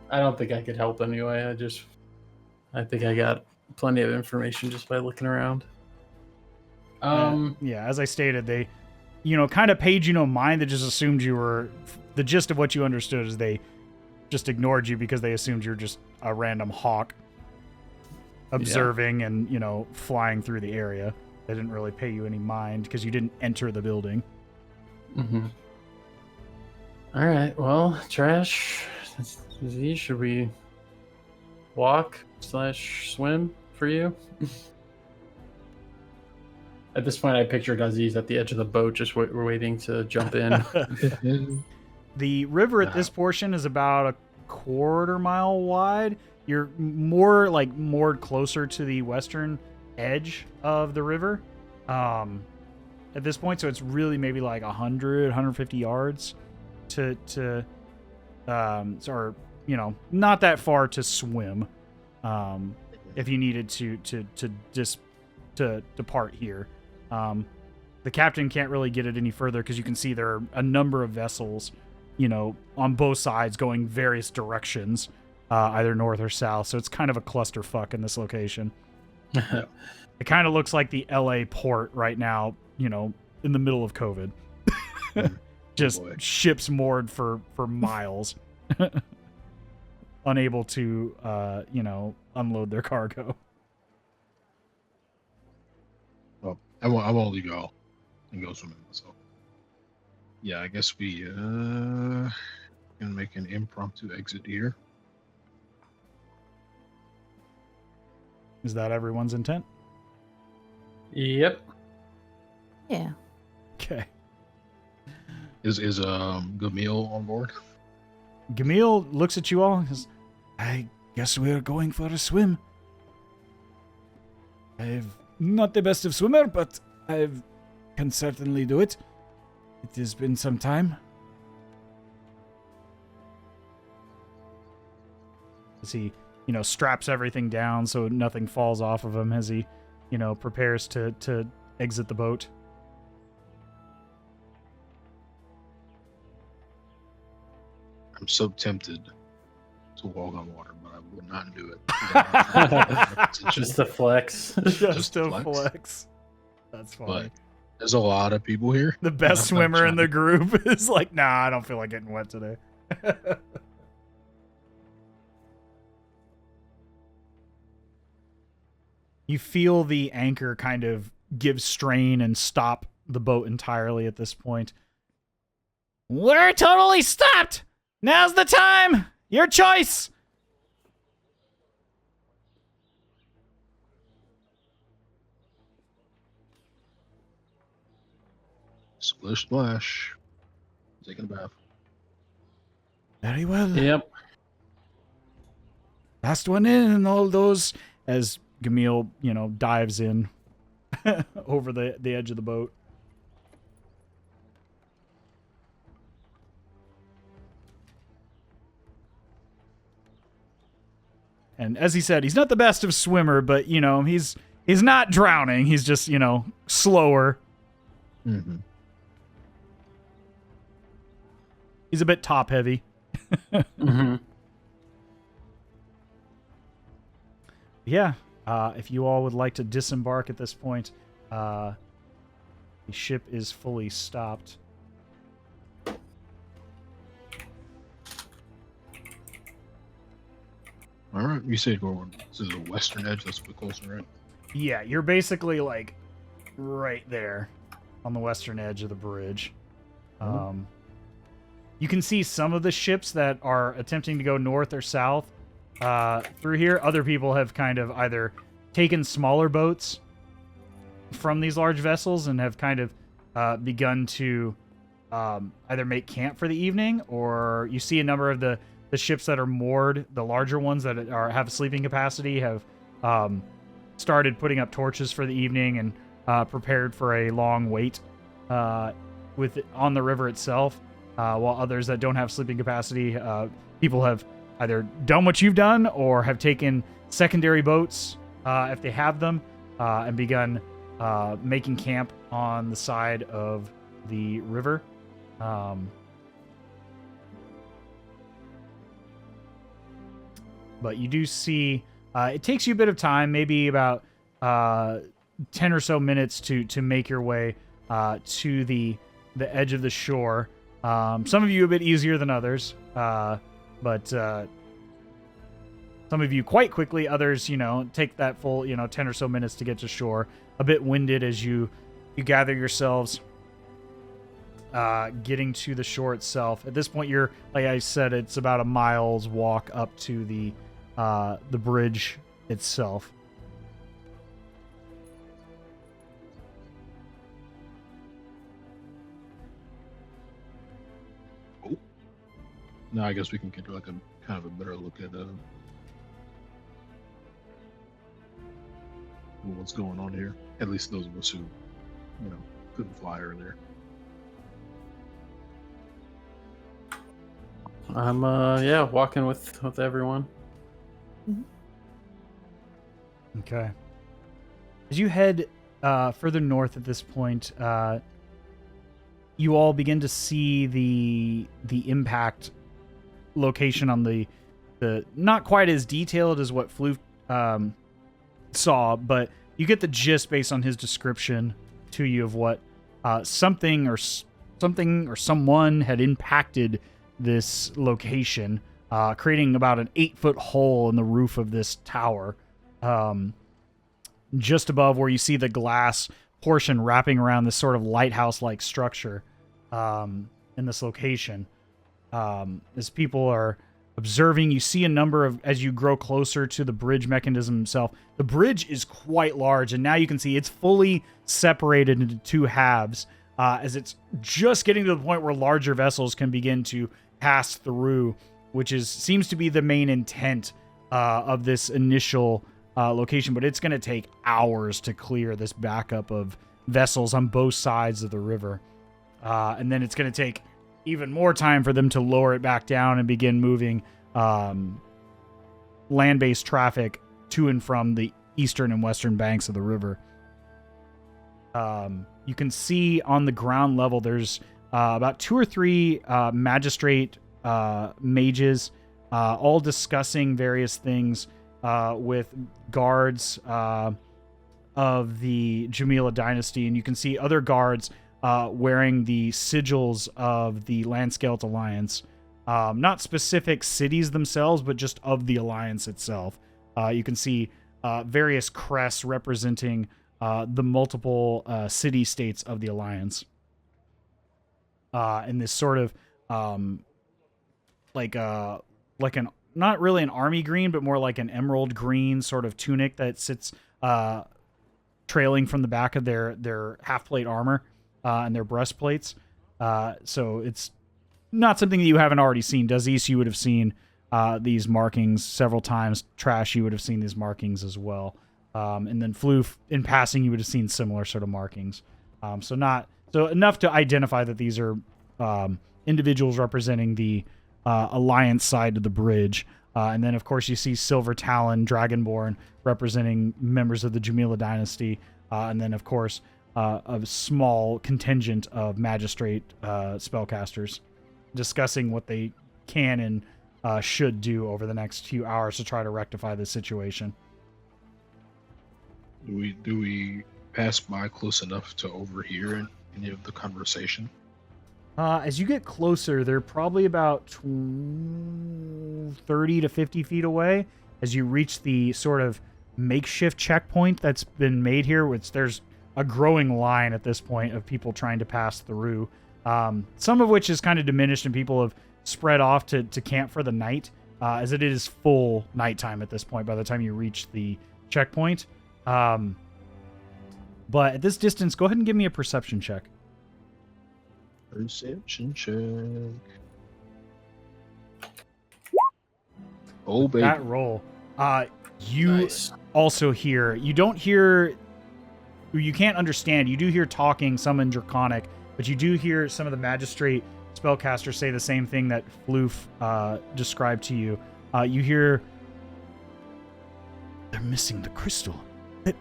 S2: I don't think I could help anyway. I think I got plenty of information just by looking around.
S1: Yeah, as I stated, they, kind of paid you no mind. They just assumed you were. The gist of what you understood is they just ignored you because they assumed you're just a random hawk observing and, flying through the area. They didn't really pay you any mind because you didn't enter the building.
S2: Mm-hmm. All right. Well, Trash, should we walk/swim for you? At this point, I picture Dazes at the edge of the boat, just waiting to jump in.
S1: The river at this portion is about a quarter mile wide. You're more like moored closer to the western edge of the river at this point, so it's really maybe like 150 yards to or not that far to swim if you needed to depart here. The captain can't really get it any further because you can see there are a number of vessels on both sides going various directions, either north or south. So it's kind of a clusterfuck in this location. It kind of looks like the LA port right now, in the middle of COVID. Just ships moored for miles, unable to, unload their cargo.
S4: Well, I won't only go and go swimming. So, yeah, I guess we can make an impromptu exit here.
S1: Is that everyone's intent?
S2: Yep.
S3: Yeah.
S1: Okay.
S4: Is Gamil on board?
S1: Gamil looks at you all and says, I guess we're going for a swim. I'm not the best of swimmer, but I can certainly do it. It has been some time. as he, straps everything down so nothing falls off of him as he, prepares to exit the boat.
S4: I'm so tempted to walk on water, but I would not do it.
S2: Just a flex.
S1: Just a
S4: flex.
S1: flex. That's funny.
S4: But there's a lot of people here.
S1: The best swimmer in the group is like, nah, I don't feel like getting wet today. You feel the anchor kind of give strain and stop the boat entirely at this point. We're totally stopped! Now's the time! Your choice!
S4: Splish splash. Taking a bath.
S1: Very well.
S2: Yep.
S1: Last one in and all those, as Gamil, dives in over the edge of the boat. And as he said, he's not the best of swimmer, but, he's not drowning. He's just, slower.
S4: Mm-hmm.
S1: He's a bit top heavy.
S2: Mm-hmm.
S1: Yeah. If you all would like to disembark at this point, the ship is fully stopped.
S4: All right, you said going to the western edge. That's a bit closer, right?
S1: Yeah, you're basically like right there on the western edge of the bridge. You can see some of the ships that are attempting to go north or south through here. Other people have kind of either taken smaller boats from these large vessels and have kind of begun to either make camp for the evening, or you see a number of the ships that are moored, the larger ones that have sleeping capacity, have started putting up torches for the evening and prepared for a long wait on the river itself. While others that don't have sleeping capacity, people have either done what you've done or have taken secondary boats, if they have them, and begun making camp on the side of the river. But you do see, it takes you a bit of time, maybe about 10 or so minutes to make your way to the edge of the shore. Some of you a bit easier than others, but some of you quite quickly. Others, take that full, 10 or so minutes to get to shore. A bit winded as you gather yourselves, getting to the shore itself. At this point, you're, like I said, it's about a mile's walk up to the bridge itself.
S4: Now I guess we can get like a kind of a better look at what's going on here. At least those of us who, couldn't fly earlier.
S2: I'm walking with everyone.
S1: Okay. As you head further north at this point, you all begin to see the impact location on the not quite as detailed as what Floof saw, but you get the gist based on his description to you of what something or someone had impacted this location, creating about an 8-foot hole in the roof of this tower, just above where you see the glass portion wrapping around this sort of lighthouse-like structure in this location. As people are observing, you see a number of, as you grow closer to the bridge mechanism itself, the bridge is quite large, and now you can see it's fully separated into two halves, as it's just getting to the point where larger vessels can begin to pass through, which seems to be the main intent of this initial location, but it's going to take hours to clear this backup of vessels on both sides of the river. And then it's going to take even more time for them to lower it back down and begin moving land-based traffic to and from the eastern and western banks of the river. You can see on the ground level there's about 2 or 3 magistrate mages, all discussing various things with guards of the Jamila dynasty, and you can see other guards wearing the sigils of the Landscale Alliance. Not specific cities themselves, but just of the Alliance itself. You can see various crests representing the multiple city-states of the Alliance. In this sort of like an not really an army green, but more like an emerald green sort of tunic that sits trailing from the back of their half-plate armor and their breastplates. So it's not something that you haven't already seen. Dazes, you would have seen these markings several times. Trash, you would have seen these markings as well. And then Floof, in passing, you would have seen similar sort of markings. So enough to identify that these are individuals representing the Alliance side of the bridge. And then, of course, you see Silver Talon, Dragonborn, representing members of the Jamila dynasty. And then, of course, a small contingent of magistrate spellcasters discussing what they can and should do over the next few hours to try to rectify this situation.
S4: Do we pass by close enough to overhear any of the conversation?
S1: As you get closer, they're probably about 30 to 50 feet away. As you reach the sort of makeshift checkpoint that's been made here, which there's a growing line at this point of people trying to pass through. Some of which is kind of diminished and people have spread off to camp for the night, as it is full nighttime at this point by the time you reach the checkpoint. But at this distance, go ahead and give me a perception check.
S4: Perception check. Oh, baby.
S1: That roll. You
S2: Nice.
S1: also hear, you don't hear, you can't understand, you do hear talking, some in Draconic, but you do hear some of the magistrate spellcasters say the same thing that Floof described to you. You hear,
S5: They're missing the crystal. They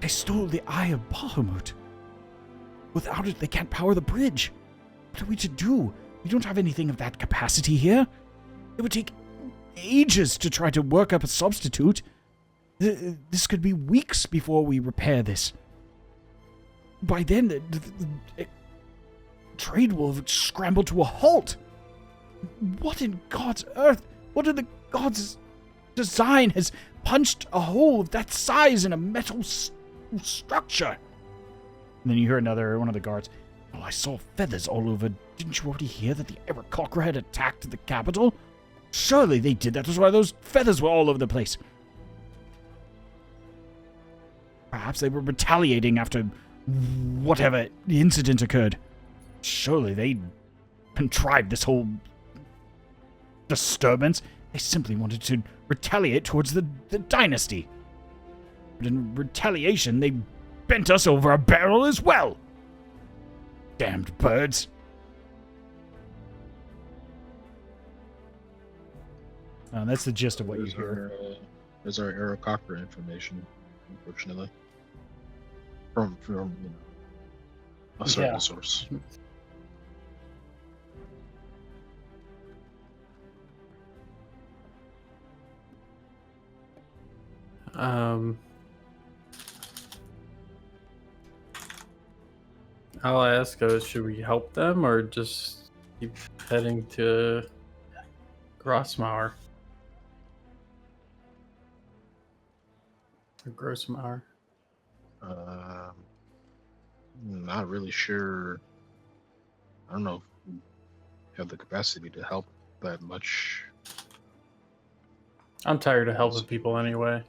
S5: stole the Eye of Bahamut. Without it, they can't power the bridge. What are we to do? We don't have anything of that capacity here. It would take ages to try to work up a substitute. This could be weeks before we repair this. By then, the trade will have scrambled to a halt. What in God's earth? What in the God's design has punched a hole of that size in a metal structure?
S1: and then you hear one of the guards.
S5: Oh, I saw feathers all over. Didn't you already hear that the Aarakocra had attacked the capital? Surely they did. That was why those feathers were all over the place. Perhaps they were retaliating after whatever incident occurred. Surely they contrived this whole disturbance. They simply wanted to retaliate towards the dynasty. But in retaliation, they bent us over a barrel as well. Damned birds.
S1: That's the gist of what you
S4: There's
S1: hear.
S4: There's our Aarakocra information, unfortunately. From a certain source.
S2: I'll ask, should we help them or just keep heading to Grossmauer? Or Grossmauer?
S4: Not really sure. I don't know if we have the capacity to help that much.
S2: I'm tired of helping people anyway.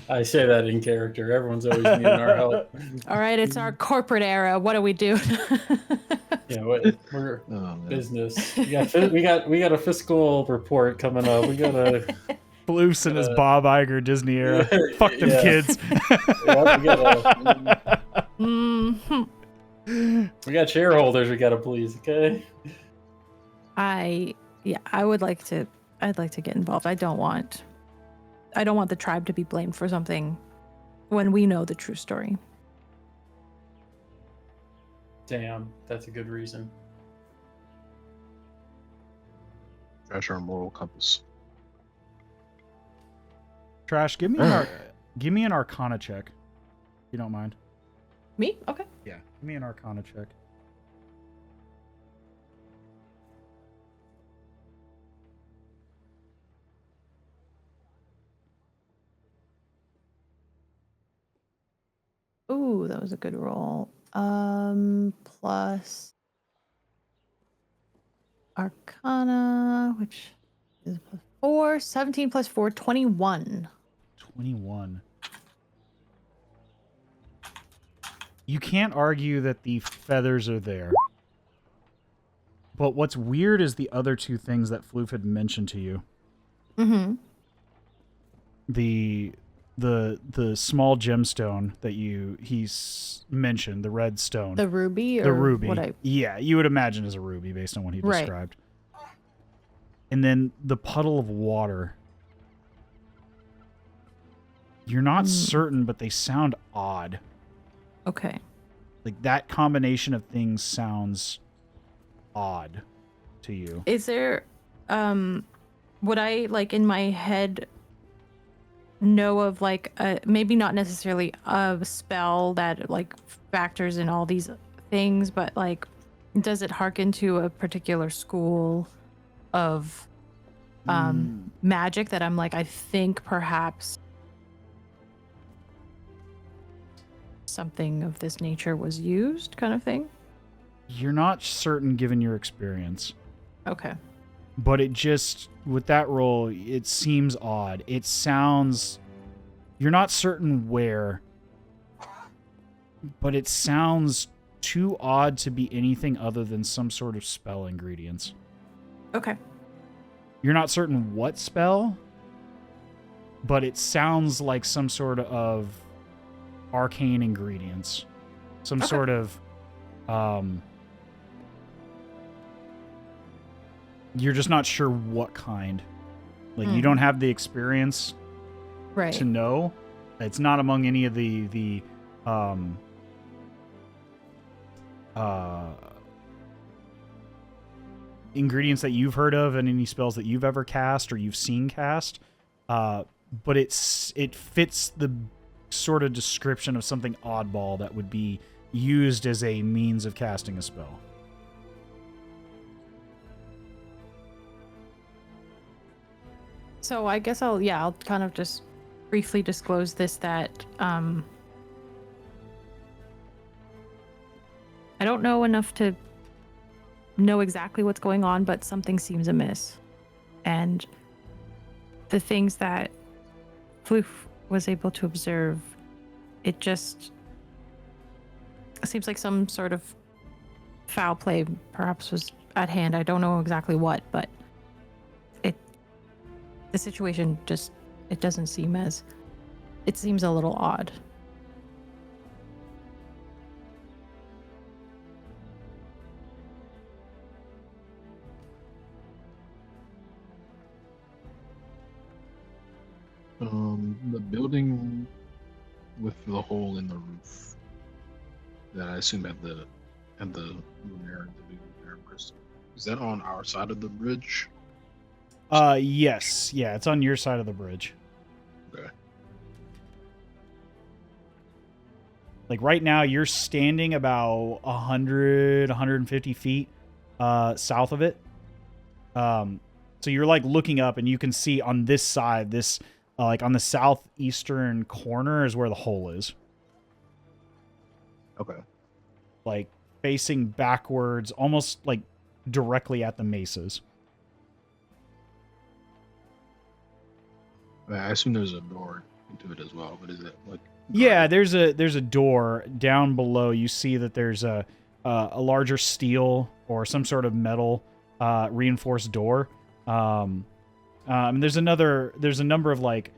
S2: I say that in character. Everyone's always needing our help.
S3: All right, it's our corporate era. What do we do?
S2: Yeah, we're business. We got a fiscal report coming up. We gotta.
S1: Floof's in his Bob Iger Disney era. Fuck them kids.
S3: Mhm.
S2: We got shareholders we gotta please, okay?
S3: I would like to. I'd like to get involved. I don't want the tribe to be blamed for something when we know the true story.
S2: Damn, that's a good reason.
S4: Trash our moral compass.
S1: Trash, give me an Arcana check, if you don't mind.
S3: Me? Okay.
S1: Yeah, give me an Arcana check.
S3: Ooh, that was a good roll. Plus Arcana, which is plus 4, 17 plus 4, 21.
S1: 21. You can't argue that the feathers are there. But what's weird is the other two things that Floof had mentioned to you.
S3: Mm-hmm.
S1: The small gemstone that he's mentioned, the red stone.
S3: The ruby? Or
S1: the ruby.
S3: What
S1: Yeah, you would imagine as a ruby based on what he
S3: Right.
S1: described. And then the puddle of water. You're not certain, but they sound odd.
S3: Okay.
S1: Like that combination of things sounds odd to you.
S3: Is there, would I, like, in my head know of, like, maybe not necessarily a spell that, like, factors in all these things, but, like, does it harken to a particular school of magic that I'm like, I think perhaps something of this nature was used, kind of thing?
S1: You're not certain given your experience.
S3: Okay.
S1: But it just, with that roll, it seems odd. It sounds, you're not certain where, but it sounds too odd to be anything other than some sort of spell ingredients.
S3: Okay.
S1: You're not certain what spell, but it sounds like some sort of arcane ingredients. Some
S3: Okay.
S1: sort of, you're just not sure what kind. Like, you don't have the experience
S3: Right.
S1: to know. It's not among any of the ingredients that you've heard of and any spells that you've ever cast or you've seen cast. But it fits the sort of description of something oddball that would be used as a means of casting a spell.
S3: So I guess I'll kind of just briefly disclose this, that I don't know enough to know exactly what's going on, but something seems amiss. And the things that Floof was able to observe, it just seems like some sort of foul play perhaps was at hand. I don't know exactly what, but the situation just, it doesn't seem as, it seems a little odd.
S4: The building with the hole in the roof that I assume had the lunar, the big lunar crystal. Is that on our side of the bridge?
S1: Yes. Yeah, it's on your side of the bridge.
S4: Okay.
S1: Like right now, you're standing about 100, 150 feet south of it. So you're like looking up and you can see on this side, this like on the southeastern corner is where the hole is.
S4: Okay.
S1: Like facing backwards, almost like directly at the mesas.
S4: I assume there's a door into it as well, but is it like?
S1: Yeah, there's a door down below. You see that there's a larger steel or some sort of metal reinforced door. There's a number of like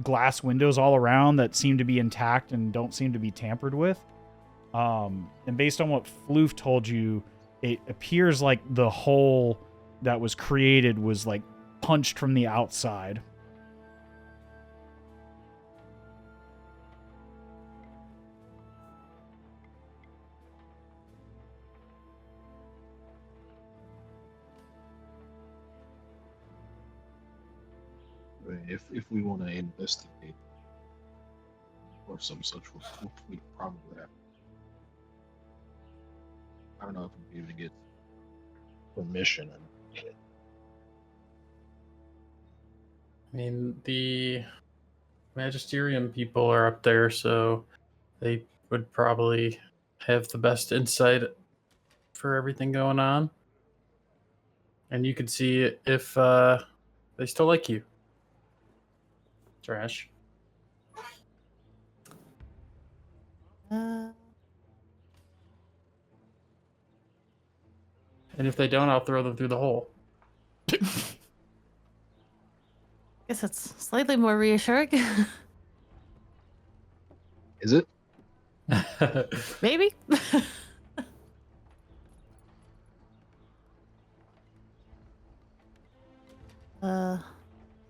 S1: glass windows all around that seem to be intact and don't seem to be tampered with. And based on what Floof told you, it appears like the hole that was created was like punched from the outside.
S4: If we want to investigate or some such, we probably have. I don't know if we'd be able to get permission.
S2: I mean, the Magisterium people are up there, so they would probably have the best insight for everything going on. And you could see if they still like you. Trash. And if they don't, I'll throw them through the hole.
S3: Guess that's slightly more reassuring.
S4: Is it?
S3: Maybe.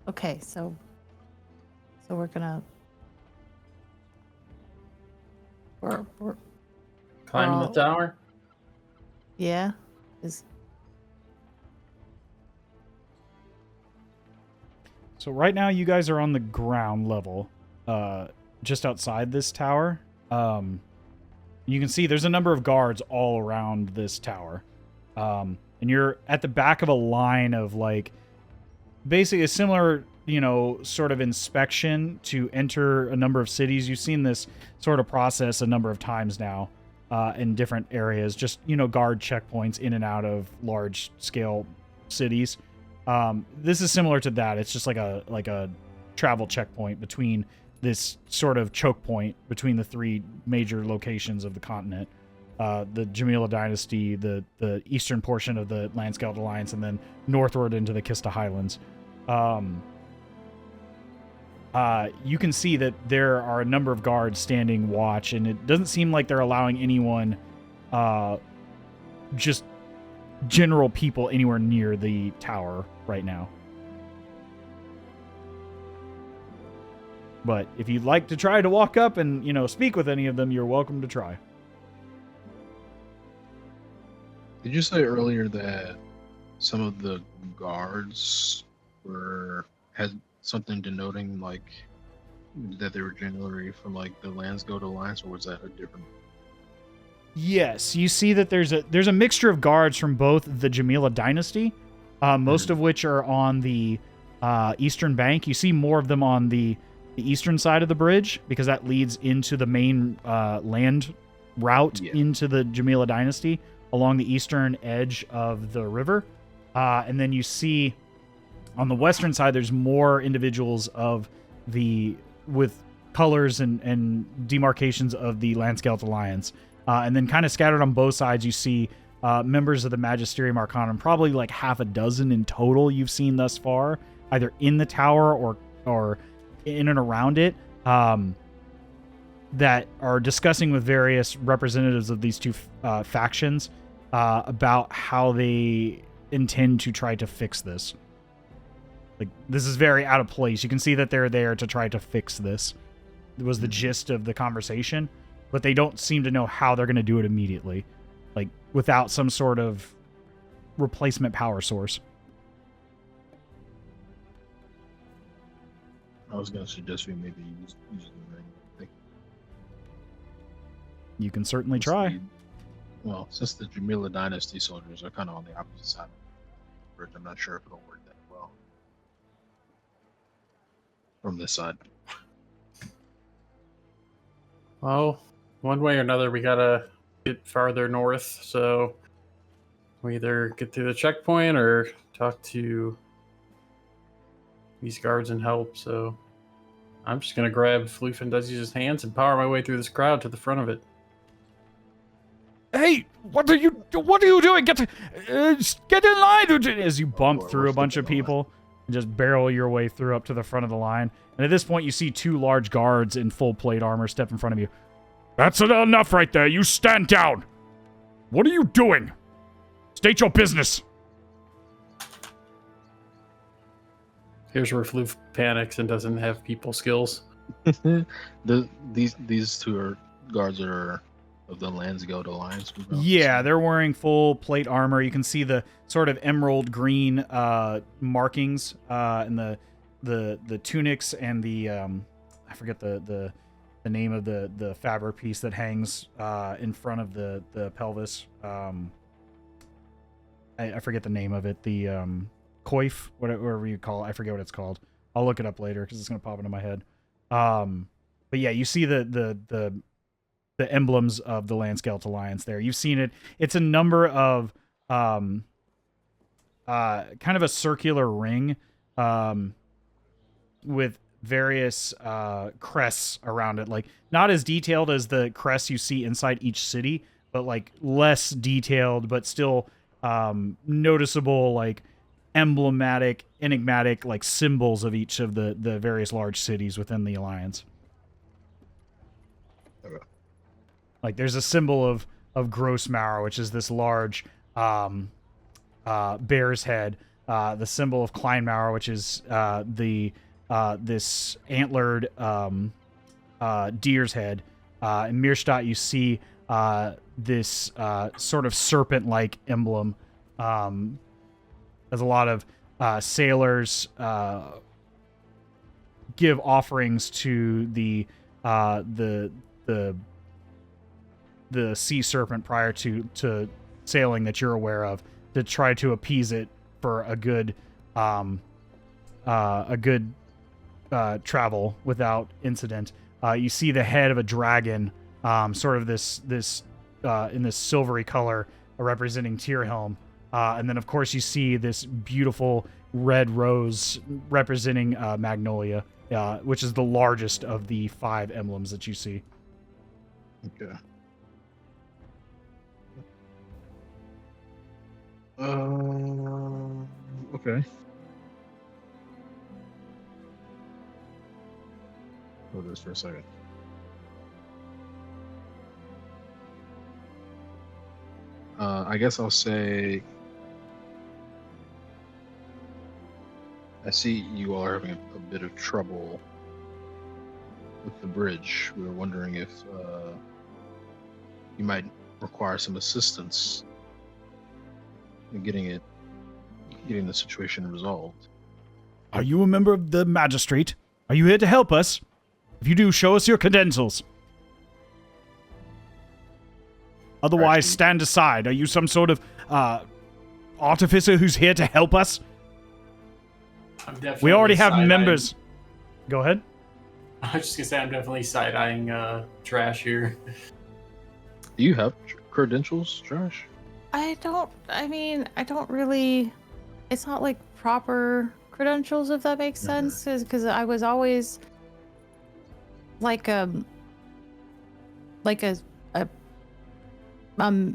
S3: Okay, so we're gonna we're
S2: Climbing the tower?
S3: yeah. Is
S1: So right now you guys are on the ground level, just outside this tower. You can see there's a number of guards all around this tower. And you're at the back of a line of like, basically a similar, sort of inspection to enter a number of cities. You've seen this sort of process a number of times now, in different areas, just, guard checkpoints in and out of large scale cities. This is similar to that. It's just like a travel checkpoint between this sort of choke point between the three major locations of the continent. The Jamila Dynasty, the eastern portion of the Landscout Alliance, and then northward into the Kista Highlands. You can see that there are a number of guards standing watch, and it doesn't seem like they're allowing anyone, just general people anywhere near the tower right now. But if you'd like to try to walk up and, speak with any of them, you're welcome to try.
S4: Did you say earlier that some of the guards had something denoting like that they were generally from like the Landscout Alliance, or was that a different?
S1: Yes, you see that there's a mixture of guards from both the Jamila Dynasty, most of which are on the eastern bank. You see more of them on the eastern side of the bridge because that leads into the main land route into the Jamila Dynasty along the eastern edge of the river. And then you see on the western side, there's more individuals with colors and demarcations of the Landscout Alliance. And then kind of scattered on both sides, you see members of the Magisterium Arcanum, probably like half a dozen in total you've seen thus far, either in the tower or in and around it, that are discussing with various representatives of these two factions about how they intend to try to fix this. Like, this is very out of place. You can see that they're there to try to fix this. It was the gist of the conversation, but they don't seem to know how they're going to do it immediately, like without some sort of replacement power source.
S4: I was going to suggest we maybe use the ring.
S1: You can certainly try.
S4: Well, since the Jamila Dynasty soldiers are kind of on the opposite side of the bridge, I'm not sure if it'll work that well from this side.
S2: Well, one way or another, we gotta get farther north, so we either get through the checkpoint or talk to these guards and help. So I'm just gonna grab Floof and Dazes' hands and power my way through this crowd to the front of it.
S5: Hey, what are you doing? Get in line!
S1: As you bump through a bunch of people and just barrel your way through up to the front of the line. And at this point, you see two large guards in full plate armor step in front of you.
S5: That's enough right there. You stand down. What are you doing? State your business.
S2: Here's where Floof panics and doesn't have people skills.
S4: These two are guards that are of the Lansgeld Alliance.
S1: Yeah, they're wearing full plate armor. You can see the sort of emerald green markings in the tunics and the I forget the name of the fabric piece that hangs in front of the pelvis. I forget the name of it. The coif, whatever you call it. I forget what it's called. I'll look it up later because it's gonna pop into my head. But yeah, you see the emblems of the Lansgeld Alliance there. You've seen it. It's a number of kind of a circular ring with various crests around it. Like, not as detailed as the crests you see inside each city, but like less detailed, but still noticeable, like emblematic, enigmatic, like symbols of each of the various large cities within the Alliance. Like, there's a symbol of Gross Marrow, which is this large bear's head. The symbol of Klein Marrow, which is this antlered deer's head. In Mirstadt, you see this sort of serpent-like emblem. As a lot of sailors give offerings to the sea serpent prior to sailing that you're aware of, to try to appease it for a good travel without incident. You see the head of a dragon, sort of this in this silvery color, representing Tyrhelm. And then, of course, you see this beautiful red rose representing Magnolia, which is the largest of the 5 emblems that you see.
S4: Okay. Okay. Hold this for a second. I guess I'll say, I see you all are having a bit of trouble with the bridge. We were wondering if you might require some assistance in getting the situation resolved.
S1: Are you a member of the Magistrate? Are you here to help us? If you do, show us your credentials. Otherwise,
S4: Actually,
S1: stand aside. Are you some sort of artificer who's here to help us?
S2: I'm definitely
S1: We already have
S2: side-eyeing-
S1: members. Go ahead.
S2: I was just gonna say I'm definitely side-eyeing Trash here.
S4: Do you have credentials, Josh?
S3: I don't really. It's not like proper credentials, if that makes sense, because I was always like a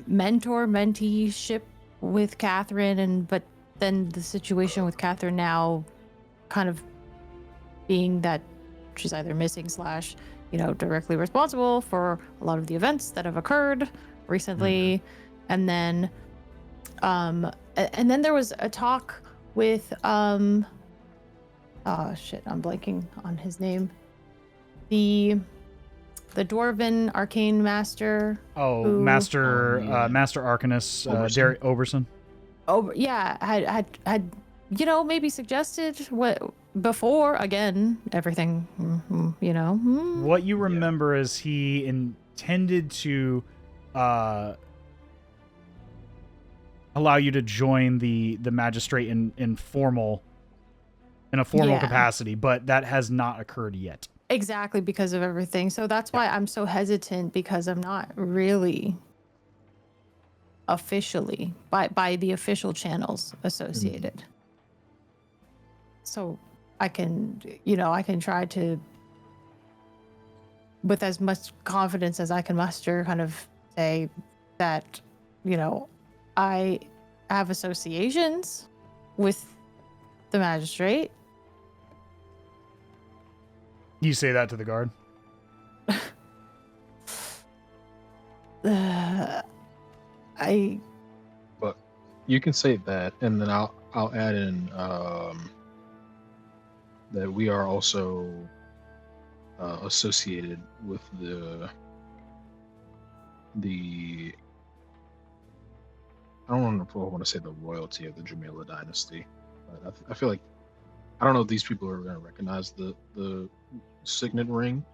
S3: mentor-mentee ship with Catherine, but then the situation with Catherine now kind of being that she's either missing / directly responsible for a lot of the events that have occurred recently. And then there was a talk with oh shit, I'm blanking on his name. The Dwarven Arcane Master.
S1: Oh,
S3: who-
S1: Master
S4: yeah.
S1: Master Arcanist
S4: Oberson?
S1: Derek Oberson.
S3: Oh yeah, had maybe suggested what before, again, everything,
S1: What you remember is he intended to allow you to join the Magistrate in a formal
S3: Yeah.
S1: capacity, but that has not occurred yet.
S3: Exactly, because of everything. So that's why I'm so hesitant, because I'm not really officially by the official channels associated. So I can try to, with as much confidence as I can muster, kind of say that, I have associations with the Magistrate.
S1: You say that to the guard.
S4: But you can say that, and then I'll add in that we are also associated with the I don't want to say the royalty of the Jamila dynasty, but I feel like I don't know if these people are going to recognize the signet ring.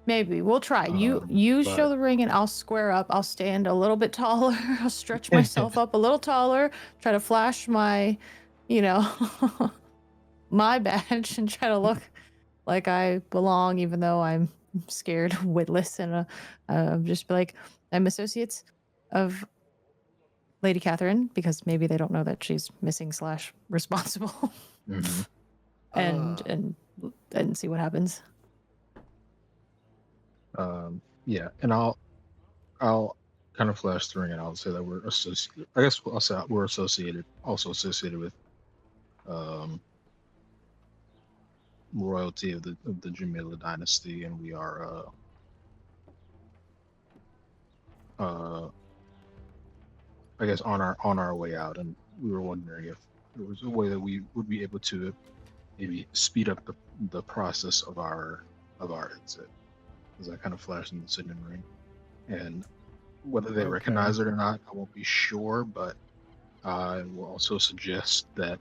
S3: Maybe we'll try. You
S4: but-
S3: show the ring, and I'll square up. I'll stand a little bit taller. I'll stretch myself up a little taller. Try to flash my, my badge, and try to look like I belong, even though I'm scared, witless, and just be like, I'm associates of Lady Catherine, because maybe they don't know that she's missing / responsible, and see what happens.
S4: Yeah, and I'll kind of flash the ring, and I'll say that we're associated. I guess I'll say we're associated with royalty of the Jamila dynasty, and we are I guess on our way out, and we were wondering if there was a way that we would be able to maybe speed up the process of our exit. As I kind of flashed in the signet ring, and whether they recognize it or not, I won't be sure. But I will also suggest that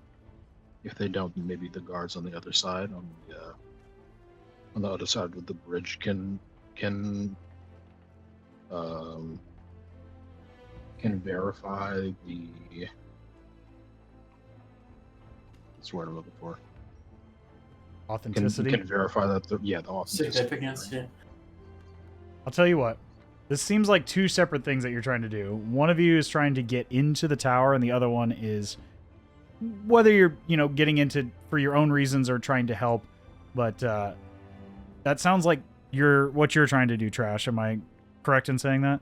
S4: if they don't, maybe the guards on the other side, on the other side of the bridge, can verify the. What's the word I'm looking for?
S1: Authenticity.
S4: Can verify that the authenticity.
S2: Significance, yeah.
S1: I'll tell you what. This seems like two separate things that you're trying to do. One of you is trying to get into the tower, and the other one is whether you're, getting into for your own reasons or trying to help. But that sounds like what you're trying to do, Trash. Am I correct in saying that?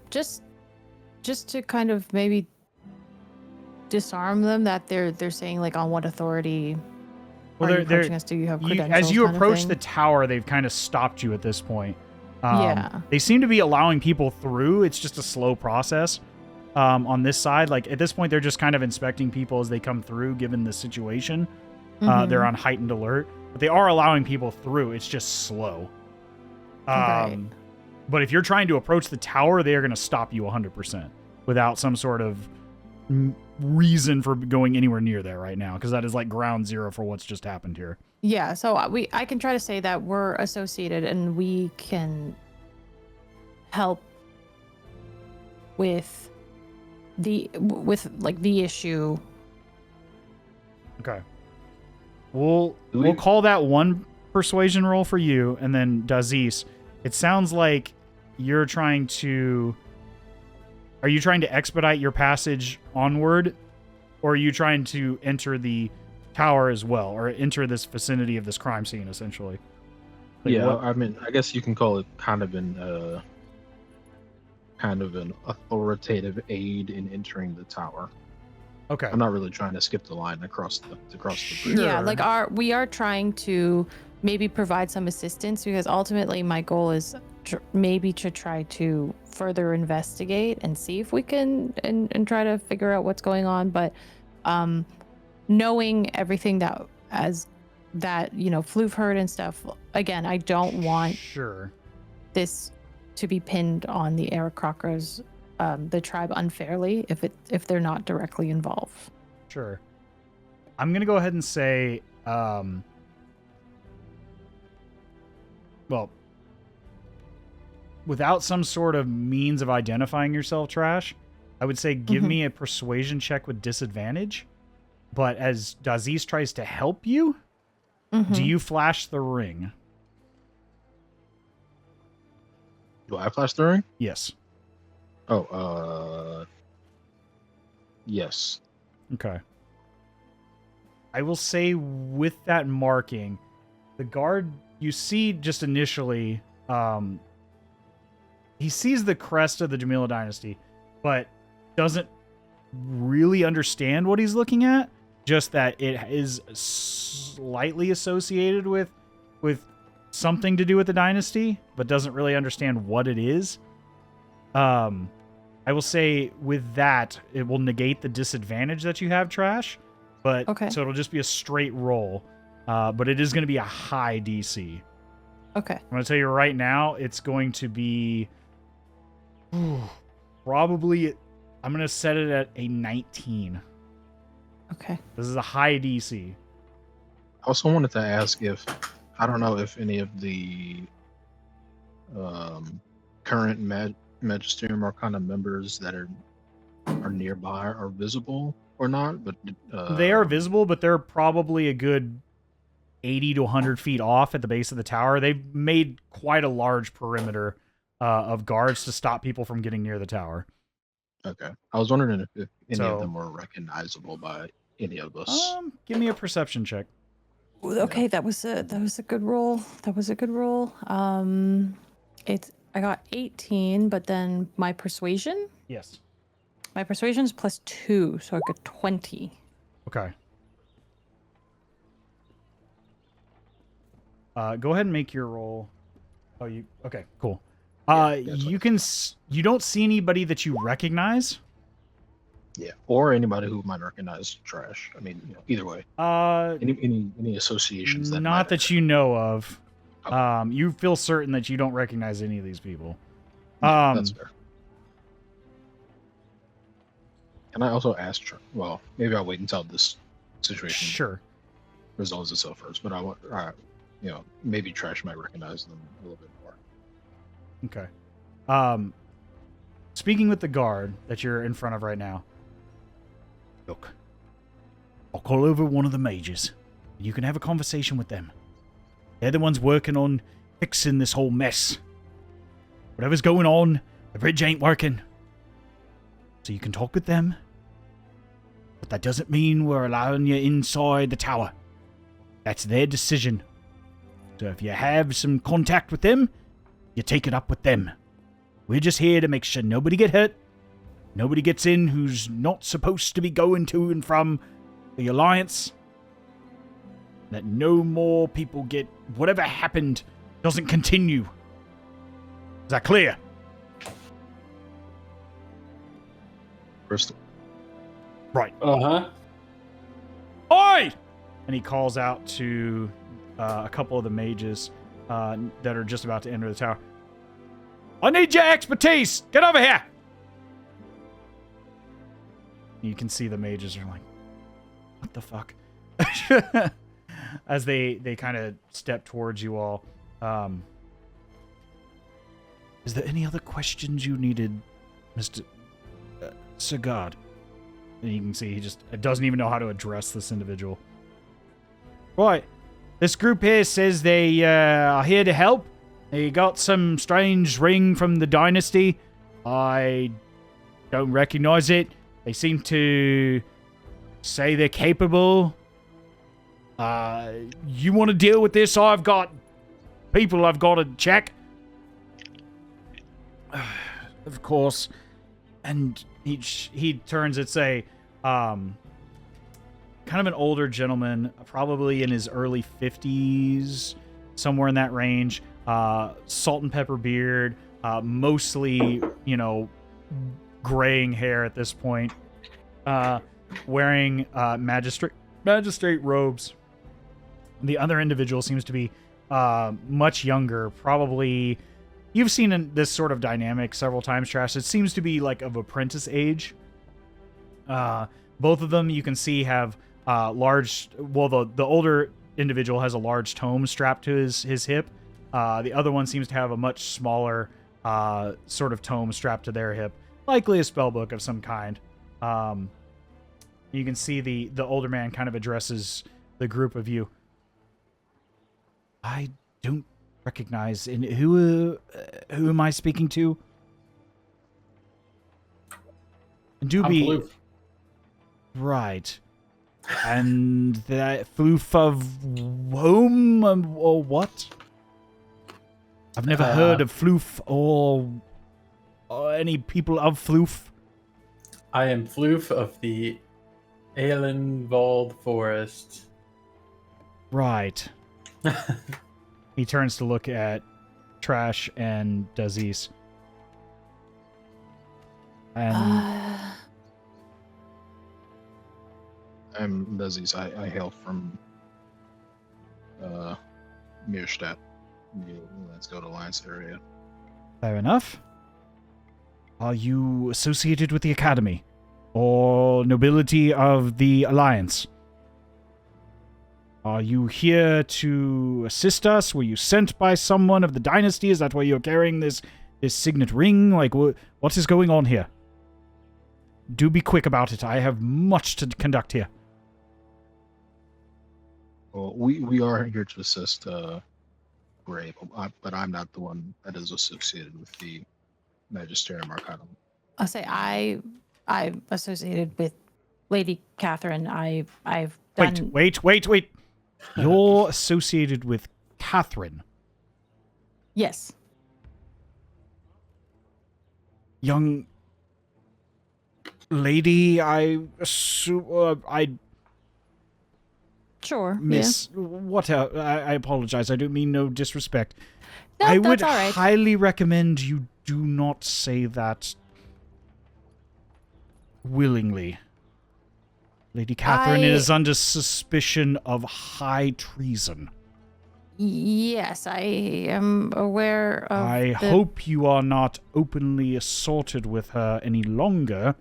S3: Just to kind of maybe disarm them, that they're saying, like, on what authority are you approaching us? Do you have credentials?
S1: As you approach the tower, they've kind of stopped you at this point.
S3: Yeah.
S1: They seem to be allowing people through. It's just a slow process on this side. Like, at this point, they're just kind of inspecting people as they come through, given the situation. They're on heightened alert. But they are allowing people through. It's just slow.
S3: Right.
S1: But if you're trying to approach the tower, they are going to stop you 100% without some sort of reason for going anywhere near there right now, because that is like ground zero for what's just happened here.
S3: Yeah, so I can try to say that we're associated and we can help with the issue.
S1: Okay. We'll call that one persuasion roll for you, and then Dazes. It sounds like you're trying to. Are you trying to expedite your passage onward, or are you trying to enter the tower as well, or enter this vicinity of this crime scene, essentially? Like,
S4: yeah, I mean, I guess you can call it kind of an authoritative aid in entering the tower.
S1: Okay.
S4: I'm not really trying to skip the line across the bridge.
S1: Sure.
S3: Yeah, like we are trying to maybe provide some assistance, because ultimately my goal is maybe to try to further investigate and see if we can and try to figure out what's going on. But knowing everything that Floof heard and stuff, again, I don't want this to be pinned on the Aarakocras, the tribe, unfairly if they're not directly involved.
S1: Sure. I'm gonna go ahead and say, well, without some sort of means of identifying yourself, Trash, I would say give me a persuasion check with disadvantage. But as Dazes tries to help you, do you flash the ring?
S4: Do I flash the ring?
S1: Yes.
S4: Oh, yes.
S1: Okay. I will say with that marking, the guard, you see just initially, he sees the crest of the Jamila dynasty, but doesn't really understand what he's looking at. Just that it is slightly associated with something to do with the dynasty, but doesn't really understand what it is. I will say with that, it will negate the disadvantage that you have, Trash. But
S3: Okay.
S1: so it'll just be a straight roll. But it is going to be a high DC.
S3: Okay.
S1: I'm going to tell you right now, it's going to be probably, I'm going to set it at a 19.
S3: Okay.
S1: This is a high DC.
S4: I also wanted to ask if, I don't know if any of the current Magisterium Arcana members that are nearby are visible or not, but
S1: They are visible, but they're probably a good 80 to 100 feet off at the base of the tower. They've made quite a large perimeter of guards to stop people from getting near the tower.
S4: Okay. I was wondering if any
S1: So-
S4: of them were recognizable by any of us.
S1: Give me a perception check.
S3: Okay, that was a good roll. That was a good roll. I got 18, but then my persuasion's
S1: Yes.
S3: +2, so I got 20.
S1: Okay. Go ahead and make your roll. Oh, you okay? Cool. You can. You don't see anybody that you recognize.
S4: Yeah, or anybody who might recognize trash. I mean, either way. Any associations that
S1: not that you know of.
S4: Okay.
S1: You feel certain that you don't recognize any of these people.
S4: That's fair. Can I also ask? Well, maybe I'll wait until this situation
S1: Sure.
S4: resolves itself first. But I want, maybe trash might recognize them a little bit more.
S1: Okay. Speaking with the guard that you're in front of right now. Look, I'll call over one of the mages. You can have a conversation with them. They're the ones working on fixing this whole mess. Whatever's going on, the bridge ain't working. So you can talk with them. But that doesn't mean we're allowing you inside the tower. That's their decision. So if you have some contact with them, you take it up with them. We're just here to make sure nobody get hurt. Nobody gets in who's not supposed to be going to and from the Alliance. That no more people get... Whatever happened doesn't continue. Is that clear?
S4: Crystal.
S1: Right.
S2: Uh-huh.
S1: Oi! And he calls out to a couple of the mages that are just about to enter the tower. I need your expertise! Get over here! You can see the mages are like, what the fuck? As they kind of step towards you all. Is there any other questions you needed, Mr. Sagard? And you can see he just doesn't even know how to address this individual. Right. This group here says they are here to help. They got some strange ring from the dynasty. I don't recognize it. They seem to say they're capable. You want to deal with this? I've got people I've got to check. Of course. And he turns at, say, kind of an older gentleman, probably in his early 50s, somewhere in that range. Salt and pepper beard, mostly, graying hair at this point. Wearing magistrate robes. The other individual seems to be much younger, probably. You've seen this sort of dynamic several times, Trash. It seems to be like of apprentice age. Both of them, you can see, have large... Well, the older individual has a large tome strapped to his hip. The other one seems to have a much smaller sort of tome strapped to their hip. Likely a spell book of some kind. You can see the older man kind of addresses the group of you. I don't recognize... And who am I speaking to? Do
S2: I'm
S1: be...
S2: Floof.
S1: Right. And that Floof of whom or what? I've never heard of Floof or any people of Floof.
S2: I am Floof of the Aelenwald Forest.
S1: Right. He turns to look at Trash and Dazes. And
S4: I'm Dazes. I hail from Meerstadt, the Let's Go to Alliance area.
S1: Fair enough. Are you associated with the Academy? Or nobility of the Alliance? Are you here to assist us? Were you sent by someone of the dynasty? Is that why you're carrying this signet ring? Like, what is going on here? Do be quick about it. I have much to conduct here.
S4: Well, we are here to assist Gray, but I'm not the one that is associated with the Magisterium Arcanum.
S3: I'll say I'm associated with Lady Catherine. I've done.
S1: Wait. You're associated with Catherine.
S3: Yes.
S1: Young lady, I assume
S3: Sure.
S1: Miss, what I apologize. I don't mean no disrespect.
S3: No,
S1: I
S3: that's
S1: would
S3: all right.
S1: highly recommend you do not say that willingly. Lady Catherine is under suspicion of high treason.
S3: Yes, I am aware of.
S1: I hope you are not openly assaulted with her any longer.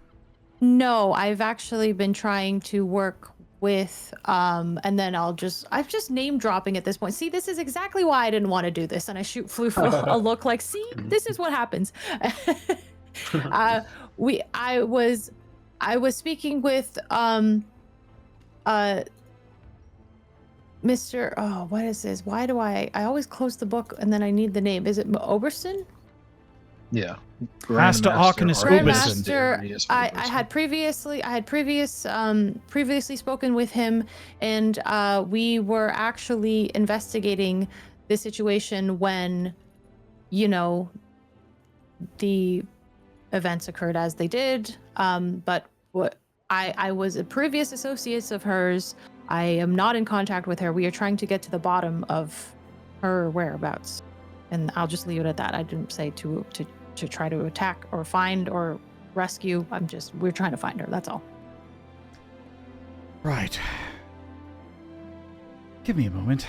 S3: No, I've actually been trying to work with and then I've just name dropping at this point. See, this is exactly why I didn't want to do this, and I shoot Floof a look like, see, this is what happens. I was speaking with Mr. Oh, what is this? Why do I always close the book and then I need the name? Is it Oberson?
S4: Yeah.
S1: Master Arcanist Oberson.
S3: Grandmaster, I had previously spoken with him, and we were actually investigating the situation when, the events occurred as they did. But what I was a previous associate of hers. I am not in contact with her. We are trying to get to the bottom of her whereabouts, and I'll just leave it at that. I didn't say to try to attack or find or rescue. We're trying to find her. That's all.
S1: Right. Give me a moment.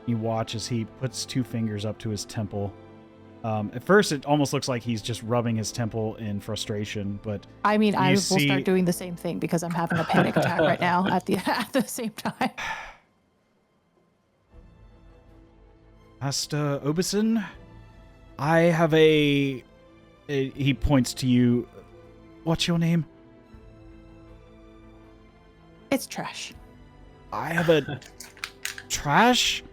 S1: You watch as he puts two fingers up to his temple. At first, it almost looks like he's just rubbing his temple in frustration, but
S3: I mean, I will start doing the same thing because I'm having a panic attack right now at the same time.
S1: Master Oberson, I have he points to you. What's your name?
S3: It's Trash.
S1: I have a trash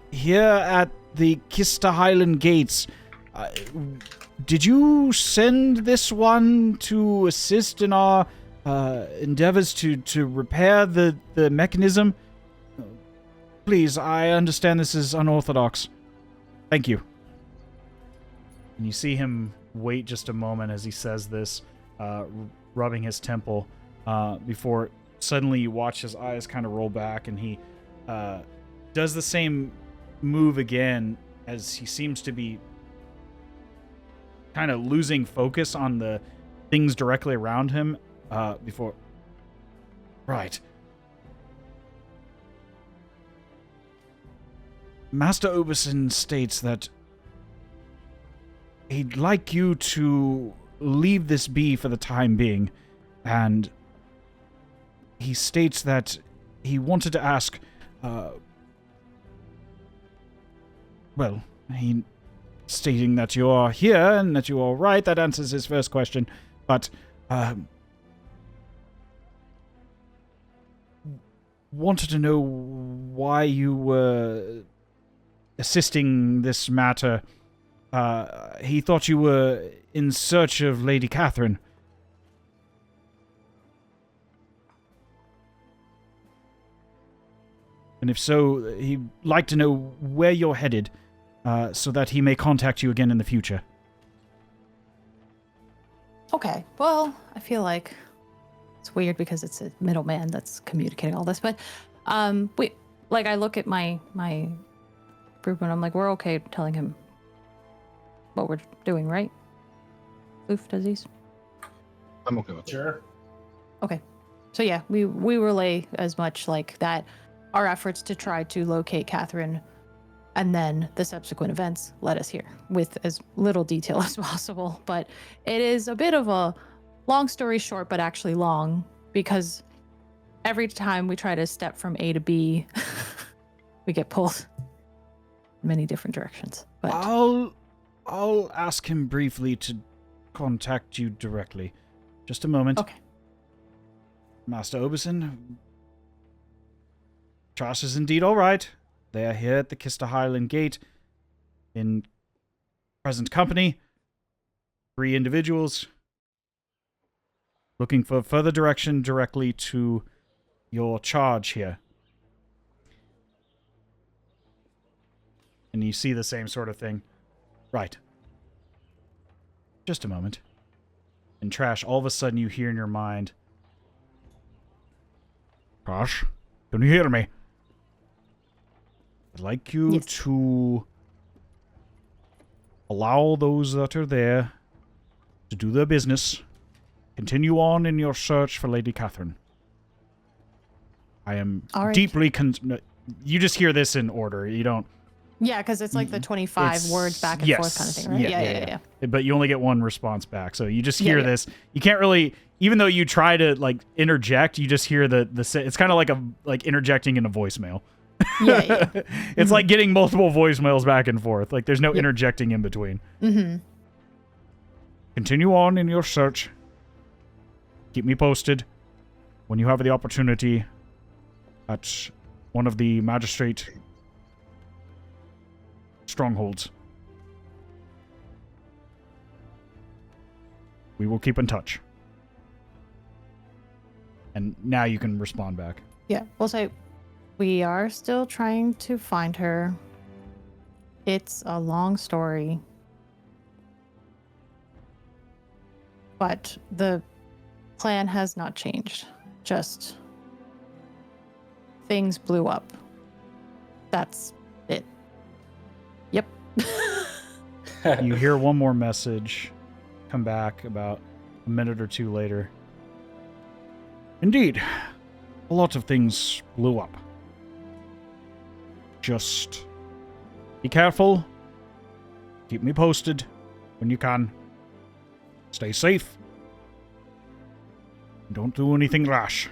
S1: here at the Kista Highland Gates. Did you send this one to assist in our endeavors to repair the mechanism? Please, I understand this is unorthodox. Thank you. And you see him wait just a moment as he says this, rubbing his temple, before suddenly you watch his eyes kind of roll back, and he does the same move again as he seems to be kind of losing focus on the things directly around him before. Right. Master Oberson states that he'd like you to leave this be for the time being, and he states that he wanted to ask, he stating that you are here and that you are right. That answers his first question. But wanted to know why you were assisting this matter. He thought you were in search of Lady Catherine. And if so, he'd like to know where you're headed, so that he may contact you again in the future.
S3: Okay, well, I feel like it's weird because it's a middleman that's communicating all this, but I look at my group and I'm like, we're okay telling him what we're doing, right? Floof, Dazes?
S4: I'm okay with it.
S2: Sure.
S3: Okay. So yeah, we relay as much like that, our efforts to try to locate Catherine, and then the subsequent events led us here with as little detail as possible. But it is a bit of a long story short, but actually long, because every time we try to step from A to B, we get pulled in many different directions. But
S5: I'll ask him briefly to contact you directly. Just a moment.
S3: Okay.
S5: Master Oberson, Josh is indeed all right. They are here at the Kista Highland Gate in present company. 3 individuals looking for further direction directly to your charge here. And you see the same sort of thing. Right. Just a moment. And Trash, all of a sudden you hear in your mind, Trash, can you hear me? I'd like you to allow those that are there to do their business. Continue on in your search for Lady Catherine. I am deeply you just hear this in order. You don't...
S3: Yeah, because it's like the 25 words back and forth kind of thing, right? Yeah.
S1: But you only get one response back. So you just hear this. You can't really... Even though you try to, like, interject, you just hear the it's kind of like interjecting in a voicemail.
S3: Yeah.
S1: It's like getting multiple voicemails back and forth. Like, there's no interjecting in between.
S3: Mm-hmm.
S1: Continue on in your search. Keep me posted when you have the opportunity at one of the magistrate strongholds. We will keep in touch. And now you can respond back.
S3: Yeah, we'll say we are still trying to find her. It's a long story. But the plan has not changed. Just things blew up. That's it. Yep.
S1: You hear one more message come back about a minute or two later. Indeed, a lot of things blew up. Just be careful. Keep me posted when you can. Stay safe. Don't do anything rash.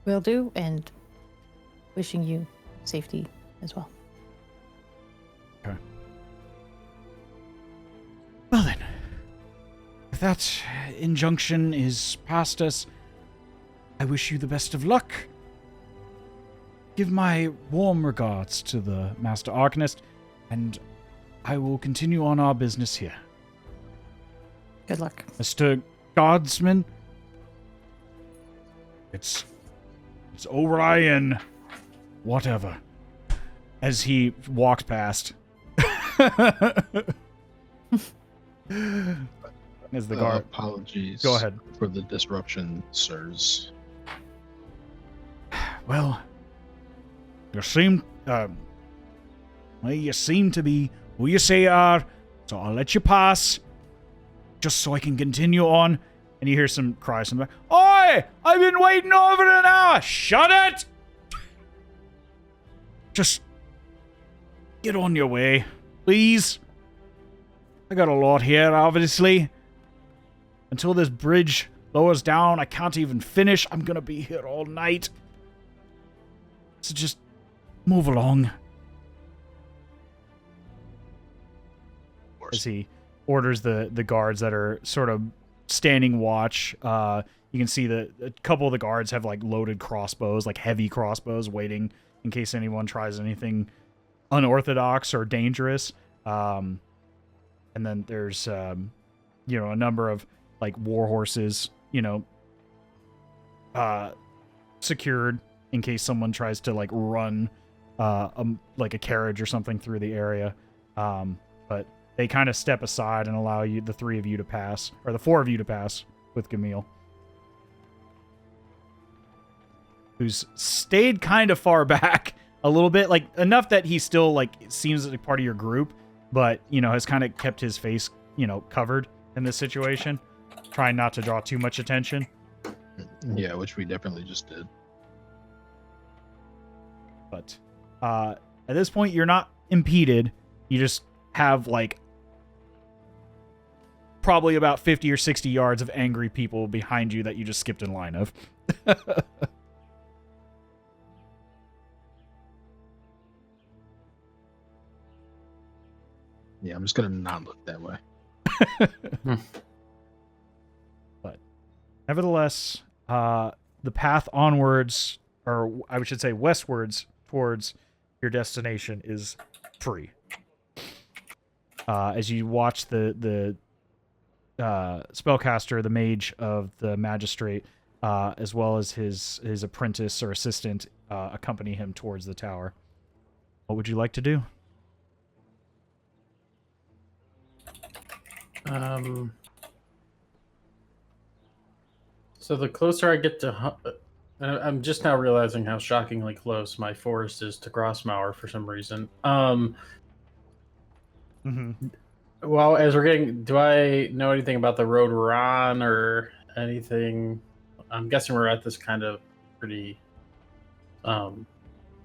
S3: Will do, and wishing you safety as well.
S1: Okay. Well then, if that injunction is past us, I wish you the best of luck. Give my warm regards to the Master Arcanist, and I will continue on our business here.
S3: Good luck.
S1: Mr. Guardsman, it's Orion, whatever, as he walks past. As the guard.
S4: Apologies.
S1: Go ahead.
S4: For the disruption, sirs.
S1: Well, you seem to be who you say you are, so I'll let you pass, just so I can continue on. And you hear some cries from the back. Oi! I've been waiting over an hour! Shut it! Just get on your way, please. I got a lot here, obviously. Until this bridge lowers down, I can't even finish. I'm gonna be here all night. So just move along. As he orders the guards that are sort of standing watch. You can see that a couple of the guards have like loaded crossbows, like heavy crossbows, waiting in case anyone tries anything unorthodox or dangerous. And then there's a number of like war horses, secured in case someone tries to like run like a carriage or something through the area. But they kind of step aside and allow you, the 3 of you to pass, or the 4 of you to pass with Gamil, who's stayed kind of far back a little bit, like enough that he still like seems like part of your group, but has kind of kept his face covered in this situation, trying not to draw too much attention.
S4: Yeah, which we definitely just did.
S1: But at this point, you're not impeded. You just have like probably about 50 or 60 yards of angry people behind you that you just skipped in line of.
S4: Yeah, I'm just gonna not look that way.
S1: But nevertheless, the path onwards, or I should say westwards towards your destination, is free. As you watch the spellcaster, the mage of the magistrate, as well as his apprentice or assistant, accompany him towards the tower. What would you like to do?
S2: So the closer I get to, I'm just now realizing how shockingly close my forest is to Grossmauer for some reason. Well, as we're getting, do I know anything about the road we're on or anything? I'm guessing we're at this kind of pretty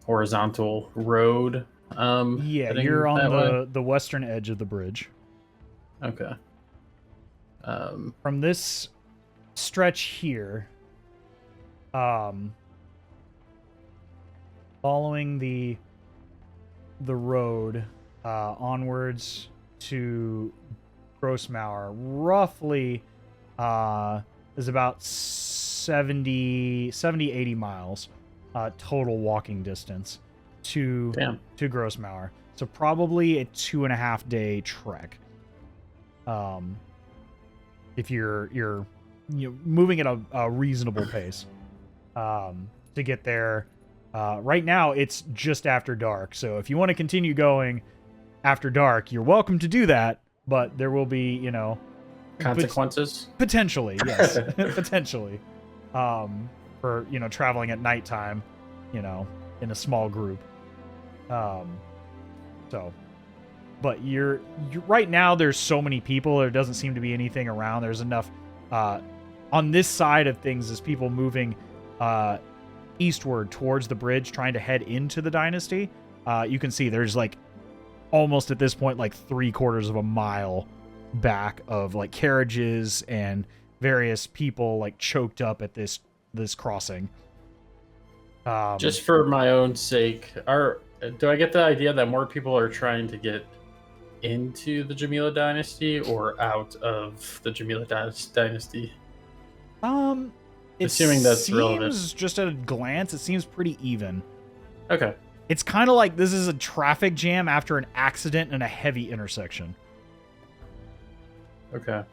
S2: horizontal road.
S1: Yeah,
S2: heading
S1: you're
S2: that
S1: on
S2: way?
S1: the western edge of the bridge.
S2: Okay.
S1: From this stretch here, following the road onwards to Grossmauer, roughly is about 70, 80 miles total walking distance to Grossmauer. So probably a 2.5 day trek. If you're moving at a reasonable pace to get there. Right now it's just after dark, so if you want to continue going after dark, you're welcome to do that, but there will be,
S2: consequences.
S1: Potentially, yes. Potentially. For, traveling at nighttime, in a small group. But you're right now there's so many people, there doesn't seem to be anything around. There's enough on this side of things as people moving eastward towards the bridge trying to head into the dynasty. You can see there's like almost at this point like 3/4 of a mile back of like carriages and various people like choked up at this crossing.
S2: Just for my own sake, do I get the idea that more people are trying to get into the Jamila dynasty or out of the Jamila dynasty? Assuming that's relevant.
S1: Just at a glance, it seems pretty even.
S2: Okay.
S1: It's kind of like this is a traffic jam after an accident in a heavy intersection.
S2: Okay.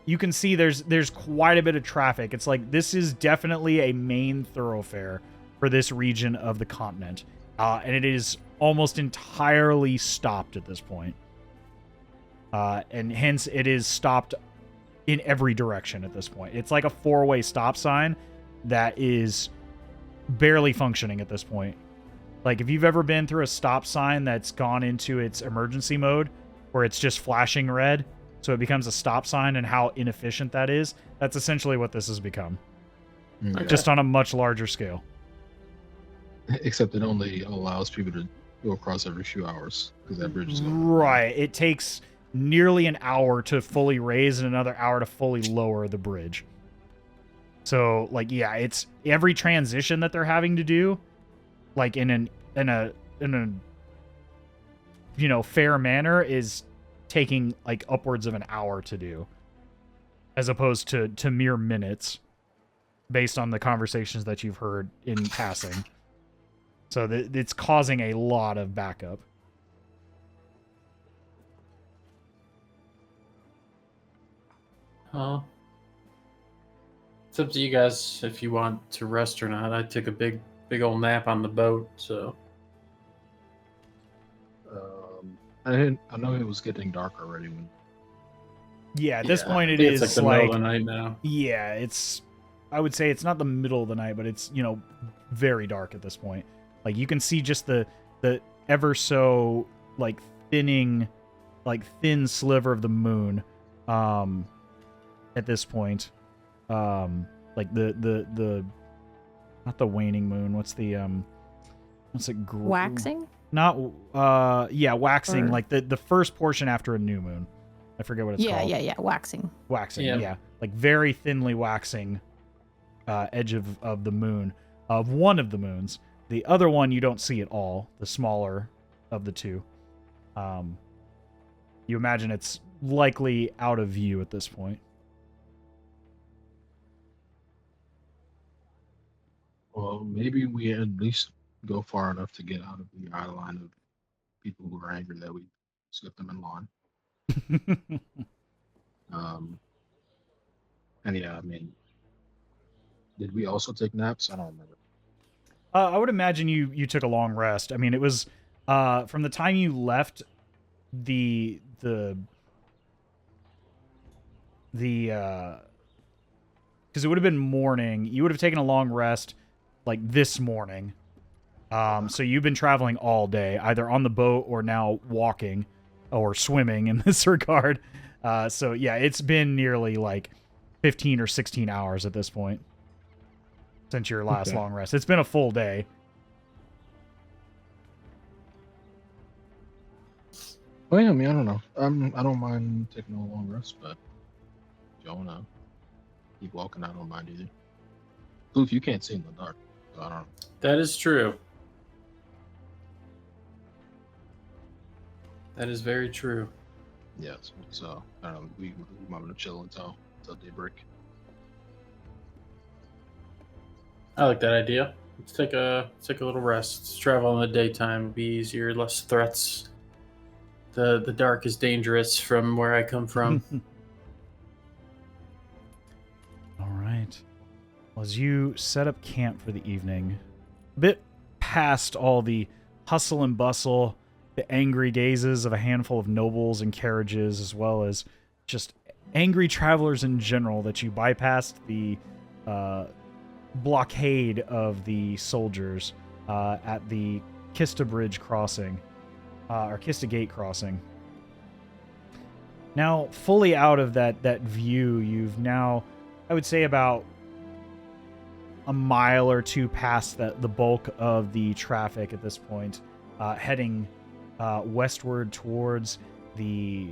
S1: You can see there's quite a bit of traffic. It's like this is definitely a main thoroughfare for this region of the continent. And it is almost entirely stopped at this point. And hence it is stopped in every direction at this point. It's like a 4-way stop sign that is barely functioning at this point. Like if you've ever been through a stop sign that's gone into its emergency mode where it's just flashing red, so it becomes a stop sign, and how inefficient that is, that's essentially what this has become.
S4: Okay.
S1: Just on a much larger scale.
S4: Except it only allows people to go across every few hours because that bridge is
S1: right. It takes nearly an hour to fully raise and another hour to fully lower the bridge. So, like, yeah, it's every transition that they're having to do, like in a fair manner, is taking like upwards of an hour to do, as opposed to mere minutes, based on the conversations that you've heard in passing. So it's causing a lot of backup.
S2: It's up to you guys if you want to rest or not. I took a big old nap on the boat, so.
S4: I know it was getting dark already when.
S1: Yeah, at this point
S2: I
S1: it
S2: think
S1: is
S2: it's like the middle of the night now.
S1: Yeah, I would say it's not the middle of the night, but it's, very dark at this point. Like you can see just the ever so like thin sliver of the moon at this point. Like the not the waning moon. What's it?
S3: Waxing?
S1: Not waxing.
S3: Or-
S1: Like the first portion after a new moon. I forget what it's called.
S3: Yeah. Waxing.
S1: Waxing.
S2: Yeah.
S1: Yeah, like very thinly waxing edge of the moon of one of the moons. The other one you don't see at all. The smaller of the two. You imagine it's likely out of view at this point.
S4: Well, maybe we at least go far enough to get out of the eye line of people who are angry that we skipped them in line. And yeah, I mean, did we also take naps? I don't remember.
S1: I would imagine you took a long rest. I mean, it was from the time you left the because it would have been morning. You would have taken a long rest like this morning. So you've been traveling all day, either on the boat or now walking or swimming in this regard. So yeah, it's been nearly like 15 or 16 hours at this point since your last long rest. It's been a full day.
S4: Well, yeah, I mean, I don't know. I don't mind taking a long rest, but if y'all wanna keep walking, I don't mind either. Floof, you can't see in the dark, so I don't know.
S2: That is true. That is very true.
S4: Yes, so I don't know. We might want to chill until daybreak.
S2: I like that idea. Let's take a little rest. Let's travel in the daytime. Be easier, less threats. The dark is dangerous from where I come from.
S1: All right. Well, as you set up camp for the evening, a bit past all the hustle and bustle, the angry gazes of a handful of nobles and carriages, as well as just angry travelers in general, that you bypassed the blockade of the soldiers at the Kista Bridge crossing, or Kista Gate crossing. Now, fully out of that view, you've now, I would say, about a mile or two past the bulk of the traffic at this point, heading westward towards the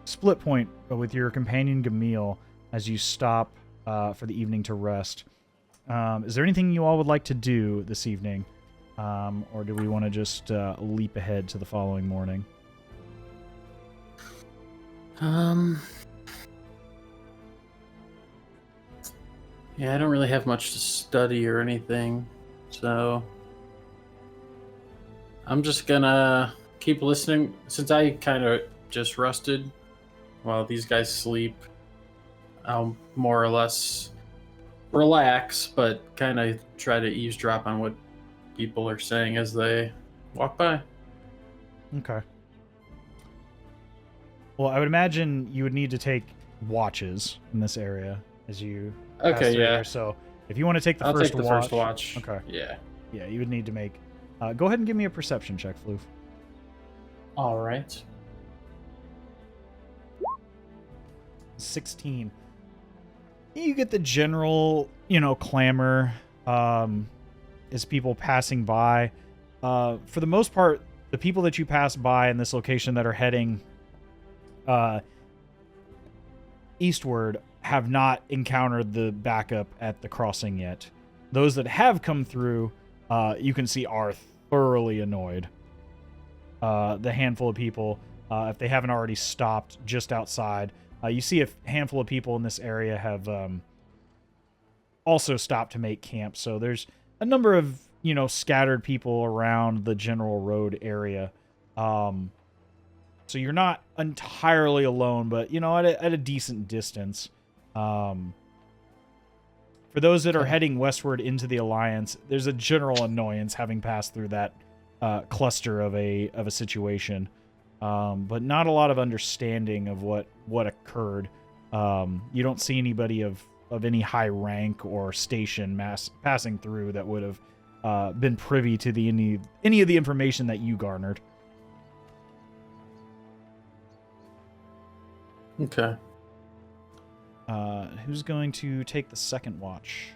S1: split point with your companion Gamil as you stop for the evening to rest. Is there anything you all would like to do this evening? Or do we want to just leap ahead to the following morning?
S2: Yeah, I don't really have much to study or anything, so I'm just gonna keep listening. Since I kind of just rested while these guys sleep, I'll more or less relax, but kind of try to eavesdrop on what people are saying as they walk by.
S1: Okay. Well, I would imagine you would need to take watches in this area as you pass
S2: Okay,
S1: through
S2: yeah.
S1: there. So if you want to take the
S2: I'll
S1: first
S2: take the
S1: watch,
S2: first watch.
S1: Okay.
S2: Yeah.
S1: Yeah, you would need to make. Go ahead and give me a perception check, Floof.
S2: All right.
S1: 16. You get the general, clamor as people passing by. For the most part, the people that you pass by in this location that are heading eastward have not encountered the backup at the crossing yet. Those that have come through, you can see are thoroughly annoyed. The handful of people, if they haven't already stopped just outside, you see a handful of people in this area have also stopped to make camp. So there's a number of, scattered people around the general road area. So you're not entirely alone, but, at a decent distance. For those that are heading westward into the Alliance, there's a general annoyance having passed through that cluster of a situation. But not a lot of understanding of what occurred. You don't see anybody of any high rank or station passing through that would have been privy to any of the information that you garnered.
S2: Okay.
S1: Who's going to take the second watch?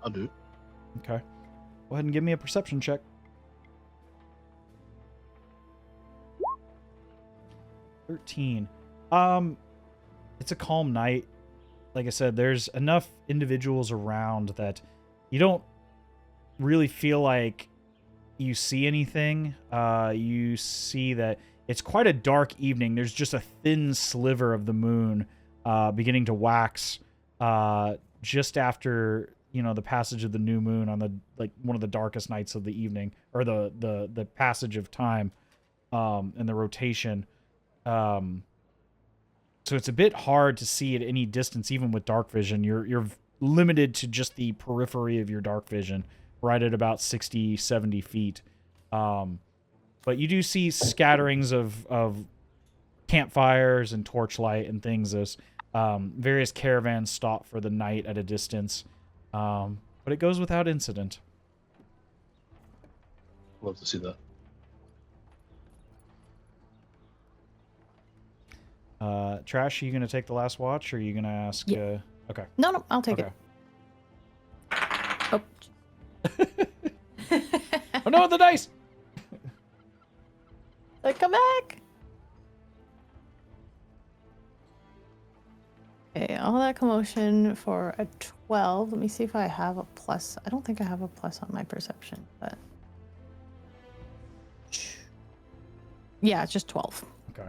S4: I'll do it.
S1: Okay. Go ahead and give me a perception check. 13. It's a calm night. Like I said, there's enough individuals around that you don't really feel like you see anything. You see that it's quite a dark evening. There's just a thin sliver of the moon beginning to wax just after, the passage of the new moon on the one of the darkest nights of the evening, or the passage of time and the rotation. So it's a bit hard to see at any distance, even with dark vision. You're limited to just the periphery of your dark vision, right at about 60, 70 feet. But you do see scatterings of campfires and torchlight and things as various caravans stop for the night at a distance. But it goes without incident.
S4: Love to see that.
S1: Trash, are you going to take the last watch, or are you going to ask?
S3: Yeah.
S1: Okay.
S3: No, I'll take
S1: Okay.
S3: it. Oh.
S1: Oh no, the dice!
S3: Like, come back. Okay, all that commotion for a 12. Let me see if I have a plus. I don't think I have a plus on my perception, but yeah, it's just 12.
S1: Okay.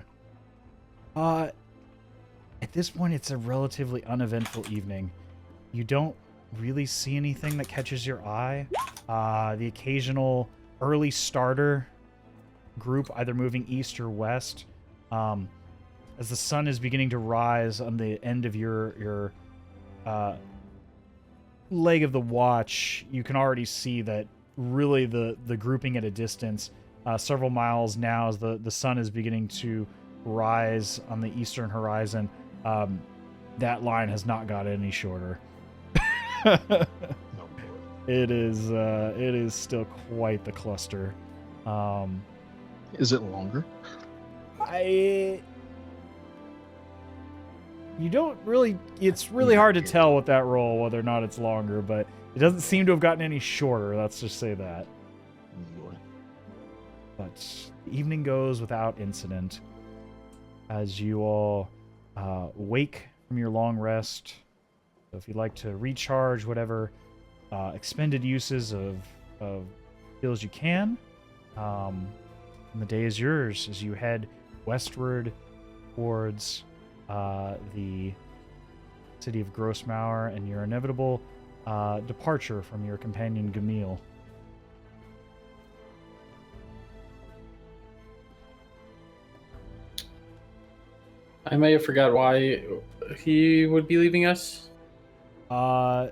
S1: At this point, it's a relatively uneventful evening. You don't really see anything that catches your eye. The occasional early starter group either moving east or west. As the sun is beginning to rise on the end of your leg of the watch, you can already see that really the grouping at a distance, several miles now, as the sun is beginning to rise on the eastern horizon. That line has not got any shorter. It is still quite the cluster.
S4: Is it longer?
S1: You don't really. It's really hard to tell with that roll whether or not it's longer, but it doesn't seem to have gotten any shorter. Let's just say that. But the evening goes without incident as you all wake from your long rest. So if you'd like to recharge whatever expended uses of skills you can, and the day is yours as you head westward towards the city of Grossmauer and your inevitable departure from your companion Gamil.
S2: I may have forgot why he would be leaving us.
S4: Well,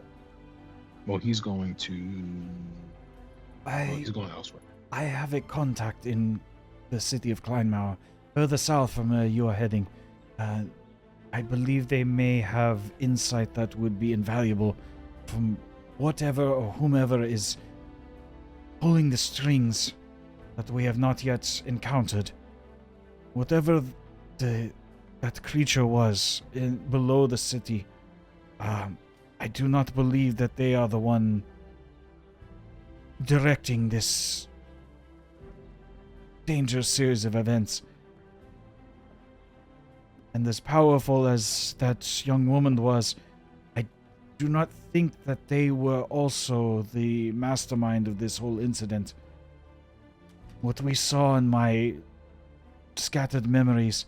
S4: he's going to. He's going elsewhere.
S5: I have a contact in the city of Kleinmauer, further south from where you are heading. I believe they may have insight that would be invaluable from whatever or whomever is pulling the strings that we have not yet encountered. Whatever that creature was below the city, I do not believe that they are the one directing this dangerous series of events. And as powerful as that young woman was, I do not think that they were also the mastermind of this whole incident. What we saw in my scattered memories,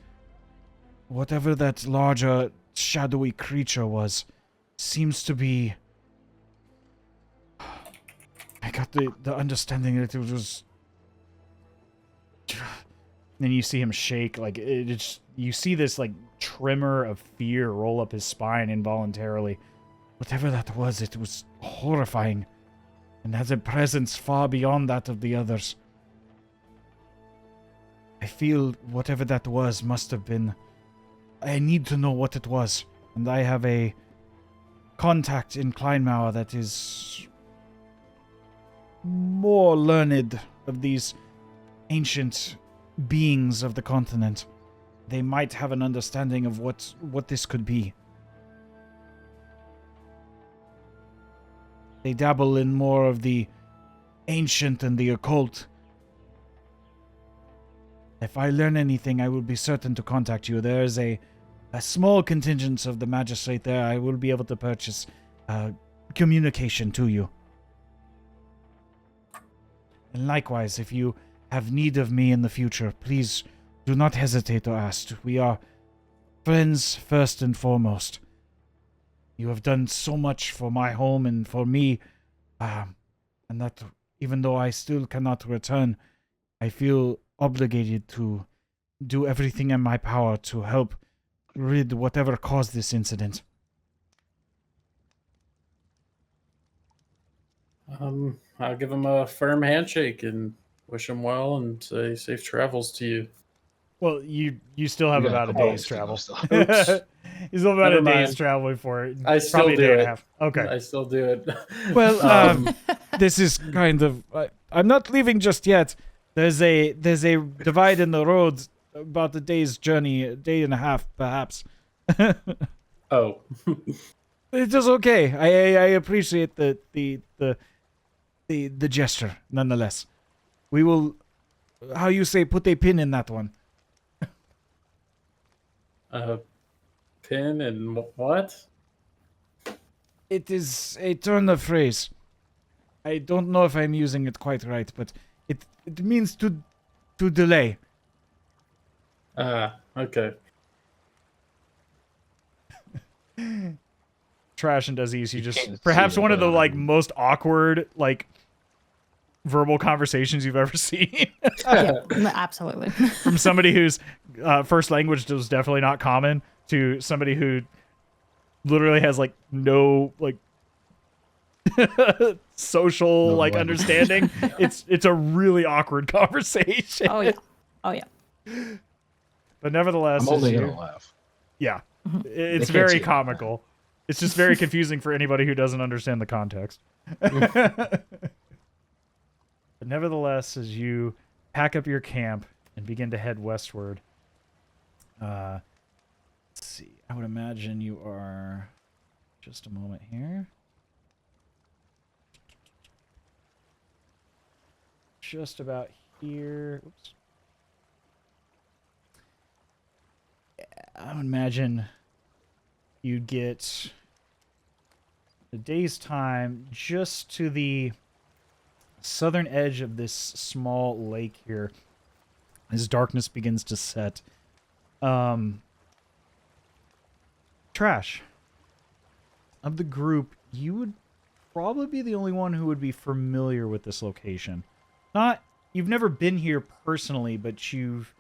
S5: whatever that larger, shadowy creature was, seems to be... I got the understanding that it was... Then you see him shake, like, you see this, like, tremor of fear roll up his spine involuntarily. Whatever that was, it was horrifying, and has a presence far beyond that of the others. I feel whatever that was must have been... I need to know what it was, and I have a contact in Kleinmauer that is more learned of these ancient beings of the continent. they might have an understanding of what this could be. They dabble in more of the ancient and the occult. If I learn anything, I will be certain to contact you. There is a small contingent of the magistrate there. I will be able to purchase communication to you. And likewise, if you have need of me in the future, please do not hesitate to ask. We are friends first and foremost. You have done so much for my home and for me, and that even though I still cannot return, I feel obligated to do everything in my power to help rid whatever caused this incident.
S2: I'll give him a firm handshake and wish him well and say safe travels to you.
S1: Well, you still have about a day's travel.
S2: Oops.
S1: You still have about
S2: Never
S1: a day's
S2: mind.
S1: travel before it.
S2: I still
S1: Probably a
S2: do
S1: day and a
S2: it.
S1: half. Okay.
S2: I still do it.
S5: Well, this is kind of... I'm not leaving just yet. There's a divide in the road about a day's journey, a day and a half, perhaps.
S2: Oh.
S5: It is okay. I appreciate the gesture, nonetheless. We will, how you say, put a pin in that one.
S2: Pin and what?
S5: It is a turn of phrase. I don't know if I'm using it quite right, but it means to delay.
S2: Okay.
S1: Trash and Dazes, you
S4: You
S1: just
S4: can't
S1: perhaps
S4: see it,
S1: one of the
S4: but-
S1: most awkward verbal conversations you've ever seen
S3: Yeah, absolutely.
S1: from somebody whose first language was definitely not common to somebody who literally has no social
S4: No language.
S1: understanding. It's a really awkward conversation.
S3: Oh yeah. Oh yeah.
S1: But nevertheless,
S4: I'm only
S1: as
S4: gonna
S1: you-
S4: laugh.
S1: yeah, it's
S4: They can't
S1: very
S4: see it.
S1: comical. It's just very confusing for anybody who doesn't understand the context. But nevertheless, as you pack up your camp and begin to head westward, let's see. I would imagine you are just a moment here. Just about here. Oops. I would imagine you'd get a day's time just to the southern edge of this small lake here as darkness begins to set. Trash. Of the group, you would probably be the only one who would be familiar with this location. You've never been here personally, but you've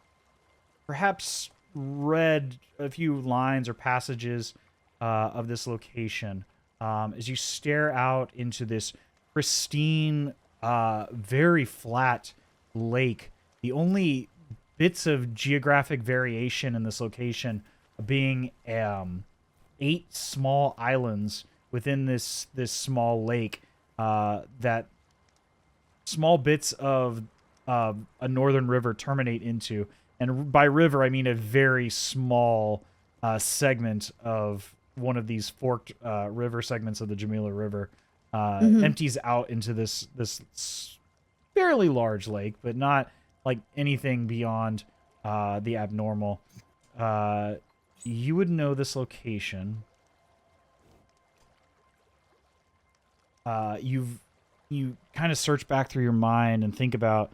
S1: perhaps read a few lines or passages of this location as you stare out into this pristine, very flat lake. The only bits of geographic variation in this location being 8 small islands within this small lake that small bits of a northern river terminate into. And by river, I mean a very small segment of one of these forked river segments of the Jamila River. Empties out into this fairly large lake, but not like anything beyond the abnormal. You would know this location. You kind of search back through your mind and think about,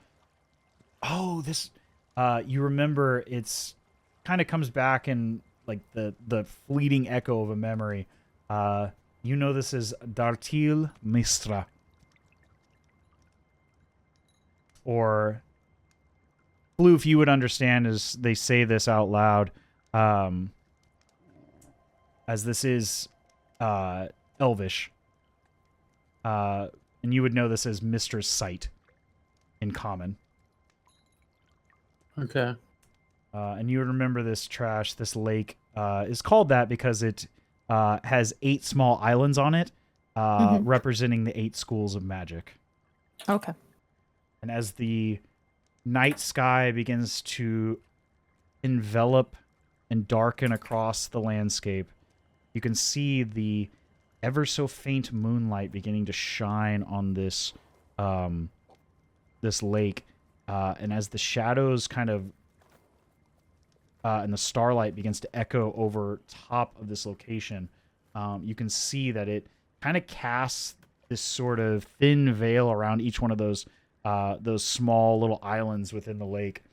S1: this. You remember it's kind of comes back in like the fleeting echo of a memory. You know this is Dartil Mistra. Or Floof, you would understand as they say this out loud, as this is Elvish. And you would know this as Mistress Sight in common.
S2: Okay.
S1: And you would remember this trash, this lake, is called that because it has 8 small islands on it, representing the 8 schools of magic.
S3: Okay.
S1: And as the night sky begins to envelop and darken across the landscape, you can see the ever so faint moonlight beginning to shine on this this lake. And as the shadows kind of and the starlight begins to echo over top of this location, you can see that it kind of casts this sort of thin veil around each one of those small little islands within the lake,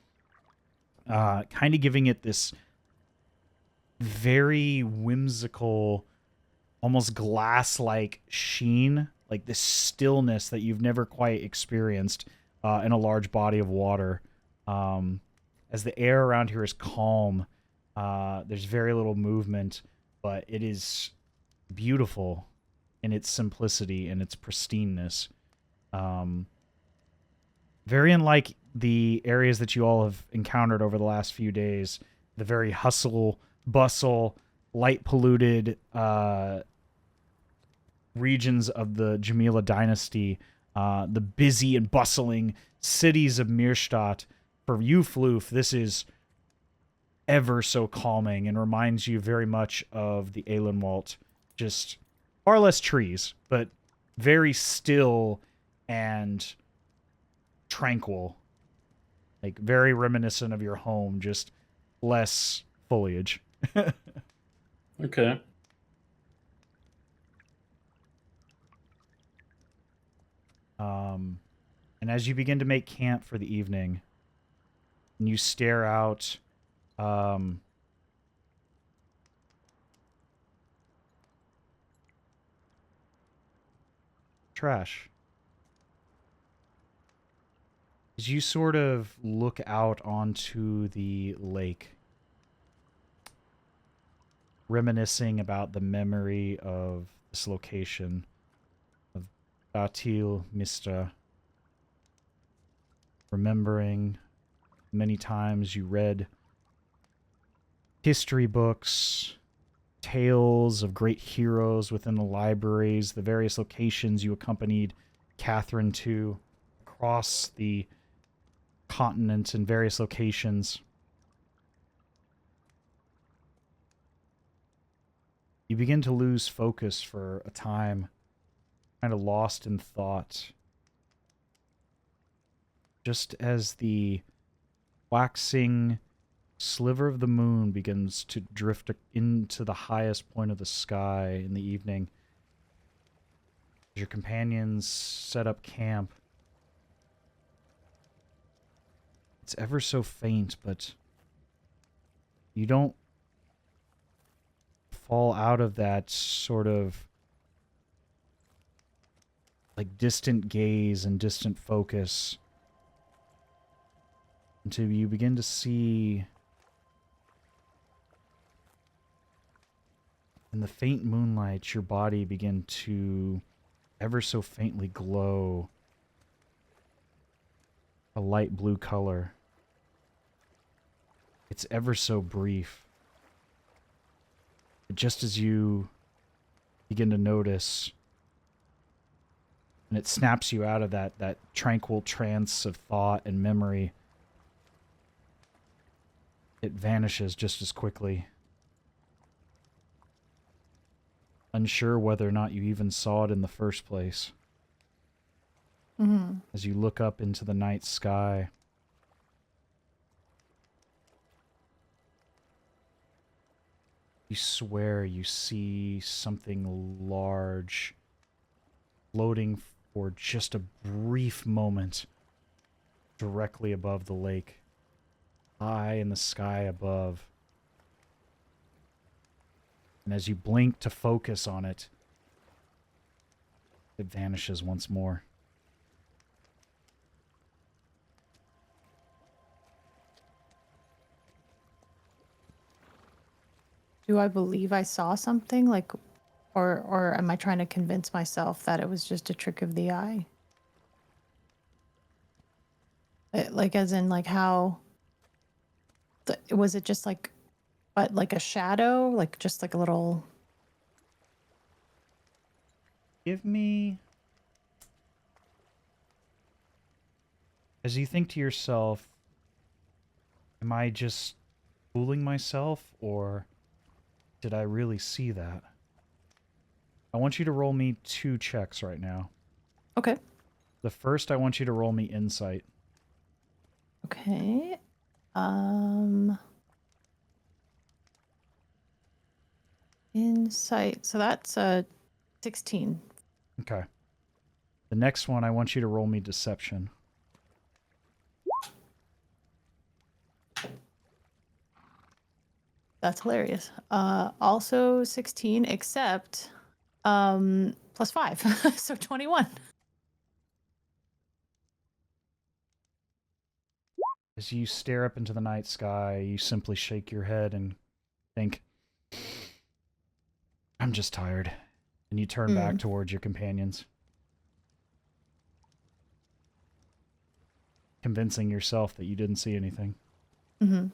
S1: kind of giving it this very whimsical, almost glass-like sheen, like this stillness that you've never quite experienced in a large body of water. As the air around here is calm, there's very little movement, but it is beautiful in its simplicity and its pristineness. Very unlike the areas that you all have encountered over the last few days, the very hustle, bustle, light polluted regions of the Jamila dynasty, the busy and bustling cities of Mirstadt. For you, Floof, this is ever so calming and reminds you very much of the Ehlenwald. Just far less trees, but very still and tranquil. Like, very reminiscent of your home, just less foliage.
S2: Okay.
S1: And as you begin to make camp for the evening, and you stare out trash. As you sort of look out onto the lake, reminiscing about the memory of this location, of Batil Mistra, remembering many times you read history books, tales of great heroes within the libraries, the various locations you accompanied Catherine to across the continent in various locations. You begin to lose focus for a time, kind of lost in thought. Just as the waxing sliver of the moon begins to drift into the highest point of the sky in the evening, as your companions set up camp, it's ever so faint, but you don't fall out of that sort of like distant gaze and distant focus until you begin to see in the faint moonlight your body begin to ever so faintly glow a light blue color. It's ever so brief. But just as you begin to notice, and it snaps you out of that tranquil trance of thought and memory, it vanishes just as quickly. Unsure whether or not you even saw it in the first place.
S3: Mm-hmm.
S1: As you look up into the night sky, you swear you see something large floating for just a brief moment directly above the lake, high in the sky above. And as you blink to focus on it, it vanishes once more.
S3: Do I believe I saw something, like, or am I trying to convince myself that it was just a trick of the eye? Like, as in, like, how was it just like, but like a shadow, like just like a little?
S1: Give me, as you think to yourself, am I just fooling myself, or did I really see that? I want you to roll me 2 checks right now.
S3: Okay.
S1: The first, I want you to roll me insight.
S3: Okay. Insight. So that's 16.
S1: Okay. The next one, I want you to roll me deception.
S3: That's hilarious. Also 16, except plus 5. So 21.
S1: As you stare up into the night sky, you simply shake your head and think, I'm just tired. And you turn back towards your companions, convincing yourself that you didn't see anything.
S3: Mm-hmm.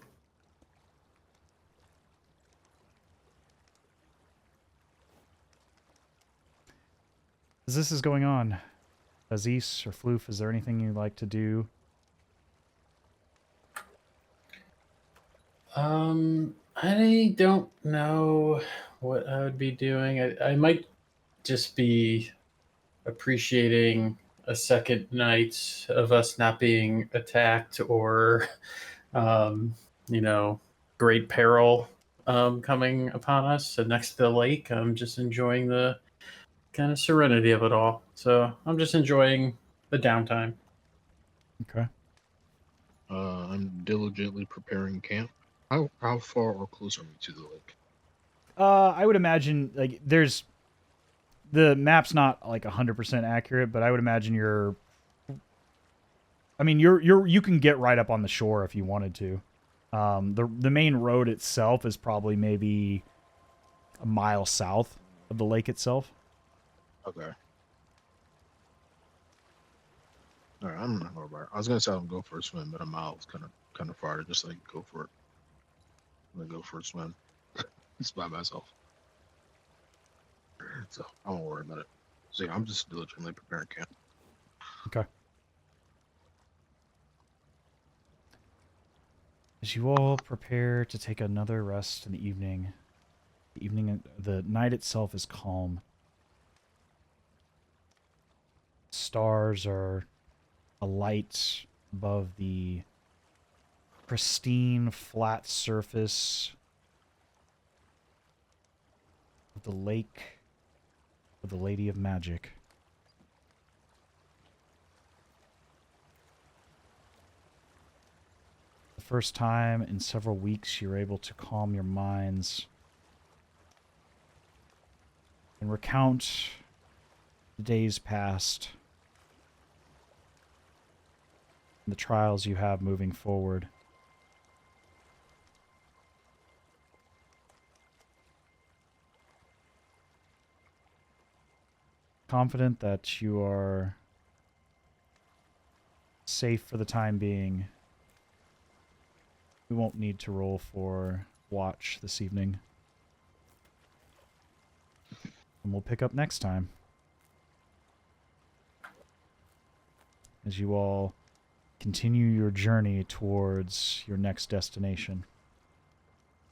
S1: As this is going on, Dazes or Floof, is there anything you'd like to do?
S2: I don't know what I would be doing. I might just be appreciating a second night of us not being attacked or, you know, great peril coming upon us. So next to the lake, I'm just enjoying the kind of serenity of it all. So I'm just enjoying the downtime.
S1: Okay.
S4: I'm diligently preparing camp. How far or close are we to the lake?
S1: I would imagine, like, there's... The map's not, like, 100% accurate, but I would imagine you're... I mean, you can get right up on the shore if you wanted to. The main road itself is probably maybe a mile south of the lake itself.
S4: Okay. All right, I'm not about it. I was gonna tell him go for a swim, but a mile is kind of far to just like go for it. I'm gonna go for a swim. It's by myself, so I won't worry about it. So yeah, I'm just diligently preparing camp.
S1: Okay. As you all prepare to take another rest in the night itself is calm. Stars are alight above the pristine, flat surface of the lake of the Lady of Magic. The first time in several weeks you're able to calm your minds and recount the days past, the trials you have moving forward. Confident that you are safe for the time being. We won't need to roll for watch this evening. And we'll pick up next time. As you all continue your journey towards your next destination.